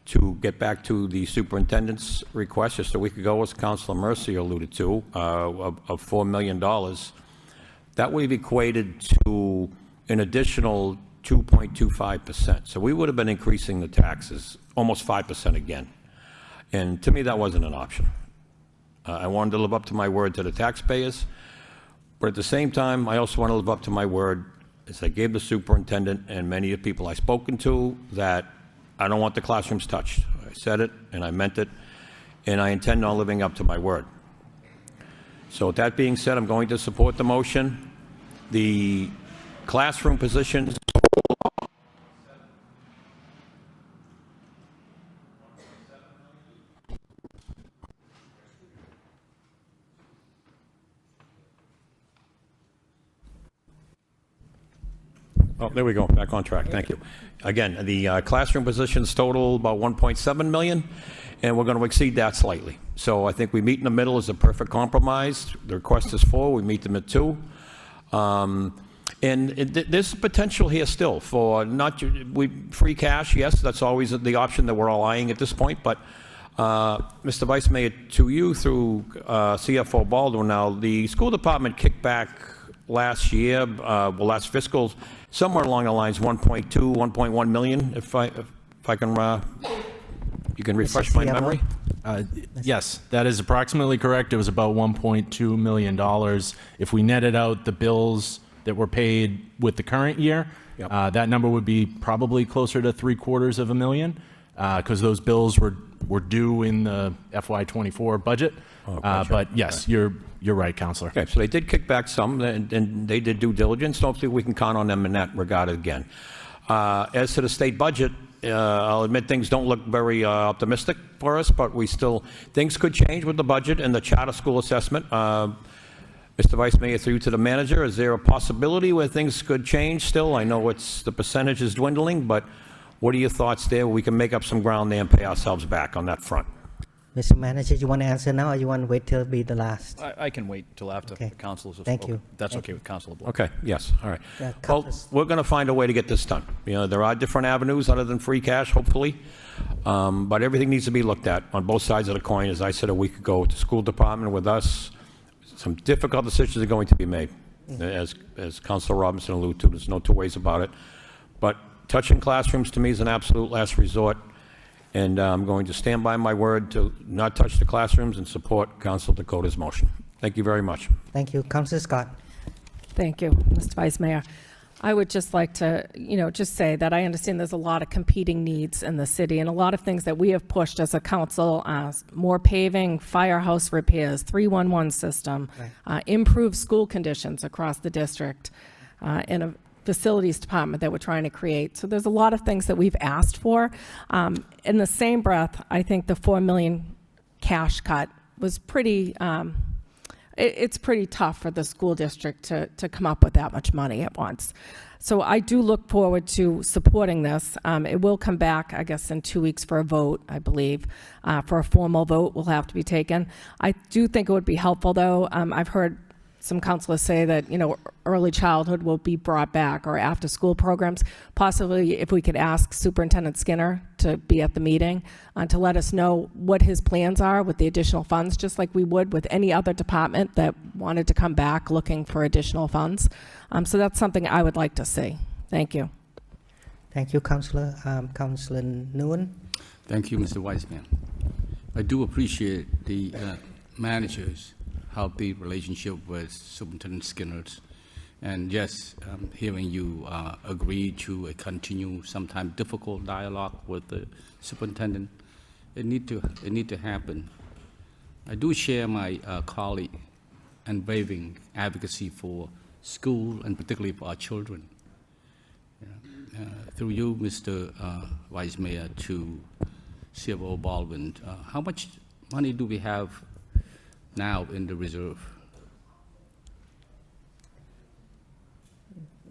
to get back to the superintendent's request just a week ago, as Councilor Mercy alluded to, of $4 million, that would have equated to an additional 2.25%. So we would have been increasing the taxes almost 5% again. And to me, that wasn't an option. I wanted to live up to my word to the taxpayers, but at the same time, I also want to live up to my word as I gave the superintendent and many of the people I've spoken to that I don't want the classrooms touched. I said it and I meant it, and I intend on living up to my word. So with that being said, I'm going to support the motion. The classroom positions Oh, there we go, back on track, thank you. Again, the classroom positions total about 1.7 million, and we're going to exceed that slightly. So I think we meet in the middle as a perfect compromise. The request is 4, we meet them at 2. There's potential here still for free cash, yes, that's always the option that we're all eyeing at this point, but Mr. Vice Mayor, to you through CFO Baldwin now, the school department kicked back last year, last fiscal, somewhere along the lines 1.2, 1.1 million, if I can, you can refresh my CFO? memory? Yes, that is approximately correct. It was about $1.2 million. If we netted out the bills that were paid with the current year, Yep. that number would be probably closer to $750,000 because those bills were due in the FY24 budget. Gotcha. But yes, you're right, Counselor. Okay, so they did kick back some, and they did due diligence. Hopefully, we can count on them in that regard again. As to the state budget, I'll admit things don't look very optimistic for us, but things could change with the budget and the charter school assessment. Mr. Vice Mayor, through to the manager, is there a possibility where things could change still? I know the percentage is dwindling, but what are your thoughts there? We can make up some ground there and pay ourselves back on that front. Mr. Manager, you want to answer now, or you want to wait till be the last? I can wait till after Okay. the council is. Thank you. That's Thank okay with Council LeBlanc. Okay, yes, all right. Yeah, Well, Councilors. we're going to find a way to get this done. There are different avenues other than free cash, hopefully, but everything needs to be looked at on both sides of the coin. As I said a week ago, with the school department, with us, some difficult decisions are going to be made. As Councilor Robinson alluded to, there's no two ways about it. But touching classrooms to me is an absolute last resort, and I'm going to stand by my word to not touch the classrooms and support Council Dakota's motion. Thank you very much. Thank you. Councilor Scott. Thank you, Mr. Vice Mayor. I would just like to, just say that I understand there's a lot of competing needs in the city and a lot of things that we have pushed as a council, more paving, firehouse repairs, 311 system, improved school conditions across the district, and a facilities department that we're trying to create. So there's a lot of things that we've asked for. In the same breath, I think the $4 million cash cut was pretty, it's pretty tough for the school district to come up with that much money at once. So I do look forward to supporting this. It will come back, I guess, in 2 weeks for a vote, I believe. For a formal vote will have to be taken. I do think it would be helpful, though. I've heard some counselors say that, early childhood will be brought back, or after-school programs. Possibly, if we could ask Superintendent Skinner to be at the meeting to let us know what his plans are with the additional funds, just like we would with any other department that wanted to come back looking for additional funds. So that's something I would like to see. Thank you. Thank you, Councilor. Councilor Nguyen. Thank you, Mr. Wiseman. I do appreciate the managers' healthy relationship with Superintendent Skinner. And yes, hearing you agree to continue sometimes difficult dialogue with the superintendent, it need to happen. I do share my colleague unwavering advocacy for school and particularly for our children. Through you, Mr. Vice Mayor, to CFO Baldwin, how much money do we have now in the reserve?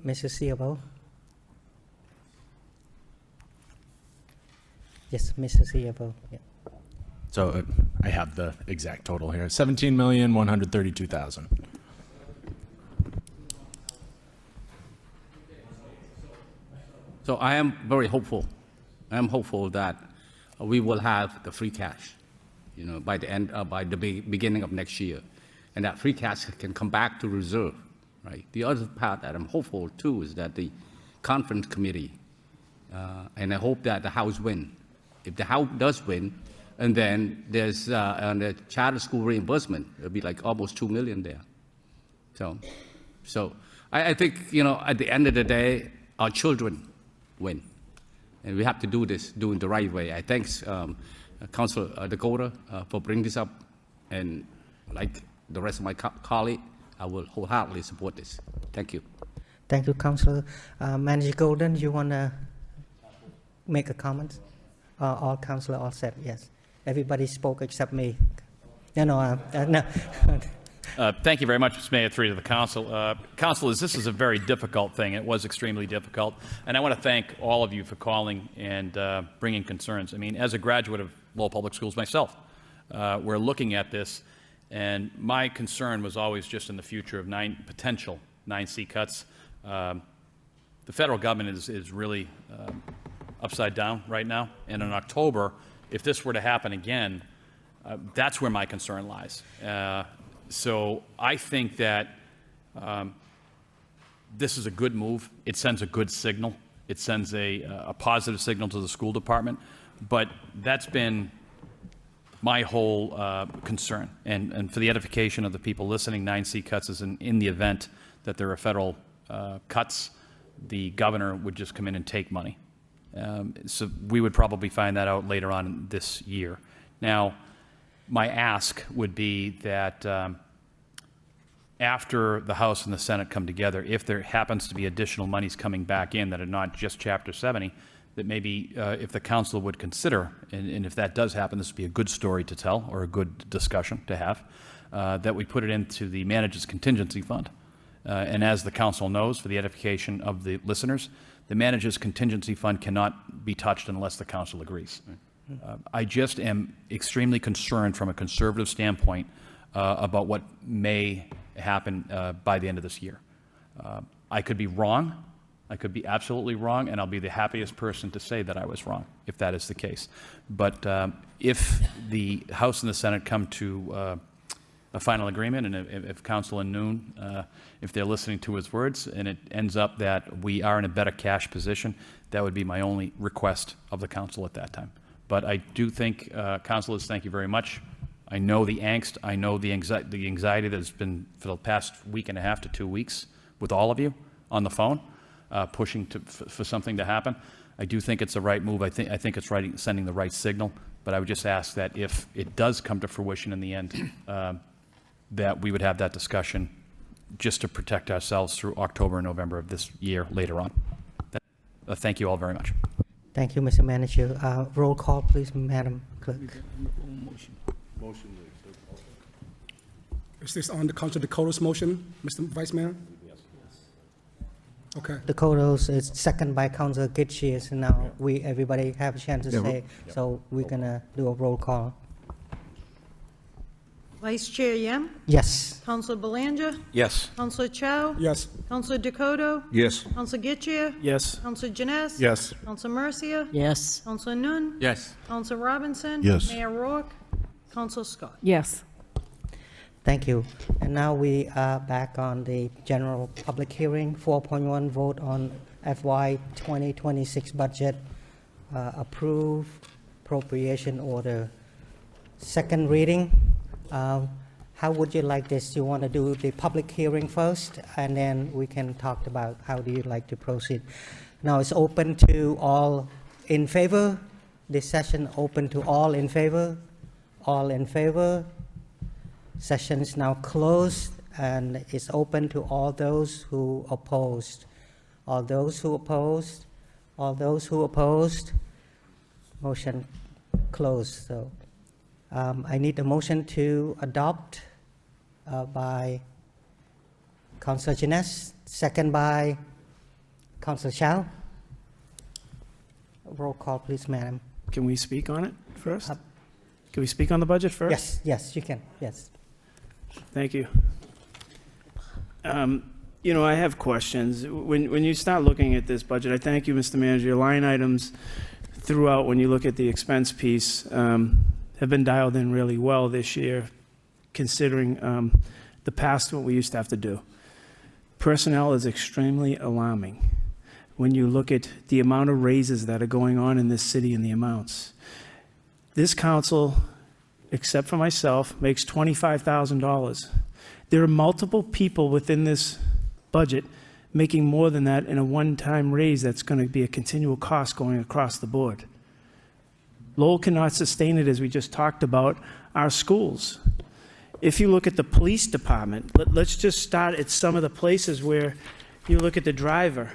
Mr. CFO. Yes, Mr. CFO. Yeah. So I have the exact total here, $17,132,000. So I am very hopeful. I am hopeful that we will have the free cash, by the beginning of next year, and that free cash can come back to reserve, right? The other part that I'm hopeful too is that the conference committee, and I hope that the House win. If the House does win, and then there's on the charter school reimbursement, it'll be like almost $2 million there. So I think at the end of the day, our children win, and we have to do this doing the right way. I thank Councilor Dakota for bringing this up, and like the rest of my colleagues, I will wholeheartedly support this. Thank you. Thank you, Councilor. Manager Golden, you want to make a comment? All Councilor all set, yes. Everybody spoke except me. No. Thank you very much, Mr. Mayor, through to the council. Councilors, this is a very difficult thing. It was extremely difficult. And I want to thank all of you for calling and bringing concerns. I mean, as a graduate of Lowell Public Schools myself, we're looking at this, and my concern was always just in the future of potential 9C cuts. The federal government is really upside down right now. And in October, if this were to happen again, that's where my concern lies. So I think that this is a good move. It sends a good signal. It sends a positive signal to the school department. But that's been my whole concern. And for the edification of the people listening, 9C cuts is in the event that there are federal cuts, the governor would just come in and take money. So we would probably find that out later on this year. Now, my ask would be that after the House and the Senate come together, if there happens to be additional monies coming back in that are not just Chapter 70, that maybe if the council would consider, and if that does happen, this would be a good story to tell or a good discussion to have, that we put it into the manager's contingency fund. And as the council knows, for the edification of the listeners, the manager's contingency fund cannot be touched unless the council agrees. I just am extremely concerned from a conservative standpoint about what may happen by the end of this year. I could be wrong. I could be absolutely wrong, and I'll be the happiest person to say that I was wrong, if that is the case. But if the House and the Senate come to a final agreement, and if Councilor Noon, if they're listening to his words, and it ends up that we are in a better cash position, that would be my only request of the council at that time. But I do think, councilors, thank you very much. I know the angst, I know the anxiety that's been for the past week and a half to 2 weeks with all of you on the phone, pushing for something to happen. I do think it's the right move. I think it's right, sending the right signal. But I would just ask that if it does come to fruition in the end, that we would have that discussion just to protect ourselves through October and November of this year later on. Thank you all very much. Thank you, Mr. Manager. Roll call, please, Madam Clerk. Is this on the Council Dakota's motion, Mr. Vice Mayor? Okay. Dakota's is second by Councilor Gitchius, and now everybody have a chance to say, so we're gonna do a roll call. Vice Chair Yem? Yes. Councilor Belanger? Yes. Councilor Chow? Yes. Councilor Dakota? Yes. Councilor Getchia? Yes. Councilor Janice? Yes. Councilor Mercia? Yes. Councilor Noon? Yes. Councilor Robinson? Yes. Mayor Rourke? Councilor Scott? Yes. Thank you. And now we are back on the general public hearing, 4.1 vote on FY 2026 budget, approve appropriation order. Second reading. How would you like this? You want to do the public hearing first, and then we can talk about how do you like to proceed. Now it's open to all in favor. This session open to all in favor. All in favor. Session is now closed, and it's open to all those who opposed. All those who opposed. All those who opposed. Motion closed. So I need a motion to adopt by Councilor Janice, second by Councilor Chow. Roll call, please, madam. Can we speak on it first? Can we speak on the budget first? Yes, yes, you can, yes. Thank you. You know, I have questions. When you start looking at this budget, I thank you, Mr. Manager. Your line items throughout, when you look at the expense piece, have been dialed in really well this year, considering the past, what we used to have to do. Personnel is extremely alarming when you look at the amount of raises that are going on in this city and the amounts. This council, except for myself, makes $25,000. There are multiple people within this budget making more than that in a one-time raise that's going to be a continual cost going across the board. Lowell cannot sustain it, as we just talked about, our schools. If you look at the police department, let's just start at some of the places where you look at the driver.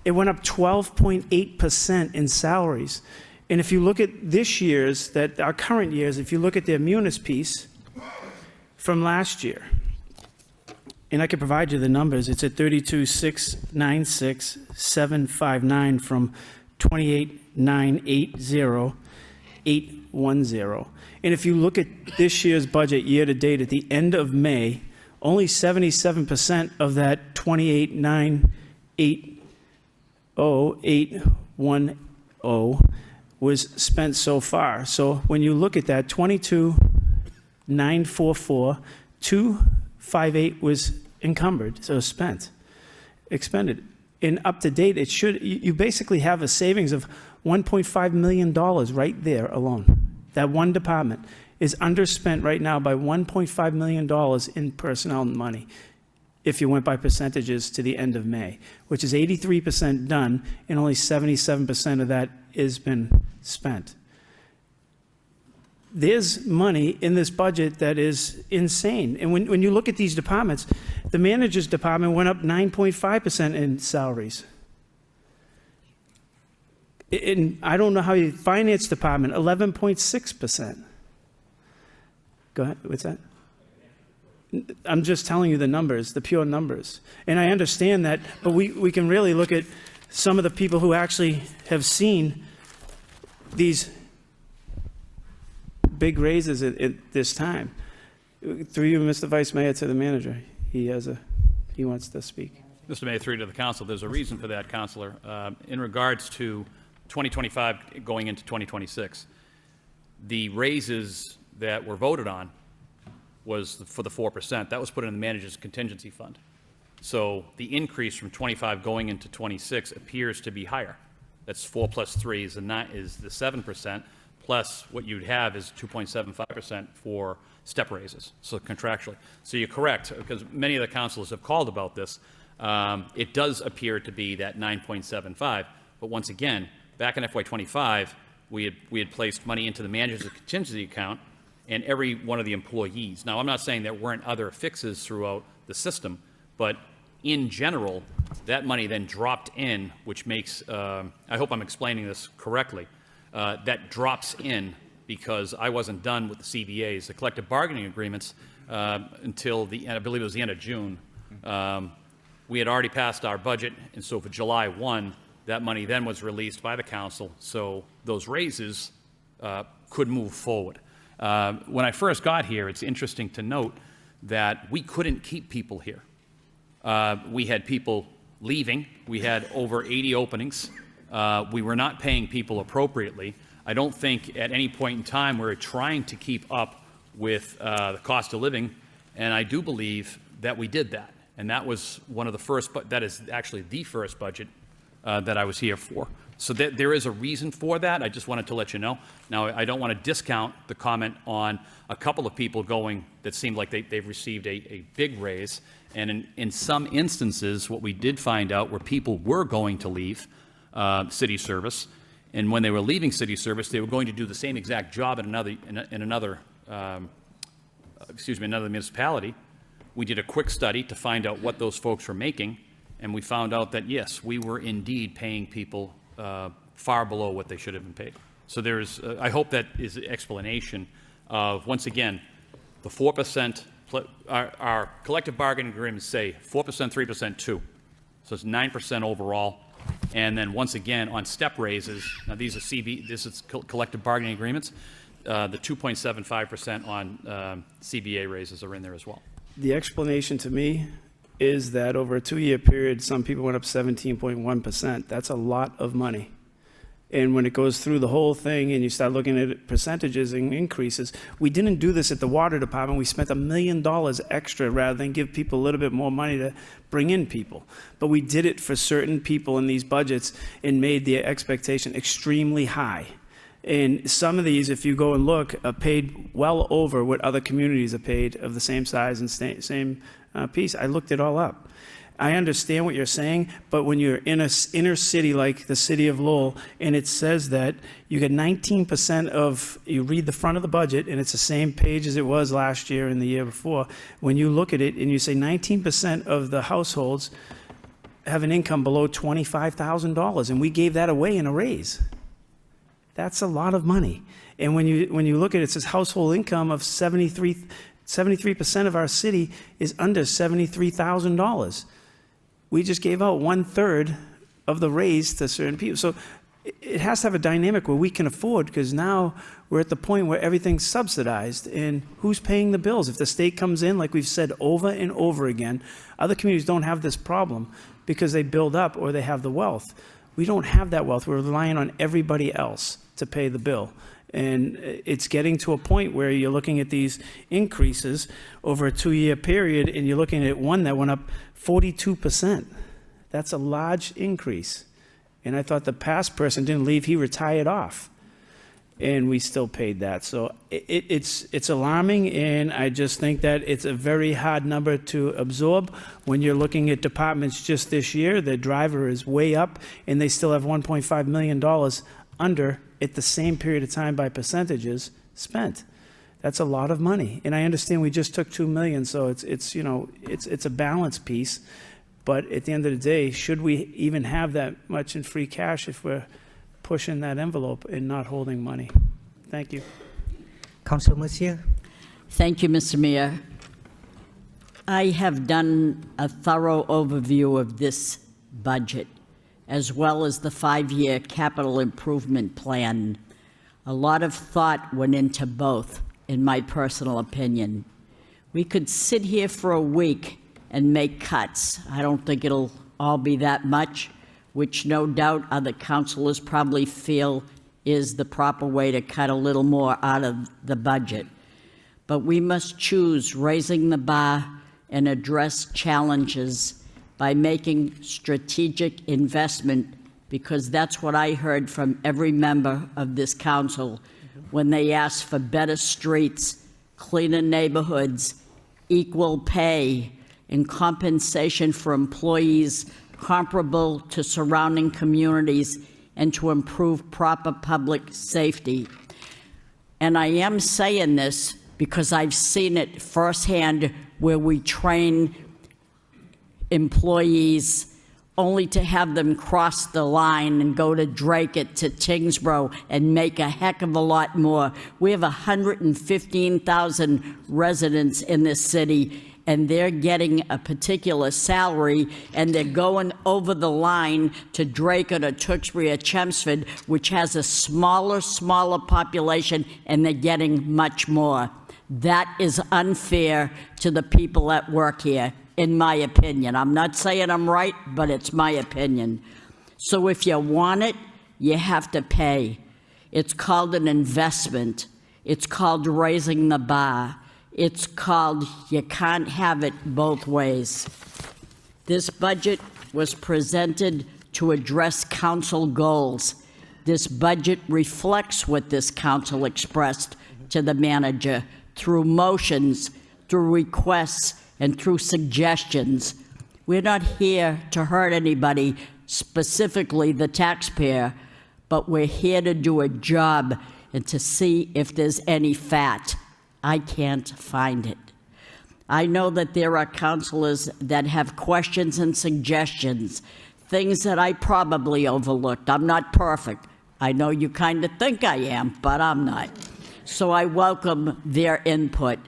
It went up 12.8% in salaries. And if you look at this year's, our current years, if you look at their munis piece from last year, and I can provide you the numbers, it's at 32,696,759 from 28,980,810. And if you look at this year's budget year to date at the end of May, only 77% of that 28,980,810 was spent so far. So when you look at that, 22,944, 258 was encumbered, so spent, expended. And up to date, it should, you basically have a savings of $1.5 million right there alone. That one department is underspent right now by $1.5 million in personnel money if you went by percentages to the end of May, which is 83% done, and only 77% of that has been spent. There's money in this budget that is insane. And when you look at these departments, the manager's department went up 9.5% in salaries. And I don't know how you, finance department, 11.6%. Go ahead, what's that? I'm just telling you the numbers, the pure numbers. And I understand that, but we can really look at some of the people who actually have seen these big raises at this time. Through you, Mr. Vice Mayor, to the manager. He wants to speak. Mr. Mayor, through to the council, there's a reason for that, Councilor. In regards to 2025 going into 2026, the raises that were voted on was for the 4%. That was put in the manager's contingency fund. So the increase from 25 going into 26 appears to be higher. That's 4 plus 3 is the 7%, plus what you'd have is 2.75% for step raises, so contractually. So you're correct, because many of the councilors have called about this. It does appear to be that 9.75, but once again, back in FY25, we had placed money into the manager's contingency account and every one of the employees. Now, I'm not saying there weren't other fixes throughout the system, but in general, that money then dropped in, which makes, I hope I'm explaining this correctly, that drops in because I wasn't done with the CBAs, the collective bargaining agreements, until I believe it was the end of June. We had already passed our budget, and so for July 1, that money then was released by the council, so those raises could move forward. When I first got here, it's interesting to note that we couldn't keep people here. We had people leaving. We had over 80 openings. We were not paying people appropriately. I don't think at any point in time we were trying to keep up with the cost of living, and I do believe that we did that. And that was one of the first, but that is actually the first budget that I was here for. So there is a reason for that. I just wanted to let you know. Now, I don't want to discount the comment on a couple of people going that seemed like they've received a big raise. And in some instances, what we did find out were people were going to leave city service. And when they were leaving city service, they were going to do the same exact job in another municipality. We did a quick study to find out what those folks were making. And we found out that, yes, we were indeed paying people far below what they should have been paid. So there's, I hope that is the explanation of, once again, the 4%, our collective bargaining agreements say 4%, 3%, 2. So it's 9% overall. And then once again, on step raises, now these are this is collective bargaining agreements, the 2.75% on CBA raises are in there as well. The explanation to me is that over a 2-year period, some people went up 17.1%. That's a lot of money. And when it goes through the whole thing and you start looking at percentages and increases, we didn't do this at the water department. We spent $1 million extra rather than give people a little bit more money to bring in people. But we did it for certain people in these budgets and made the expectation extremely high. And some of these, if you go and look, are paid well over what other communities are paid of the same size and same piece. I looked it all up. I understand what you're saying, but when you're in a inner city like the city of Lowell, and it says that you get 19% of, you read the front of the budget, and it's the same page as it was last year and the year before. When you look at it and you say 19% of the households have an income below $25,000, and we gave that away in a raise. That's a lot of money. And when you look at it, it says household income of 73% of our city is under $73,000. We just gave out 1/3 of the raise to certain people. So it has to have a dynamic where we can afford, because now we're at the point where everything's subsidized, and who's paying the bills? If the state comes in, like we've said over and over again, other communities don't have this problem because they build up or they have the wealth. We don't have that wealth. We're relying on everybody else. to pay the bill. And it's getting to a point where you're looking at these increases over a 2-year period, and you're looking at one that went up 42%. That's a large increase. And I thought the past person didn't leave, he retired off. And we still paid that. So it's alarming, and I just think that it's a very hard number to absorb. When you're looking at departments just this year, the driver is way up, and they still have $1.5 million under at the same period of time by percentages spent. That's a lot of money. And I understand we just took $2 million, so it's a balance piece. But at the end of the day, should we even have that much in free cash if we're pushing that envelope and not holding money? Thank you. Councilor Mercier. Thank you, Mr. Mayor. I have done a thorough overview of this budget, as well as the 5-year capital improvement plan. A lot of thought went into both, in my personal opinion. We could sit here for a week and make cuts. I don't think it'll all be that much, which no doubt other councilors probably feel is the proper way to cut a little more out of the budget. But we must choose raising the bar and address challenges by making strategic investment, because that's what I heard from every member of this council when they asked for better streets, cleaner neighborhoods, equal pay, and compensation for employees comparable to surrounding communities, and to improve proper public safety. And I am saying this because I've seen it firsthand, where we train employees only to have them cross the line and go to Dracut, to Tingsboro, and make a heck of a lot more. We have 115,000 residents in this city, and they're getting a particular salary, and they're going over the line to Dracut or Tewksbury or Chelmsford, which has a smaller population, and they're getting much more. That is unfair to the people that work here, in my opinion. I'm not saying I'm right, but it's my opinion. So if you want it, you have to pay. It's called an investment. It's called raising the bar. It's called, you can't have it both ways. This budget was presented to address council goals. This budget reflects what this council expressed to the manager through motions, through requests, and through suggestions. We're not here to hurt anybody, specifically the taxpayer, but we're here to do a job and to see if there's any fat. I can't find it. I know that there are councilors that have questions and suggestions, things that I probably overlooked. I'm not perfect. I know you kind of think I am, but I'm not. So I welcome their input.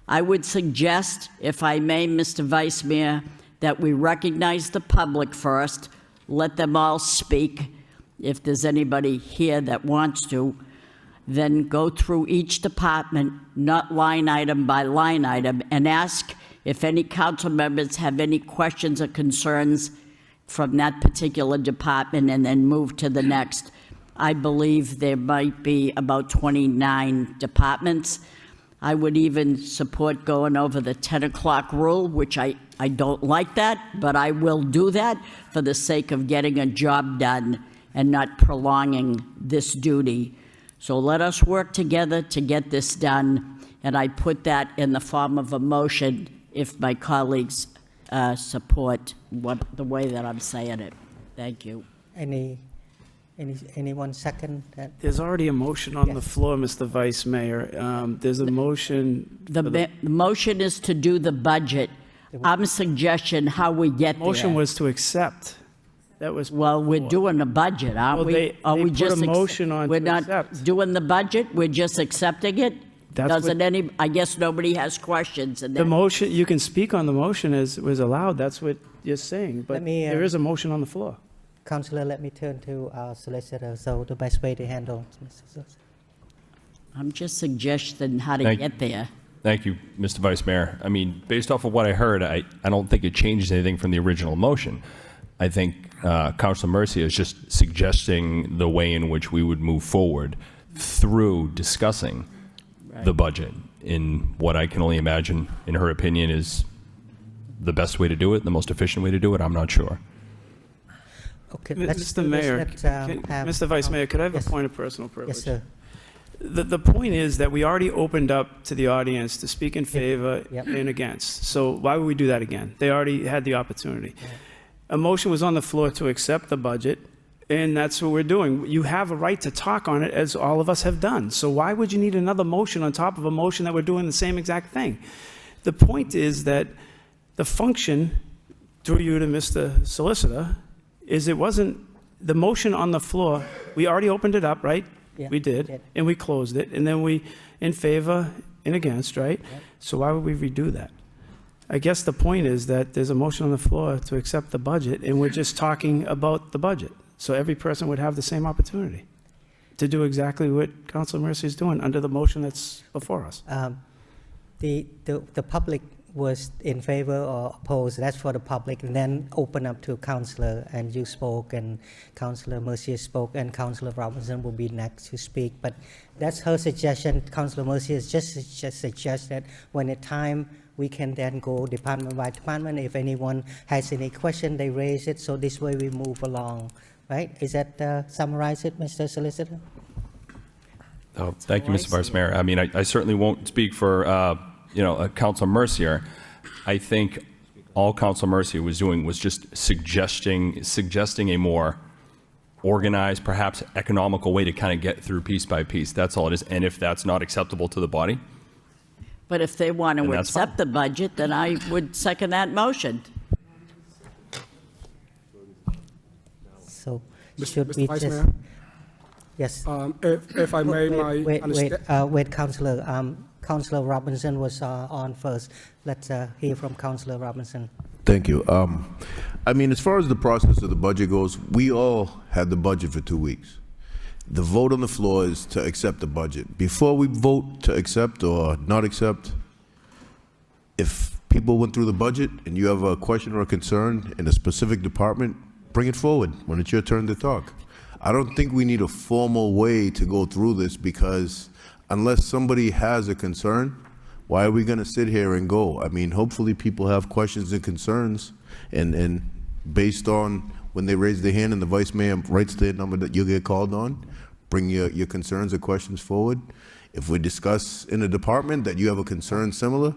I would suggest, if I may, Mr. Vice Mayor, that we recognize the public first, let them all speak. If there's anybody here that wants to, then go through each department, not line item by line item, and ask if any council members have any questions or concerns from that particular department, and then move to the next. I believe there might be about 29 departments. I would even support going over the 10 o'clock rule, which I don't like that, but I will do that for the sake of getting a job done and not prolonging this duty. So let us work together to get this done, and I put that in the form of a motion if my colleagues support the way that I'm saying it. Thank you. Anyone second that? There's already a motion on the floor, Mr. Vice Mayor. There's a motion. The motion is to do the budget. I'm suggesting how we get there. Motion was to accept. That was. Well, we're doing a budget, aren't we? They put a motion on We're to not accept. doing the budget, we're just accepting it? That's what- I guess nobody has questions, and The then, motion, you can speak on the motion as was allowed. That's what you're saying, but Let me, there is a motion on the floor. Councillor, let me turn to our solicitor, so the best way to handle Mr. I'm just suggesting how to Thank- get there. Thank you, Mr. Vice Mayor. I mean, based off of what I heard, I don't think it changes anything from the original motion. I think Councilor Mercia is just suggesting the way in which we would move forward through discussing the budget in what I can only imagine, in her opinion, is the best way to do it, the most efficient way to do it. I'm not sure. Okay, let's Mr. do this. Mayor, Let's, have- Mr. Vice Mayor, could I have yes. a point of personal privilege? Yes, sir. The point is that we already opened up to the audience to speak in favor Yep. and against. So why would we do that again? They already had the opportunity. A motion was on the floor to accept the budget, and that's what we're doing. You have a right to talk on it, as all of us have done. So why would you need another motion on top of a motion that we're doing the same exact thing? The point is that the function, through you to Mr. Solicitor, is it wasn't, the motion on the floor, we already opened it up, right? Yeah, We did, and we closed it, and then we in favor and against, right? So why would we redo that? I guess the point is that there's a motion on the floor to accept the budget, and we're just talking about the budget. So every person would have the same opportunity to do exactly what Councilor Mercy is doing under the motion that's before us. The public was in favor or opposed, that's for the public, and then open up to Councillor, and you spoke, and Councillor Mercier spoke, and Councillor Robinson will be next to speak, but that's her suggestion. Councillor Mercier just suggested when it's time, we can then go department by department. If anyone has any question, they raise it, so this way we move along, right? Is that summarize it, Mr. Solicitor? Oh, thank you, Mr. Vice Mayor. I mean, I certainly won't speak for, Councilor Mercier. I think all Councilor Mercier was doing was just suggesting a more organized, perhaps economical way to kind of get through piece by piece. That's all it is. And if that's not acceptable to the body, But if they want to And that's accept the budget, then I would second that motion. So Mr. should we Vice just... Mayor? Yes. If I may, Wait, Councillor Robinson was on first. Let's hear from Councillor Robinson. Thank you. I mean, as far as the process of the budget goes, we all had the budget for 2 weeks. The vote on the floor is to accept the budget. Before we vote to accept or not accept, if people went through the budget and you have a question or a concern in a specific department, bring it forward when it's your turn to talk. I don't think we need a formal way to go through this, because unless somebody has a concern, why are we going to sit here and go? I mean, hopefully people have questions and concerns, and based on when they raise their hand and the vice mayor writes their number that you'll get called on, bring your concerns or questions forward. If we discuss in a department that you have a concern similar,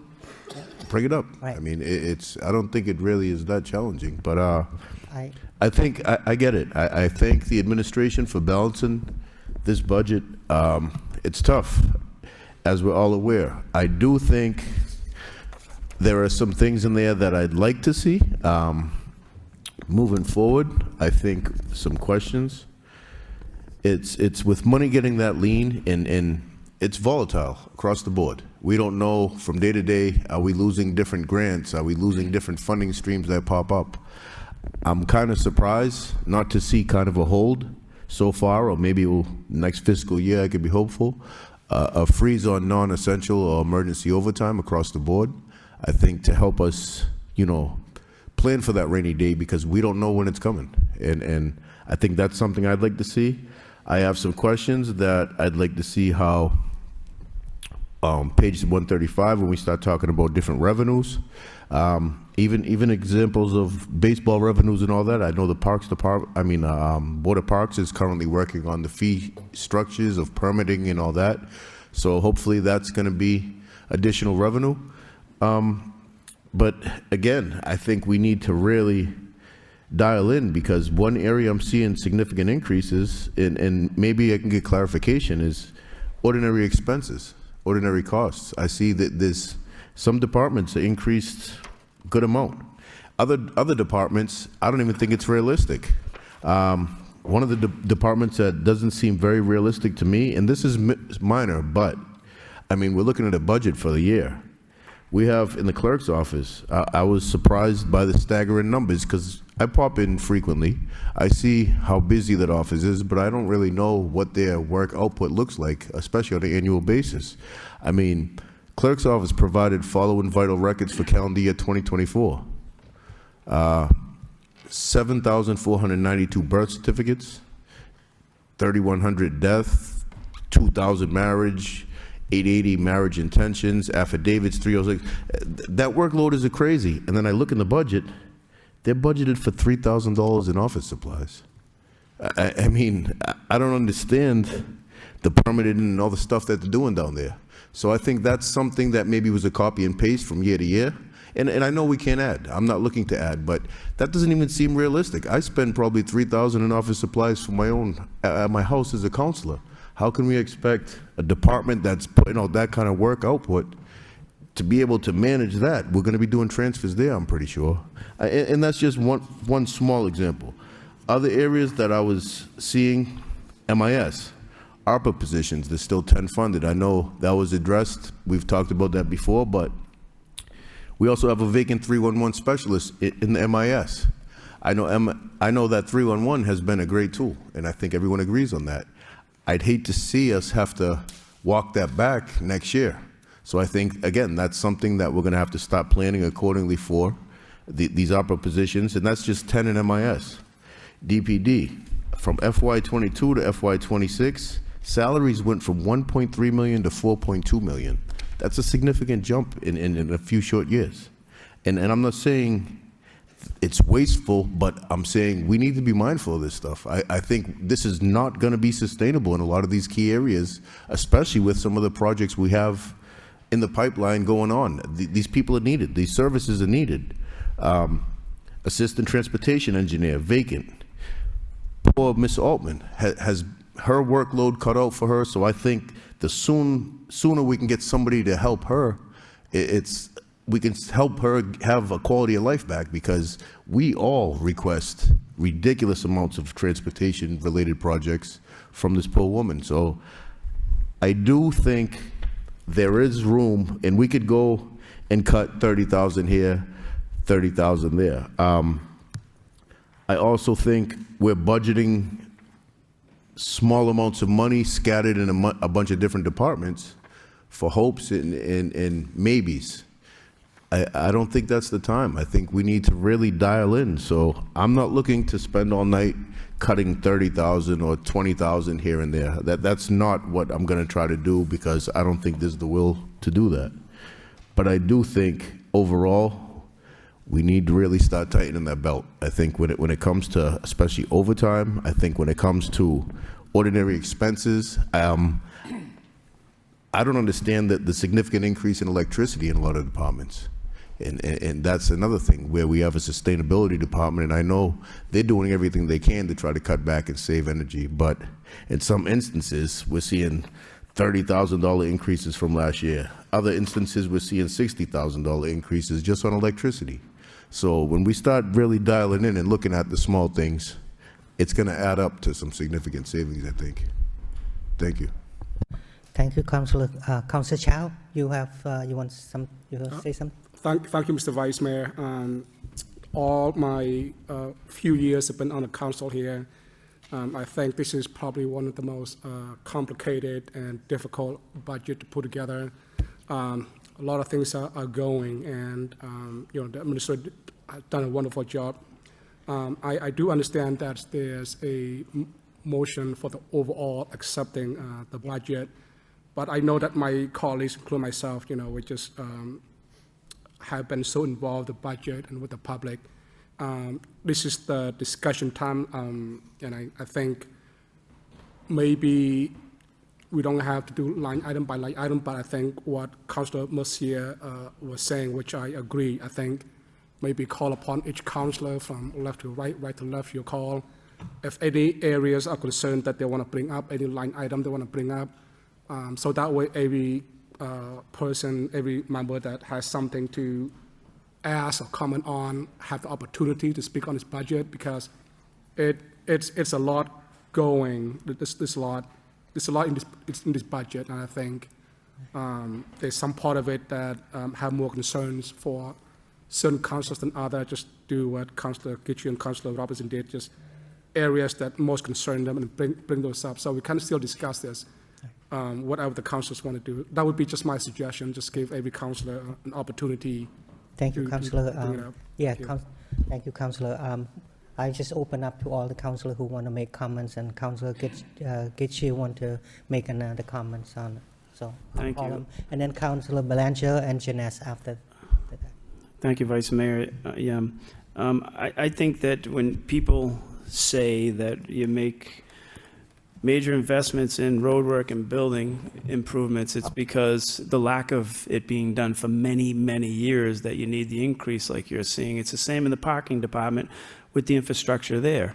bring it up. Right. I mean, I don't think it really is that challenging, but I think I get it. I thank the administration for balancing this budget. It's tough, as we're all aware. I do think there are some things in there that I'd like to see. Moving forward, I think some questions. It's with money getting that lean, and it's volatile across the board. We don't know from day to day, are we losing different grants? Are we losing different funding streams that pop up? I'm kind of surprised not to see kind of a hold so far, or maybe next fiscal year I could be hopeful. A freeze on non-essential or emergency overtime across the board, I think, to help us, plan for that rainy day, because we don't know when it's coming. And I think that's something I'd like to see. I have some questions that I'd like to see how, page 135, when we start talking about different revenues, even examples of baseball revenues and all that. I know the Parks Department, Board of Parks is currently working on the fee structures of permitting and all that. So hopefully that's going to be additional revenue. But again, I think we need to really dial in, because one area I'm seeing significant increases, and maybe I can get clarification, is ordinary expenses, ordinary costs. I see that there's some departments that increased a good amount. Other departments, I don't even think it's realistic. One of the departments that doesn't seem very realistic to me, and this is minor, but I mean, we're looking at a budget for the year. We have in the clerk's office, I was surprised by the staggering numbers, because I pop in frequently. I see how busy that office is, but I don't really know what their work output looks like, especially on an annual basis. I mean, clerk's office provided following vital records for calendar year 2024. 7,492 birth certificates, 3,100 death, 2,000 marriage, 880 marriage intentions, affidavits, 306. That workload is crazy. And then I look in the budget, they're budgeted for $3,000 in office supplies. I mean, I don't understand the permitting and all the stuff that they're doing down there. So I think that's something that maybe was a copy and paste from year to year. And I know we can't add. I'm not looking to add, but that doesn't even seem realistic. I spend probably $3,000 in office supplies for my own, at my house as a counselor. How can we expect a department that's putting out that kind of work output to be able to manage that? We're going to be doing transfers there, I'm pretty sure. And that's just one small example. Other areas that I was seeing, MIS, ARPA positions, there's still 10 funded. I know that was addressed. We've talked about that before, but we also have a vacant 311 specialist in the MIS. I know that 311 has been a great tool, and I think everyone agrees on that. I'd hate to see us have to walk that back next year. So I think, again, that's something that we're going to have to start planning accordingly for, these ARPA positions, and that's just 10 in MIS. DPD, from FY22 to FY26, salaries went from 1.3 million to 4.2 million. That's a significant jump in a few short years. And I'm not saying it's wasteful, but I'm saying we need to be mindful of this stuff. I think this is not going to be sustainable in a lot of these key areas, especially with some of the projects we have in the pipeline going on. These people are needed. These services are needed. Assistant transportation engineer, vacant. Poor Miss Altman has her workload cut out for her, so I think the sooner we can get somebody to help her, we can help her have a quality of life back, because we all request ridiculous amounts of transportation-related projects from this poor woman. So I do think there is room, and we could go and cut 30,000 here, 30,000 there. I also think we're budgeting small amounts of money scattered in a bunch of different departments for hopes and maybes. I don't think that's the time. I think we need to really dial in. So I'm not looking to spend all night cutting 30,000 or 20,000 here and there. That's not what I'm going to try to do, because I don't think there's the will to do that. But I do think overall, we need to really start tightening that belt. I think when it comes to especially overtime, I think when it comes to ordinary expenses, I don't understand the significant increase in electricity in a lot of departments. And that's another thing where we have a sustainability department, and I know they're doing everything they can to try to cut back and save energy, but in some instances, we're seeing $30,000 increases from last year. Other instances, we're seeing $60,000 increases just on electricity. So when we start really dialing in and looking at the small things, it's going to add up to some significant savings, I think. Thank you. Thank you, Councillor. Councillor Chow, you want to say something? Thank you, Mr. Vice Mayor. All my few years have been on the council here. I think this is probably one of the most complicated and difficult budget to put together. A lot of things are going, and the administrator has done a wonderful job. I do understand that there's a motion for the overall accepting the budget, but I know that my colleagues, including myself, we just have been so involved with the budget and with the public. This is the discussion time, and I think maybe we don't have to do line item by line item, but I think what Councillor Mercier was saying, which I agree, I think maybe call upon each councillor from left to right, right to left, your call. If any areas are concerned that they want to bring up, any line item they want to bring up, so that way every person, every member that has something to ask or comment on have the opportunity to speak on this budget, because it's a lot going. There's a lot in this budget, and I think there's some part of it that have more concerns for certain councillors than others. Just do what Councillor Gitchie and Councillor Robertson did, just areas that most concern them, and bring those up. So we can still discuss this, whatever the councillors want to do. That would be just my suggestion. Just give every councillor an opportunity. Thank you, Councillor. Bring it up. Yeah, thank you, Councillor. I just open up to all the councilors who want to make comments, and Councilor Gitchie want to make another comments on it. So I'll Thank call you. them. And then Councilor Belanger and Jeunesse after that. Thank you, Vice Mayor. I think that when people say that you make major investments in roadwork and building improvements, it's because the lack of it being done for many, many years that you need the increase like you're seeing. It's the same in the parking department with the infrastructure there.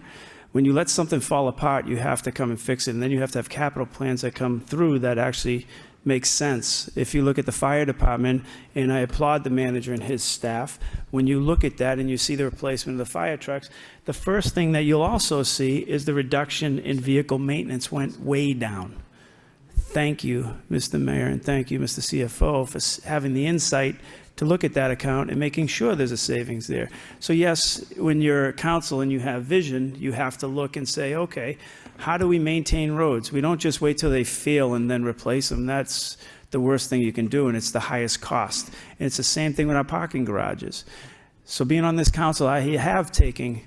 When you let something fall apart, you have to come and fix it, and then you have to have capital plans that come through that actually makes sense. If you look at the fire department, and I applaud the manager and his staff, when you look at that and you see the replacement of the fire trucks, the first thing that you'll also see is the reduction in vehicle maintenance went way down. Thank you, Mr. Mayor, and thank you, Mr. CFO, for having the insight to look at that account and making sure there's a savings there. So yes, when you're council and you have vision, you have to look and say, okay, how do we maintain roads? We don't just wait till they fail and then replace them. That's the worst thing you can do, and it's the highest cost. And it's the same thing with our parking garages. So being on this council, I have taken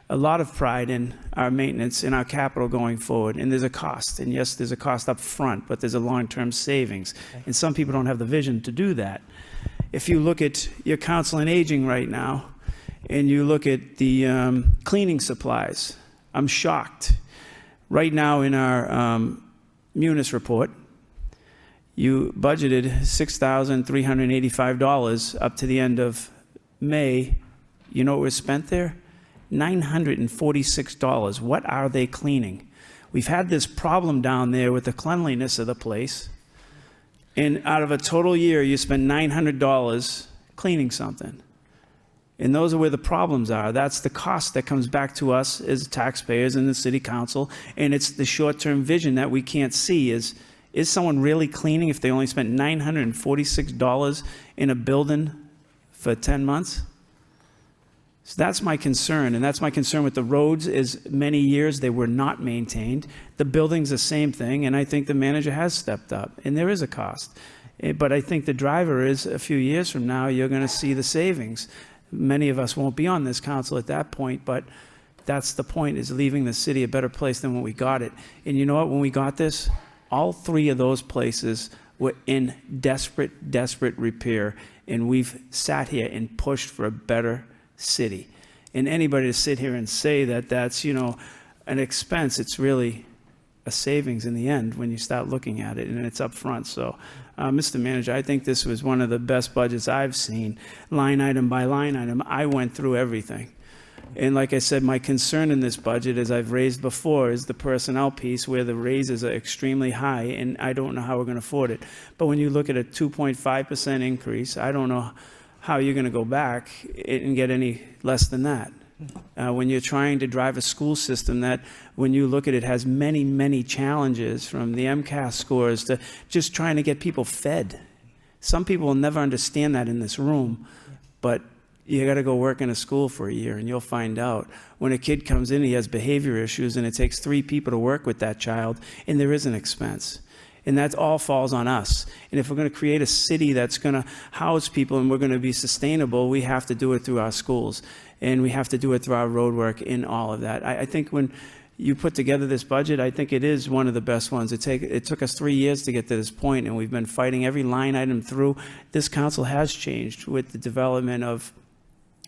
a lot of pride in our maintenance and our capital going forward. And there's a cost. And yes, there's a cost up front, but there's a long-term savings. And some people don't have the vision to do that. If you look at your council on aging right now, and you look at the cleaning supplies, I'm shocked. Right now in our Munis report, you budgeted $6,385 up to the end of May. You know what was spent there? $946. What are they cleaning? We've had this problem down there with the cleanliness of the place. And out of a total year, you spend $900 cleaning something. And those are where the problems are. That's the cost that comes back to us as taxpayers and the city council. And it's the short-term vision that we can't see is someone really cleaning if they only spent $946 in a building for 10 months? So that's my concern, and that's my concern with the roads is many years they were not maintained. The building's the same thing, and I think the manager has stepped up, and there is a cost. But I think the driver is a few years from now, you're going to see the savings. Many of us won't be on this council at that point, but that's the point, is leaving the city a better place than when we got it. And you know what, when we got this, all three of those places were in desperate, desperate repair, and we've sat here and pushed for a better city. And anybody to sit here and say that that's, an expense, it's really a savings in the end when you start looking at it, and it's up front. So, Mr. Manager, I think this was one of the best budgets I've seen, line item by line item. I went through everything. And like I said, my concern in this budget, as I've raised before, is the personnel piece where the raises are extremely high, and I don't know how we're going to afford it. But when you look at a 2.5% increase, I don't know how you're going to go back and get any less than that. When you're trying to drive a school system that, when you look at it, has many, many challenges, from the MCAS scores to just trying to get people fed. Some people will never understand that in this room, but you got to go work in a school for a year and you'll find out. When a kid comes in, he has behavior issues, and it takes 3 people to work with that child, and there is an expense. And that all falls on us. And if we're going to create a city that's going to house people and we're going to be sustainable, we have to do it through our schools. And we have to do it through our road work and all of that. I think when you put together this budget, I think it is one of the best ones. It took us 3 years to get to this point, and we've been fighting every line item through. This council has changed with the development of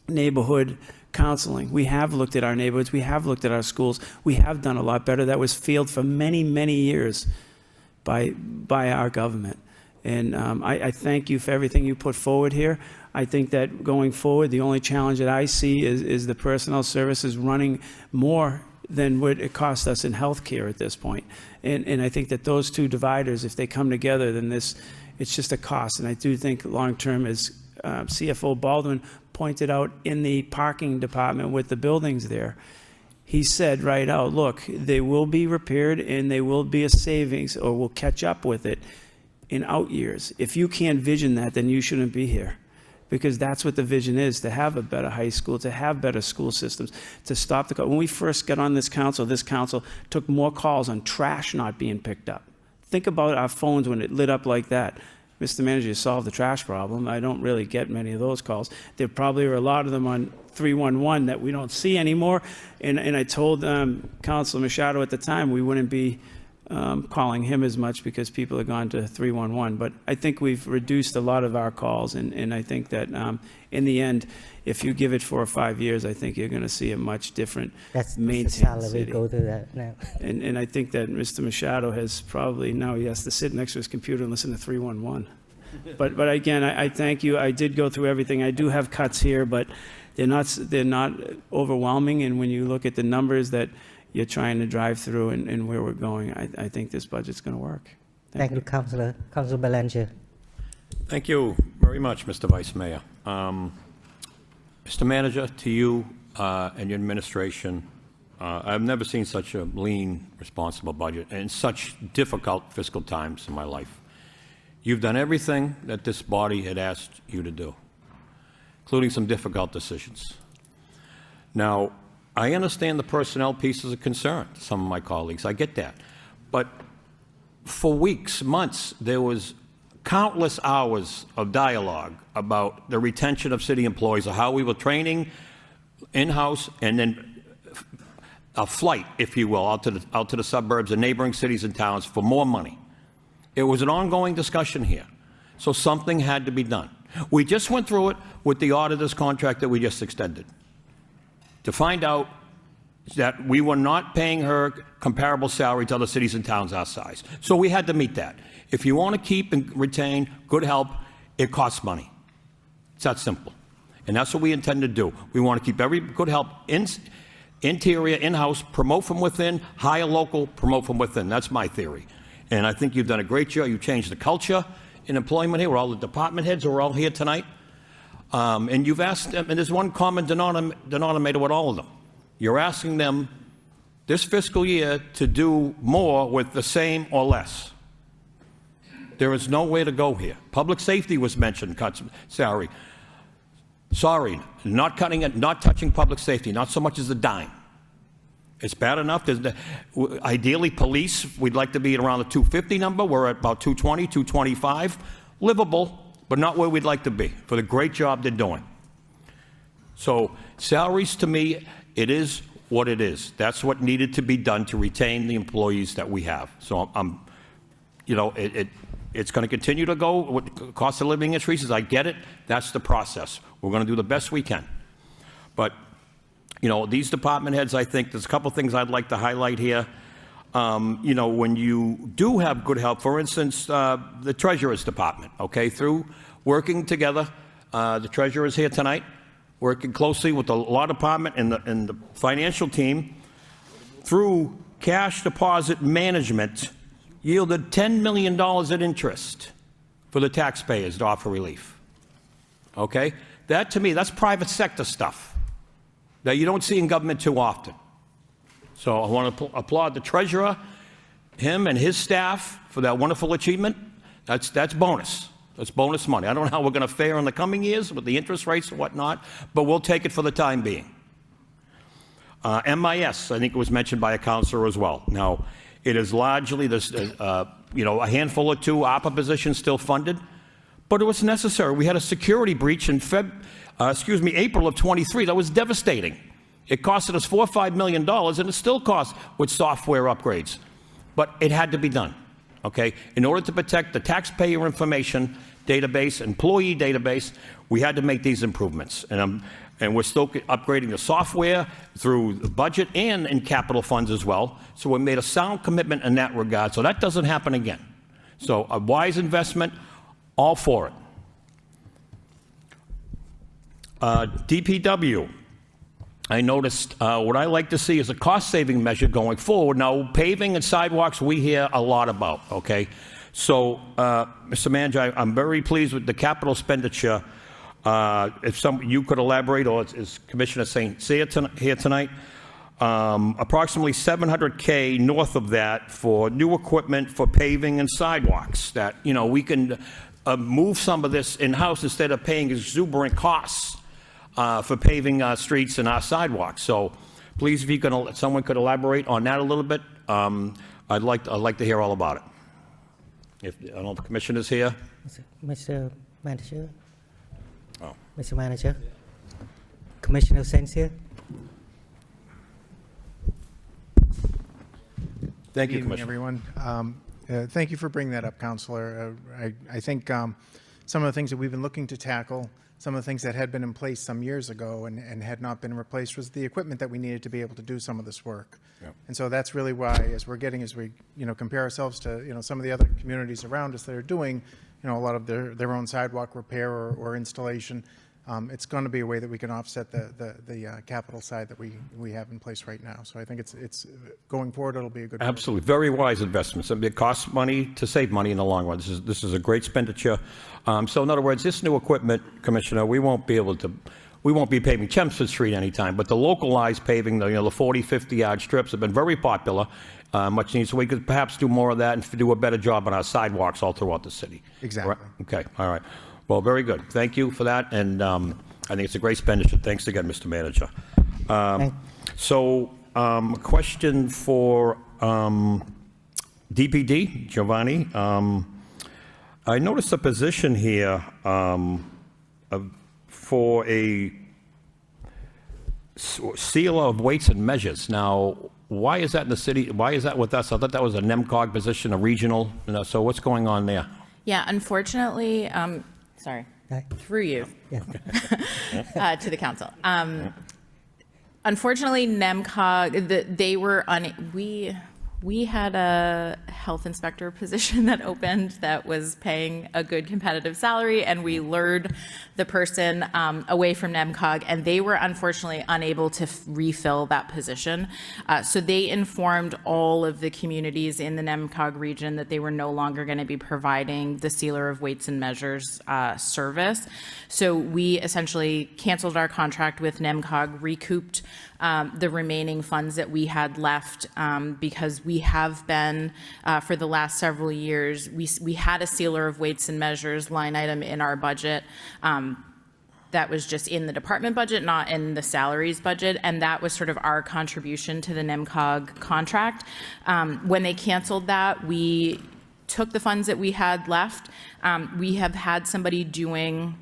neighborhood counseling. We have looked at our neighborhoods. We have looked at our schools. We have done a lot better. That was failed for many, many years by our government. And I thank you for everything you put forward here. I think that going forward, the only challenge that I see is the personnel services running more than what it costs us in healthcare at this point. And I think that those two dividers, if they come together, then it's just a cost. And I do think long-term, as CFO Baldwin pointed out in the parking department with the buildings there, he said right out, look, they will be repaired and they will be a savings, or we'll catch up with it in out years. If you can't vision that, then you shouldn't be here, because that's what the vision is, to have a better high school, to have better school systems, to stop the... When we first got on this council took more calls on trash not being picked up. Think about our phones when it lit up like that. Mr. Manager, solve the trash problem. I don't really get many of those calls. There probably are a lot of them on 311 that we don't see anymore. And I told Councilor Machado at the time we wouldn't be calling him as much because people have gone to 311. But I think we've reduced a lot of our calls, and I think that in the end, if you give it 4 or 5 years, I think you're going to see a much different That's maintained the salary city. go to that now. And I think that Mr. Machado has probably, now he has to sit next to his computer and listen to 311. But again, I thank you. I did go through everything. I do have cuts here, but they're not overwhelming. And when you look at the numbers that you're trying to drive through and where we're going, I think this budget's going to work. Thank you, Councilor. Councilor Belanger. Thank you very much, Mr. Vice Mayor. Mr. Manager, to you and your administration, I've never seen such a lean, responsible budget in such difficult fiscal times in my life. You've done everything that this body had asked you to do, including some difficult decisions. Now, I understand the personnel piece is a concern to some of my colleagues. I get that. But for weeks, months, there was countless hours of dialogue about the retention of city employees, or how we were training in-house, and then a flight, if you will, out to the suburbs and neighboring cities and towns for more money. It was an ongoing discussion here. So something had to be done. We just went through it with the auditor's contract that we just extended, to find out that we were not paying her comparable salary to other cities and towns our size. So we had to meet that. If you want to keep and retain good help, it costs money. It's that simple. And that's what we intend to do. We want to keep every good help interior, in-house, promote from within, hire local, promote from within. That's my theory. And I think you've done a great job. You've changed the culture in employment here. We're all the department heads are all here tonight. And you've asked them, and there's one common denominator with all of them. You're asking them this fiscal year to do more with the same or less. There is no way to go here. Public safety was mentioned, cuts salary. Sorry, not cutting it, not touching public safety, not so much as a dime. It's bad enough. Ideally, police, we'd like to be at around the 250 number. We're at about 220, 225. Livable, but not where we'd like to be for the great job they're doing. So salaries, to me, it is what it is. That's what needed to be done to retain the employees that we have. So it's going to continue to go with cost of living increases. I get it. That's the process. We're going to do the best we can. But these department heads, I think there's a couple things I'd like to highlight here. When you do have good help, for instance, the Treasurer's Department, okay, through working together, the Treasurer is here tonight, working closely with the Law Department and the financial team, through cash deposit management, yielded $10 million in interest for the taxpayers to offer relief. Okay? That, to me, that's private sector stuff that you don't see in government too often. So I want to applaud the treasurer, him and his staff for that wonderful achievement. That's bonus. That's bonus money. I don't know how we're going to fare in the coming years with the interest rates and whatnot, but we'll take it for the time being. MIS, I think it was mentioned by a counselor as well. Now, it is largely this, a handful or two ARPA positions still funded, but it was necessary. We had a security breach in April of 23 that was devastating. It costed us $4 or $5 million, and it still costs with software upgrades. But it had to be done, okay? In order to protect the taxpayer information database, employee database, we had to make these improvements. And we're still upgrading the software through the budget and in capital funds as well. So we made a sound commitment in that regard, so that doesn't happen again. So a wise investment, all for it. DPW, I noticed what I like to see is a cost-saving measure going forward. Now, paving and sidewalks, we hear a lot about, okay? So, Mr. Manager, I'm very pleased with the capital expenditure. If you could elaborate, or is Commissioner St. Cyr here tonight? Approximately $700K north of that for new equipment for paving and sidewalks that, we can move some of this in-house instead of paying exuberant costs for paving our streets and our sidewalks. So please, if someone could elaborate on that a little bit, I'd like to hear all about it. I don't know if the Commissioner's here. Mr. Manager? Oh. Mr. Manager? Commissioner Sen's here? Thank you, Good evening, Commissioner. everyone. Thank you for bringing that up, Counselor. I think some of the things that we've been looking to tackle, some of the things that had been in place some years ago and had not been replaced was the equipment that we needed to be able to do some of this work. Yep. And so that's really why, as we compare ourselves to, some of the other communities around us that are doing, a lot of their own sidewalk repair or installation, it's going to be a way that we can offset the capital side that we have in place right now. So I think it's going forward, it'll be a good. Absolutely. Very wise investments. I mean, it costs money to save money in the long run. This is a great expenditure. So in other words, this new equipment, Commissioner, we won't be paving Chelmsford Street anytime, but the localized paving, the 40, 50-yard strips have been very popular, much needed. So we could perhaps do more of that and do a better job on our sidewalks all throughout the city. Exactly. Right? Okay. All right. Well, very good. Thank you for that. And I think it's a great expenditure. Thanks again, Mr. Manager. A question for DPD, Giovanni. I noticed a position here for a sealer of weights and measures. Now, why is that in the city? Why is that with us? I thought that was a NEMCOG position, a regional. So what's going on there? Yeah, unfortunately, sorry, through you to the council. Unfortunately, NEMCOG, they were we had a health inspector position that opened that was paying a good competitive salary, and we lured the person away from NEMCOG, and they were unfortunately unable to refill that position. So they informed all of the communities in the NEMCOG region that they were no longer going to be providing the sealer of weights and measures service. So we essentially canceled our contract with NEMCOG, recouped the remaining funds that we had left because we have been, for the last several years, we had a sealer of weights and measures line item in our budget that was just in the department budget, not in the salaries budget, and that was sort of our contribution to the NEMCOG contract. When they canceled that, we took the funds that we had left. We have had somebody doing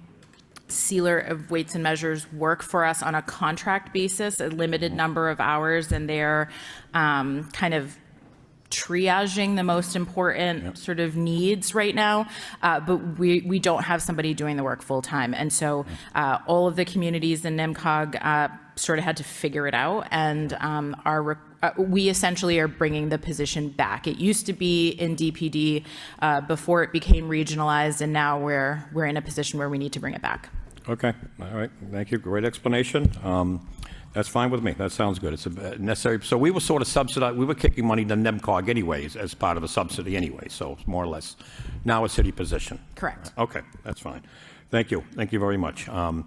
sealer of weights and measures work for us on a contract basis, a limited number of hours, and they're kind of triaging the most important sort of needs right now, but we don't have somebody doing the work full time. And so all of the communities in NEMCOG sort of had to figure it out, and we essentially are bringing the position back. It used to be in DPD before it became regionalized, and now we're in a position where we need to bring it back. Okay. All right. Thank you. Great explanation. That's fine with me. That sounds good. It's necessary. So we were sort of subsidized. We were kicking money to NEMCOG anyways as part of a subsidy anyway. So it's more or less now a city position. Correct. Okay. That's fine. Thank you. Thank you very much. So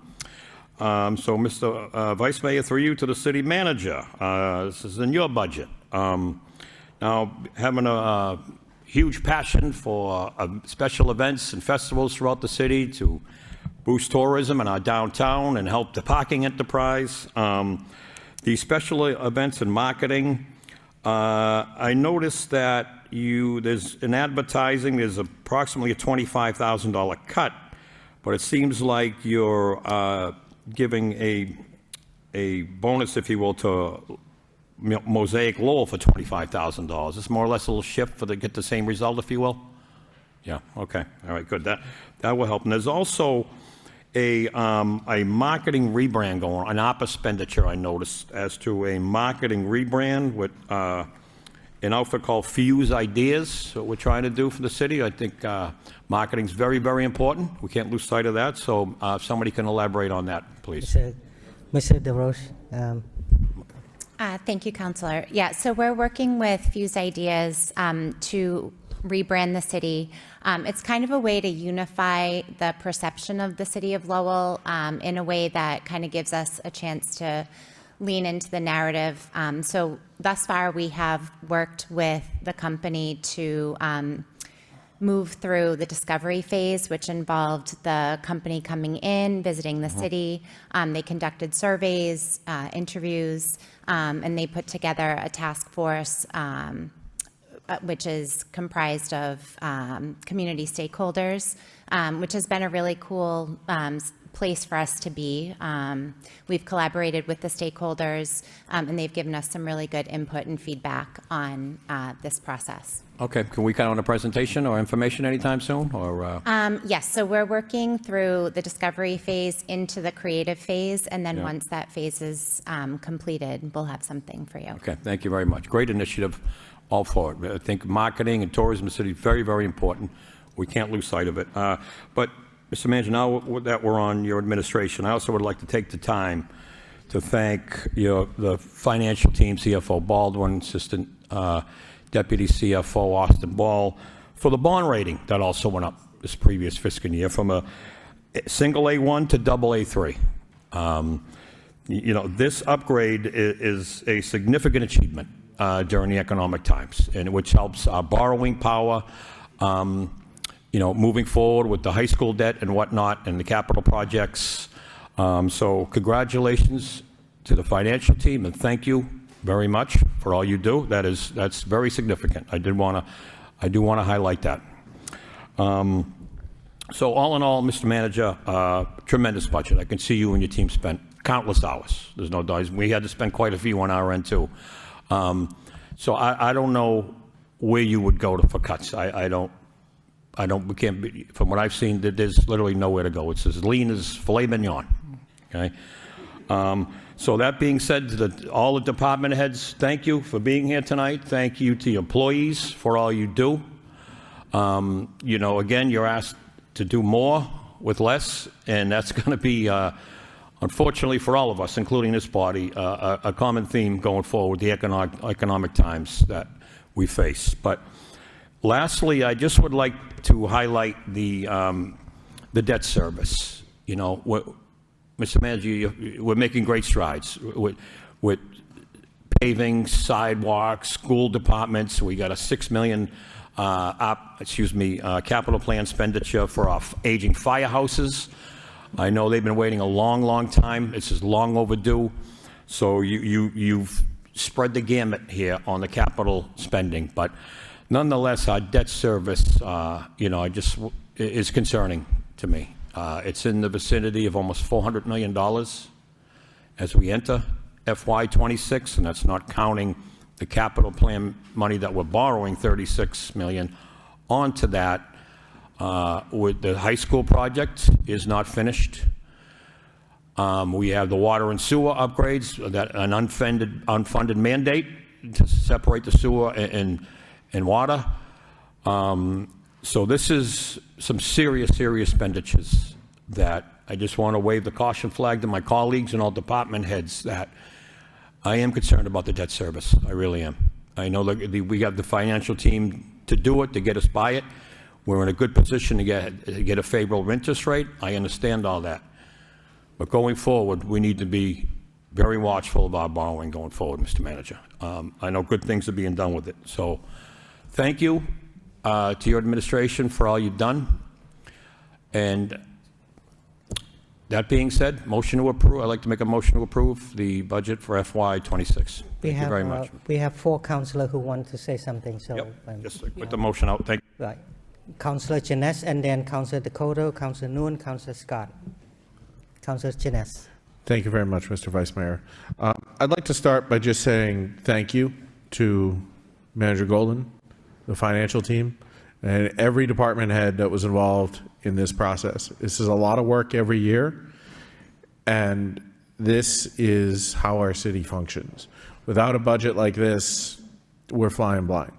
Mr. Vice Mayor, through you to the city manager. This is in your budget. Now, having a huge passion for special events and festivals throughout the city to boost tourism in our downtown and help the parking enterprise. The special events and marketing, I noticed that there's in advertising, there's approximately a $25,000 cut, but it seems like you're giving a bonus, if you will, to Mosaic Lowell for $25,000. It's more or less a little shift to get the same result, if you will. Yeah. Okay. All right. Good. That will help. And there's also a marketing rebrand going on, an op expenditure I noticed as to a marketing rebrand with an outfit called Fuse Ideas, what we're trying to do for the city. I think marketing is very, very important. We can't lose sight of that. So if somebody can elaborate on that, please. Mr. DeRoche. Thank you, Councilor. Yeah, so we're working with Fuse Ideas to rebrand the city. It's kind of a way to unify the perception of the city of Lowell in a way that kind of gives us a chance to lean into the narrative. So thus far, we have worked with the company to move through the discovery phase, which involved the company coming in, visiting the city. They conducted surveys, interviews, and they put together a task force which is comprised of community stakeholders, which has been a really cool place for us to be. We've collaborated with the stakeholders, and they've given us some really good input and feedback on this process. Okay, can we count on a presentation or information anytime soon, or? Yes, so we're working through the discovery phase into the creative phase, and then Yeah. once that phase is completed, we'll have something for you. Okay, thank you very much. Great initiative, all for it. I think marketing and tourism in the city is very, very important. We can't lose sight of it. But, Mr. Manager, now that we're on your administration, I also would like to take the time to thank the financial team, CFO Baldwin, Assistant Deputy CFO Austin Ball, for the bond rating that also went up this previous fiscal year from a single A1 to double A3. This upgrade is a significant achievement during the economic times, and which helps our borrowing power, moving forward with the high school debt and whatnot and the capital projects. So congratulations to the financial team, and thank you very much for all you do. That's very significant. I do want to highlight that. So all in all, Mr. Manager, tremendous budget. I can see you and your team spent countless hours. There's no doubt. We had to spend quite a few on our end too. So I don't know where you would go for cuts. We can't be, from what I've seen, there's literally nowhere to go. It's as lean as filet mignon. Okay. So that being said, to all the department heads, thank you for being here tonight. Thank you to your employees for all you do. Again, you're asked to do more with less, and that's going to be, unfortunately for all of us, including this body, a common theme going forward, the economic times that we face. But lastly, I just would like to highlight the debt service. Mr. Manager, we're making great strides with paving, sidewalks, school departments. We got a $6 million capital plan expenditure for our aging firehouses. I know they've been waiting a long, long time. This is long overdue. So you've spread the gamut here on the capital spending, but nonetheless, our debt service, is concerning to me. It's in the vicinity of almost $400 million as we enter FY26, and that's not counting the capital plan money that we're borrowing, $36 million, onto that. With the high school project is not finished. We have the water and sewer upgrades, that an unfunded mandate to separate the sewer and water. So this is some serious expenditures that I just want to wave the caution flag to my colleagues and all department heads that I am concerned about the debt service. I really am. I know that we have the financial team to do it, to get us by it. We're in a good position to get a favorable interest rate. I understand all that. But going forward, we need to be very watchful of our borrowing going forward, Mr. Manager. I know good things are being done with it. So thank you to your administration for all you've done. And that being said, motion to approve. I'd like to make a motion to approve the budget for FY26. Thank you very much. We have 4 councillors who want to say something, so. Just put the motion out. Thank you. Right. Councillor Janice, and then Councillor Dakota, Councillor Noon, Councillor Scott. Councillor Janice. Thank you very much, Mr. Vice Mayor. I'd like to start by just saying thank you to Manager Golden, the financial team, and every department head that was involved in this process. This is a lot of work every year, and this is how our city functions. Without a budget like this, we're flying blind,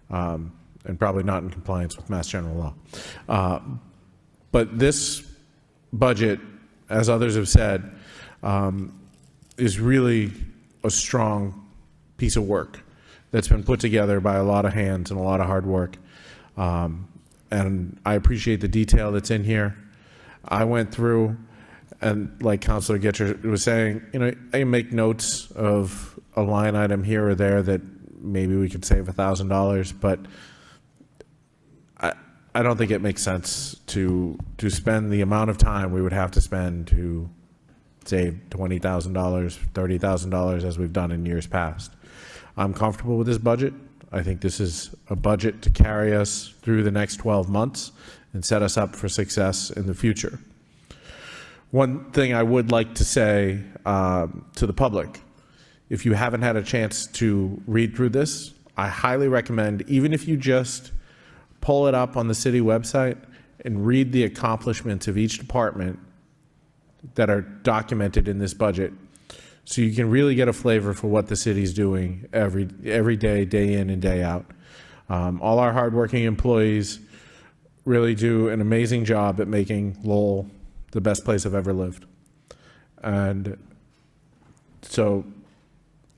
and probably not in compliance with Mass General Law. But this budget, as others have said, is really a strong piece of work that's been put together by a lot of hands and a lot of hard work. And I appreciate the detail that's in here. I went through, and like Councilor Gitcher was saying, I make notes of a line item here or there that maybe we could save $1,000, but I don't think it makes sense to spend the amount of time we would have to spend to save $20,000, $30,000 as we've done in years past. I'm comfortable with this budget. I think this is a budget to carry us through the next 12 months and set us up for success in the future. One thing I would like to say to the public, if you haven't had a chance to read through this, I highly recommend, even if you just pull it up on the city website and read the accomplishments of each department that are documented in this budget, so you can really get a flavor for what the city's doing every day, day in and day out. All our hardworking employees really do an amazing job at making Lowell the best place I've ever lived. And so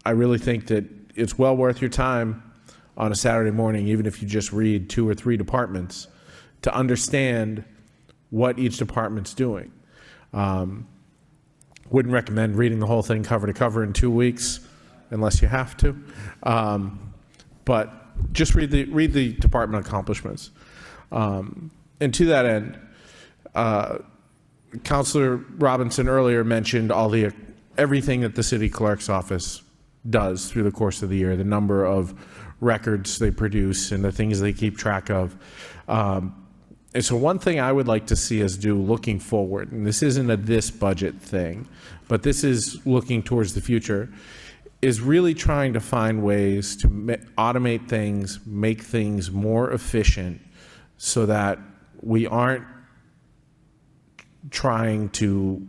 I really think that it's well worth your time on a Saturday morning, even if you just read 2 or 3 departments, to understand what each department's doing. Wouldn't recommend reading the whole thing cover to cover in 2 weeks, unless you have to. But just read the department accomplishments. And to that end, Councilor Robinson earlier mentioned everything that the city clerk's office does through the course of the year, the number of records they produce and the things they keep track of. And so one thing I would like to see us do looking forward, and this isn't a this budget thing, but this is looking towards the future, is really trying to find ways to automate things, make things more efficient so that we aren't trying to,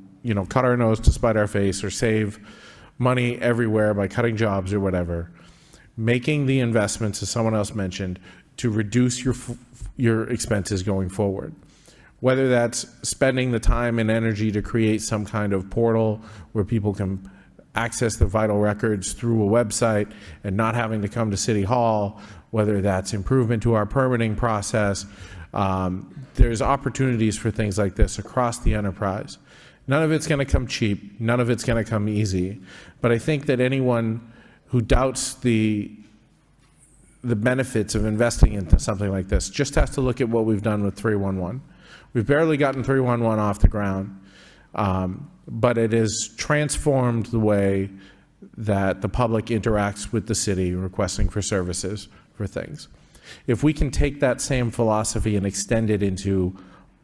cut our nose to spite our face or save money everywhere by cutting jobs or whatever. Making the investments, as someone else mentioned, to reduce your expenses going forward. Whether that's spending the time and energy to create some kind of portal where people can access the vital records through a website and not having to come to City Hall, whether that's improvement to our permitting process. There's opportunities for things like this across the enterprise. None of it's going to come cheap. None of it's going to come easy. But I think that anyone who doubts the benefits of investing into something like this just has to look at what we've done with 311. We've barely gotten 311 off the ground, but it has transformed the way that the public interacts with the city requesting for services for things. If we can take that same philosophy and extend it into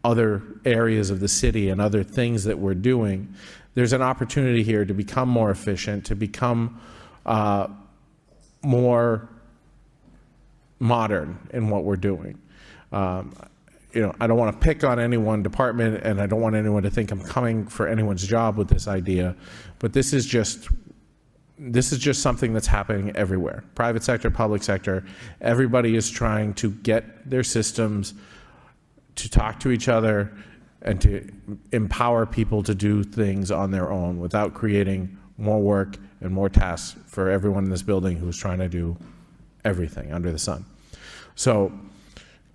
other areas of the city and other things that we're doing, there's an opportunity here to become more efficient, to become more modern in what we're doing. I don't want to pick on any one department, and I don't want anyone to think I'm coming for anyone's job with this idea, but this is just something that's happening everywhere. Private sector, public sector, everybody is trying to get their systems to talk to each other and to empower people to do things on their own without creating more work and more tasks for everyone in this building who's trying to do everything under the sun. So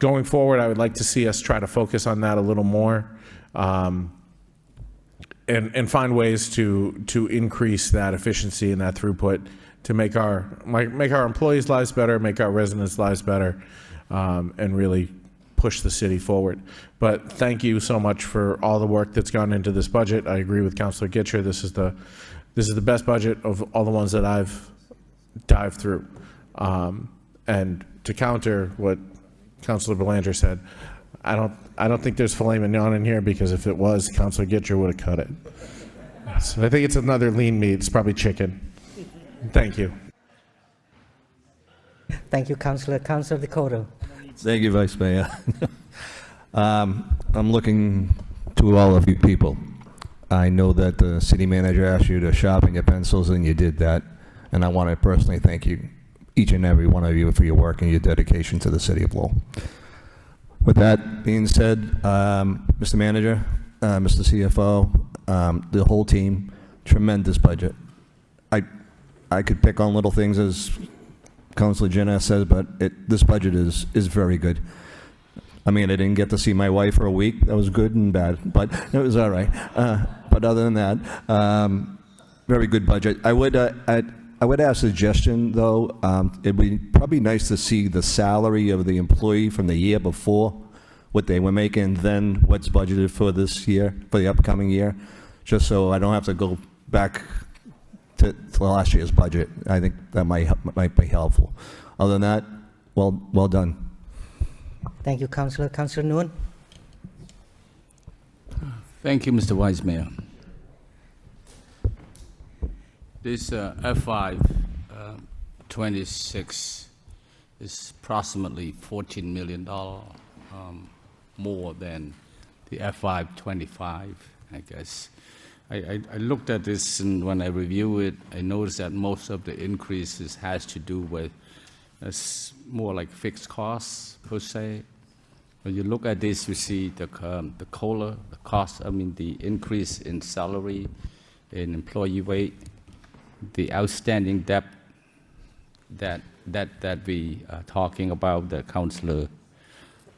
going forward, I would like to see us try to focus on that a little more, and find ways to increase that efficiency and that throughput to make our employees' lives better, make our residents' lives better, and really push the city forward. But thank you so much for all the work that's gone into this budget. I agree with Councilor Gitcher. This is the best budget of all the ones that I've dived through. And to counter what Councilor Belanger said, I don't think there's filet mignon in here, because if it was, Councilor Gitcher would have cut it. So I think it's another lean meat. It's probably chicken. Thank you. Thank you, Councilor. Councilor Dakota. Thank you, Vice Mayor. I'm looking to all of you people. I know that the city manager asked you to sharpen your pencils, and you did that. And I want to personally thank you, each and every one of you, for your work and your dedication to the city of Lowell. With that being said, Mr. Manager, Mr. CFO, the whole team, tremendous budget. I could pick on little things, as Councilor Jenna says, but this budget is very good. I mean, I didn't get to see my wife for a week. That was good and bad, but it was all right. But other than that, very good budget. I would ask a suggestion, though. It'd be probably nice to see the salary of the employee from the year before, what they were making, then what's budgeted for this year, for the upcoming year, just so I don't have to go back to last year's budget. I think that might be helpful. Other than that, Well done. Thank you, Councillor. Councillor Nguyen? Thank you, Mr. Vice Mayor. This F5 26 is approximately $14 million more than the F5 25, I guess. I looked at this, and when I review it, I noticed that most of the increases has to do with more like fixed costs per se. When you look at this, you see the COLA, the cost. I mean, the increase in salary, in employee rate, the outstanding debt that we are talking about, that Councillor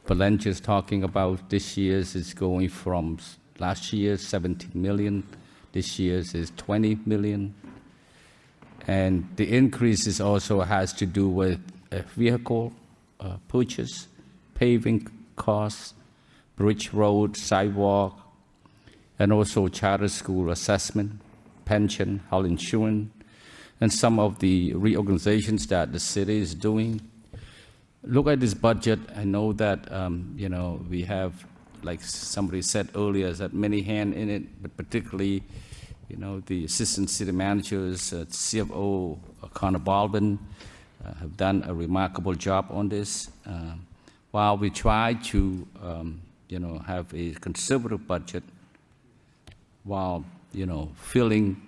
Belench is talking about. This year's is going from last year's 17 million. This year's is 20 million. And the increases also has to do with vehicle purchase, paving costs, bridge, road, sidewalk, and also charter school assessment, pension, health insurance, and some of the reorganizations that the city is doing. Look at this budget. I know that you know, we have, like somebody said earlier, that many hands in it, but particularly, you know, the assistant city managers, CFO Connor Baldwin, have done a remarkable job on this. While we try to, you know, have a conservative budget, while, you know, filling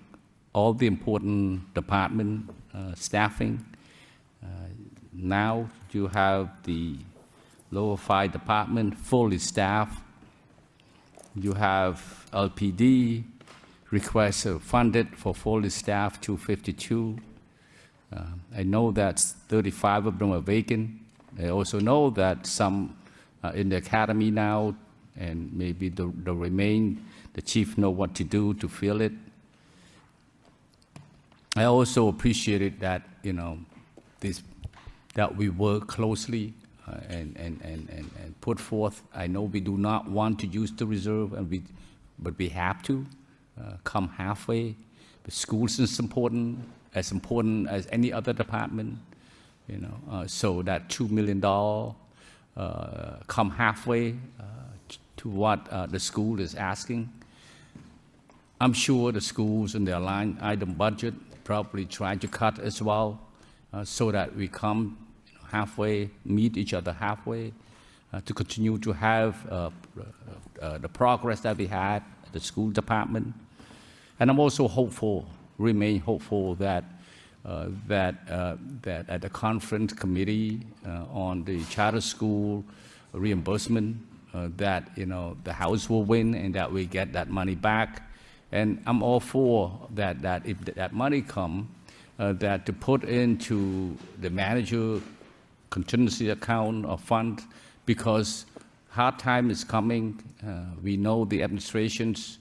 all the important department staffing. Now you have the Lower 5 department fully staffed. You have LPD requests funded for fully staffed 252. I know that 35 of them are vacant. I also know that some are in the academy now, and maybe the remain, the chief know what to do to fill it. I also appreciated that, you know, that we work closely and put forth. I know we do not want to use the reserve, but we have to come halfway. The schools is important as any other department, you know. So that $2 million come halfway to what the school is asking. I'm sure the schools in their line item budget probably try to cut as well, so that we come halfway, meet each other halfway, to continue to have the progress that we had at the school department. And I'm also hopeful, remain hopeful that that at the conference committee on the charter school reimbursement, that, you know, the House will win and that we get that money back. And I'm all for that if that money come, that to put into the manager contingency account or fund, because hard time is coming. We know the administrations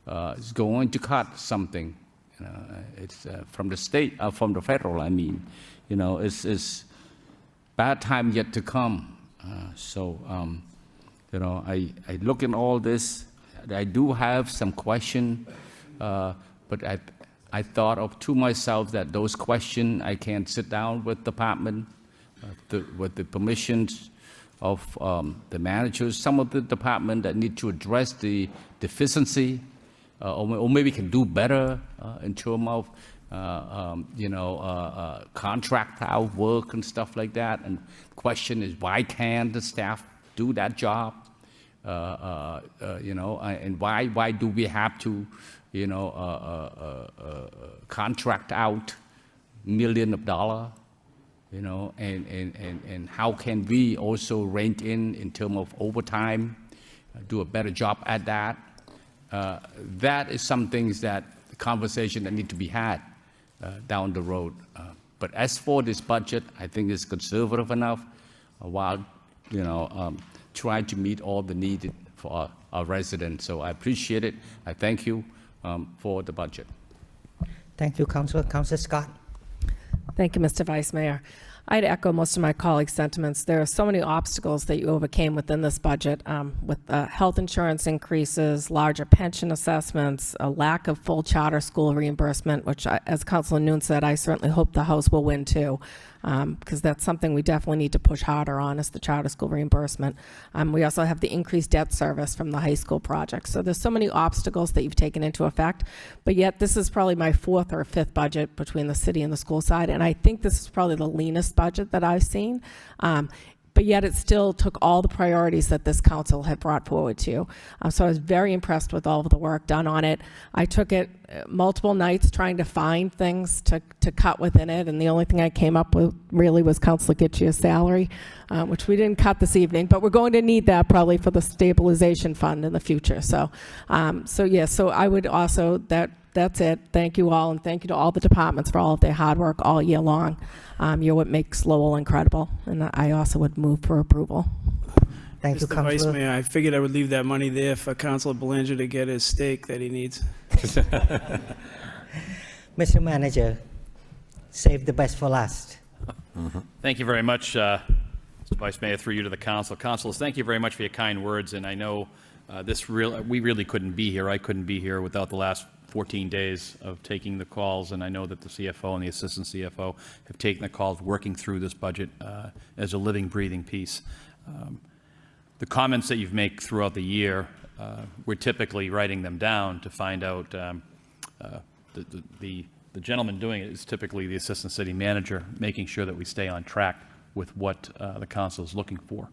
is going to cut something. It's from the state, from the federal, I mean. You know, it's bad time yet to come. You know, I look in all this. I do have some question, but I thought of to myself that those questions I can sit down with department, with the permissions of the managers, some of the department that need to address the deficiency, or maybe can do better in terms of you know, contract out work and stuff like that. And the question is, why can't the staff do that job? You know, and why do we have to, you know, contract out millions of dollars? You know, and how can we also rein in terms of overtime, do a better job at that? That is some things that the conversation that need to be had down the road. But as for this budget, I think it's conservative enough, while, you know, trying to meet all the needed for our residents. So I appreciate it. I thank you for the budget. Thank you, Councillor. Councillor Scott? Thank you, Mr. Vice Mayor. I'd echo most of my colleagues' sentiments. There are so many obstacles that you overcame within this budget, with health insurance increases, larger pension assessments, a lack of full charter school reimbursement, which, as Councilor Nguyen said, I certainly hope the House will win too. because that's something we definitely need to push harder on, is the charter school reimbursement. We also have the increased debt service from the high school project. So there's so many obstacles that you've taken into effect, but yet this is probably my 4th or 5th budget between the city and the school side, and I think this is probably the leanest budget that I've seen. But yet it still took all the priorities that this council had brought forward to. So I was very impressed with all of the work done on it. I took it multiple nights trying to find things to cut within it, and the only thing I came up with really was Councilor Gitchia's salary, which we didn't cut this evening, but we're going to need that probably for the stabilization fund in the future. So I would also, that's it. Thank you all, and thank you to all the departments for all of their hard work all year long. You're what makes Lowell incredible, and I also would move for approval. Thank you, Mr. Vice Councilor. Mayor, I figured I would leave that money there for Councilor Belanger to get his steak that he needs. Mr. Manager, save the best for last. Thank you very much, Mr. Vice Mayor, through you to the council. Councilors, thank you very much for your kind words, and I know we really couldn't be here. I couldn't be here without the last 14 days of taking the calls, and I know that the CFO and the assistant CFO have taken the calls working through this budget as a living, breathing piece. The comments that you've made throughout the year, we're typically writing them down to find out. The gentleman doing it is typically the assistant city manager, making sure that we stay on track with what the council is looking for.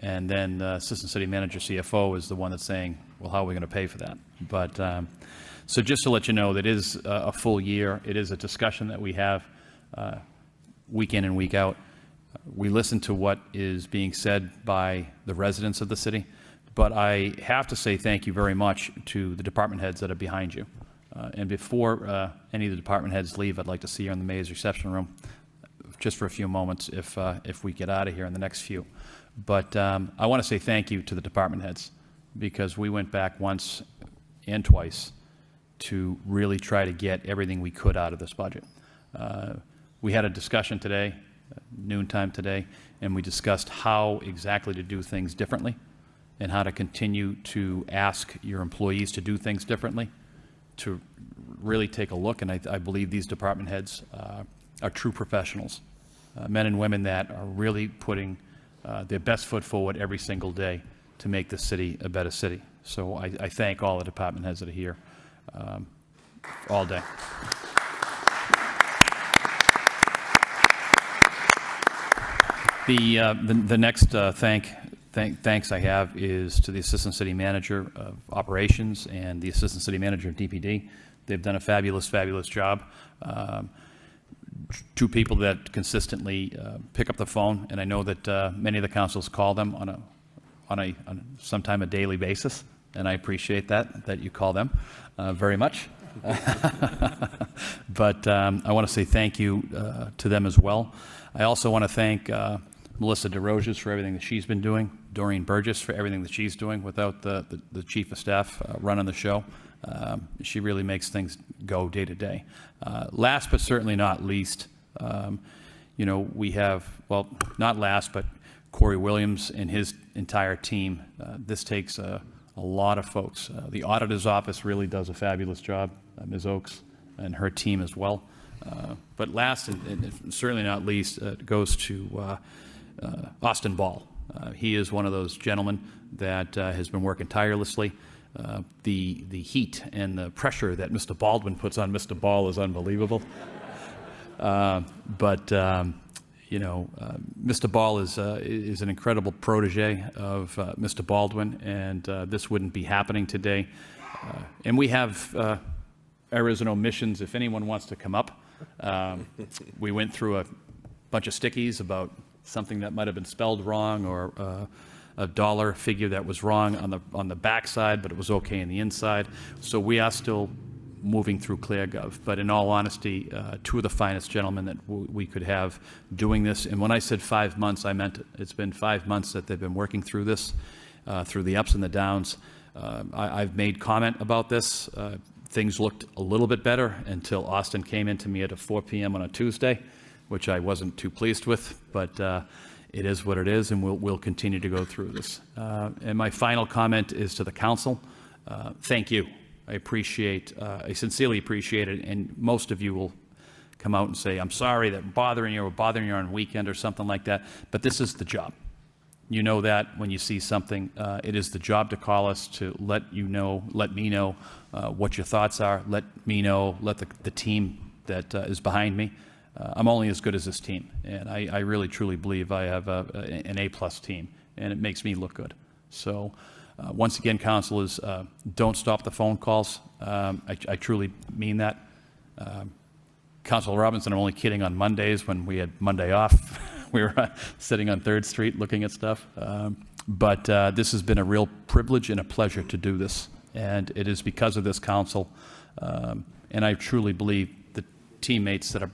And then the assistant city manager, CFO, is the one that's saying, well, how are we going to pay for that? But so just to let you know, that is a full year. It is a discussion that we have week in and week out. We listen to what is being said by the residents of the city, but I have to say thank you very much to the department heads that are behind you. And before any of the department heads leave, I'd like to see you in the mayor's reception room just for a few moments if we get out of here in the next few. But I want to say thank you to the department heads, because we went back once and twice to really try to get everything we could out of this budget. We had a discussion today, noontime today, and we discussed how exactly to do things differently and how to continue to ask your employees to do things differently, to really take a look. And I believe these department heads are true professionals, men and women that are really putting their best foot forward every single day to make this city a better city. So I thank all the department heads that are here all day. The next thanks I have is to the Assistant City Manager of Operations and the Assistant City Manager of DPD. They've done a fabulous, fabulous job. Two people that consistently pick up the phone, and I know that many of the councils call them on sometime a daily basis, and I appreciate that you call them very much. But I want to say thank you to them as well. I also want to thank Melissa DeRosiers for everything that she's been doing, Doreen Burgess for everything that she's doing without the chief of staff running the show. She really makes things go day to day. Last but certainly not least, we have, well, not last, but Corey Williams and his entire team. This takes a lot of folks. The auditor's office really does a fabulous job, Ms. Oakes and her team as well. But last and certainly not least, goes to Austin Ball. He is one of those gentlemen that has been working tirelessly. The heat and the pressure that Mr. Baldwin puts on Mr. Ball is unbelievable. Mr. Ball is an incredible protege of Mr. Baldwin, and this wouldn't be happening today. And we have errors and omissions if anyone wants to come up. We went through a bunch of stickies about something that might have been spelled wrong, or a dollar figure that was wrong on the back side, but it was okay in the inside. So we are still moving through ClearGov. But in all honesty, two of the finest gentlemen that we could have doing this. And when I said 5 months, I meant it. It's been 5 months that they've been working through this, through the ups and the downs. I've made comment about this. Things looked a little bit better until Austin came into me at 4 p.m. on a Tuesday, which I wasn't too pleased with, but it is what it is, and we'll continue to go through this. And my final comment is to the council. Thank you. I sincerely appreciate it, and most of you will come out and say, I'm sorry that we're bothering you or bothering you on a weekend or something like that, but this is the job. You know that when you see something, it is the job to call us, to let me know what your thoughts are, let me know, let the team that is behind me. I'm only as good as this team, and I really truly believe I have an A-plus team, and it makes me look good. So once again, councilors, don't stop the phone calls. I truly mean that. Councilor Robinson, I'm only kidding on Mondays when we had Monday off. We were sitting on 3rd Street looking at stuff. But this has been a real privilege and a pleasure to do this. And it is because of this council. And I truly believe the teammates that are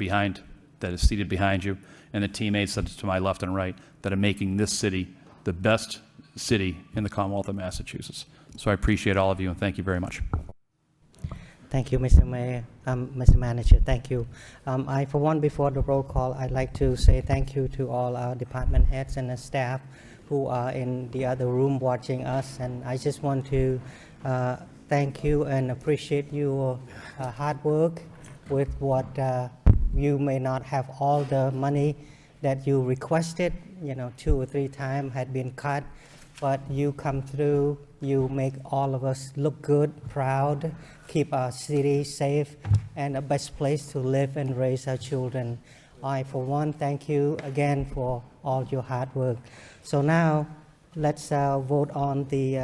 seated behind you, and the teammates that are to my left and right, that are making this city the best city in the Commonwealth of Massachusetts. So I appreciate all of you, and thank you very much. Thank you, Mr. Mayor, Mr. Manager, thank you. For one, before the roll call, I'd like to say thank you to all our department heads and the staff who are in the other room watching us. And I just want to thank you and appreciate your hard work with what you may not have all the money that you requested, 2 or 3 times had been cut, but you come through, you make all of us look good, proud, keep our city safe, and the best place to live and raise our children. I, for one, thank you again for all your hard work. So now, let's vote on the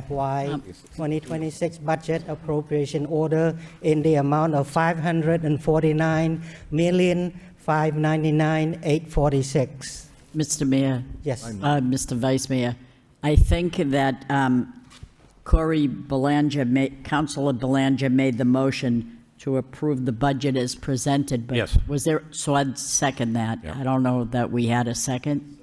FY 2026 budget appropriation order in the amount of $549,599,846. Mr. Mayor. Yes. Mr. Vice Mayor, I think that Councilor Belanger made the motion to approve the budget as presented, but Yes. was there, so I'd second that. Yeah. I don't know that we had a second.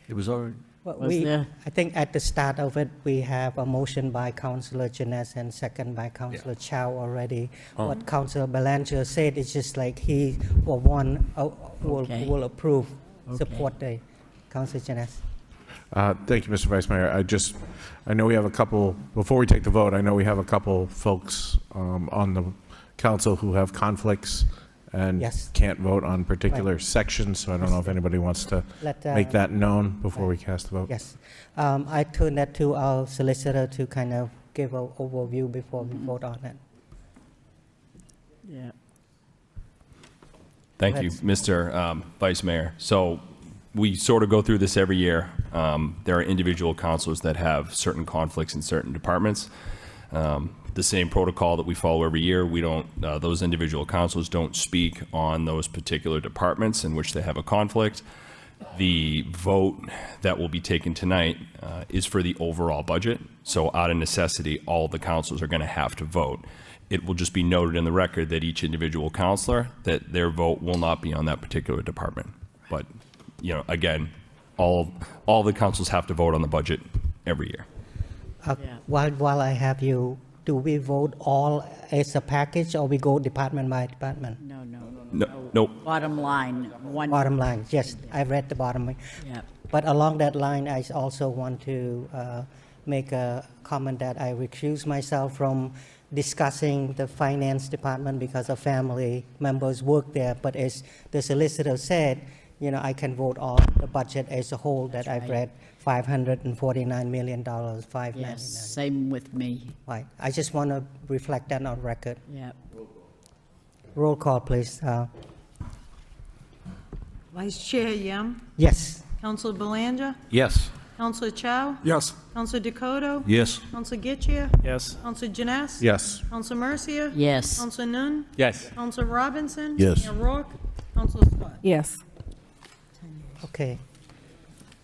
It was already. Well, Was there? I think at the start of it, we have a motion by Councillor Janess and second by Councillor Chow already. What Councillor Belanger said is just like he, for one, Okay. will approve, Okay. support the Councillor Janess. Thank you, Mr. Vice Mayor. I know we have a couple, before we take the vote, I know we have a couple folks on the council who have conflicts and Yes. can't vote on particular Right. sections, so I don't know if anybody wants to make that known before we cast the vote. Yes. I turn that to our solicitor to kind of give an overview before we vote on it. Yeah. Thank you, Mr. Vice Mayor. So we sort of go through this every year. There are individual councilors that have certain conflicts in certain departments. The same protocol that we follow every year, we don't, those individual councilors don't speak on those particular departments in which they have a conflict. The vote that will be taken tonight is for the overall budget. So out of necessity, all the councilors are going to have to vote. It will just be noted in the record that each individual councilor, that their vote will not be on that particular department. But, again, all the councils have to vote on the budget every year. Yeah. While I have you, do we vote all as a package or we go department by department? No. Nope. Bottom line, one. Bottom line, yes, I read the bottom line. Yeah. But along that line, I also want to make a comment that I recuse myself from discussing the finance department because a family members work there. But as the solicitor said, I can vote on the budget as a whole that I've read, $549 million, $599. Yes, same with me. Right. I just want to reflect that on record. Yeah. Roll call, please. Vice Chair Yam, Yes. Councilor Belanger, Yes. Councilor Chow, Yes. Councilor Dakota, Yes. Councilor Getchia, Yes. Councilor Janess. Yes. Councilor Mercia. Yes. Councilor Nun. Yes. Councilor Robinson. Yes. Mayor Rourke. Councilor Scott. Yes. Okay.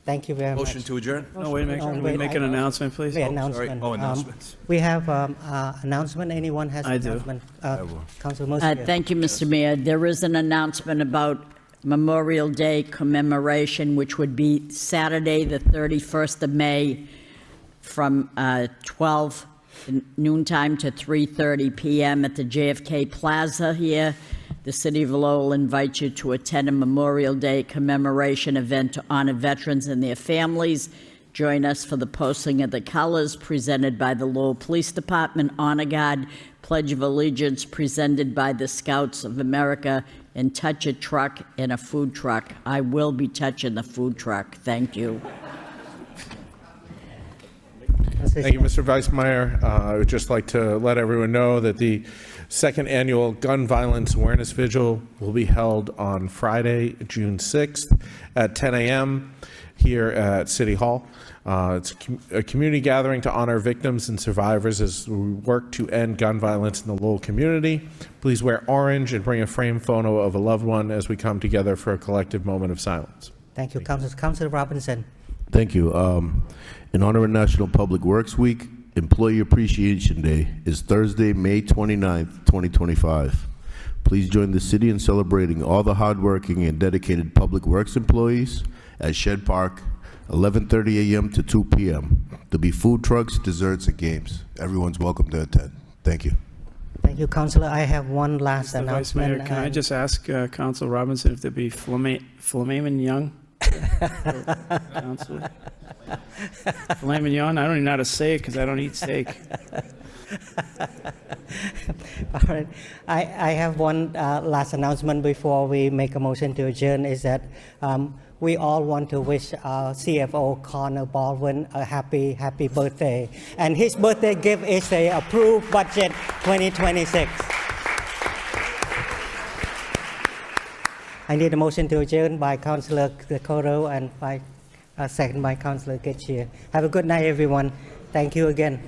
Thank you very much. Motion to adjourn? No, wait a minute. Oh, Can we wait, make an announcement, please? Wait, sorry. announcement. Oh, announcements. We have announcement. Anyone has I do. announcement? Councilor Mercia. Thank you, Mr. Mayor. There is an announcement about Memorial Day commemoration, which would be Saturday, the 31st of May, from 12 noontime to 3:30 p.m. at the JFK Plaza here. The City of Lowell invites you to attend a Memorial Day commemoration event to honor veterans and their families. join us for the posting of the colors presented by the Lowell Police Department, Honor Guard, Pledge of Allegiance presented by the Scouts of America, and touch a truck and a food truck. I will be touching the food truck. Thank you. Thank you, Mr. Vice Mayor. I would just like to let everyone know that the second annual Gun Violence Awareness Vigil will be held on Friday, June 6th at 10 a.m. here at City Hall. It's a community gathering to honor victims and survivors as we work to end gun violence in the Lowell community. Please wear orange and bring a framed photo of a loved one as we come together for a collective moment of silence. Thank you, Councilor Robinson. Thank you. In honor of National Public Works Week, Employee Appreciation Day is Thursday, May 29th, 2025. Please join the city in celebrating all the hardworking and dedicated public works employees at Shed Park, 11:30 a.m. to 2 p.m. There'll be food trucks, desserts, and games. Everyone's welcome to attend. Thank you. Thank you, Councilor. I have one last Mr. Vice Mayor, announcement. can I just ask Council Robinson if there'd be filet mignon? Councilor? Filet mignon? I don't even know how to say it because I don't eat steak. All right. I have one last announcement before we make a motion to adjourn, is that we all want to wish our CFO, Connor Baldwin, a happy birthday. And his birthday gift is a approved budget 2026. I need a motion to adjourn by Councilor Dakota and by second by Councilor Getchia. Have a good night, everyone. Thank you again.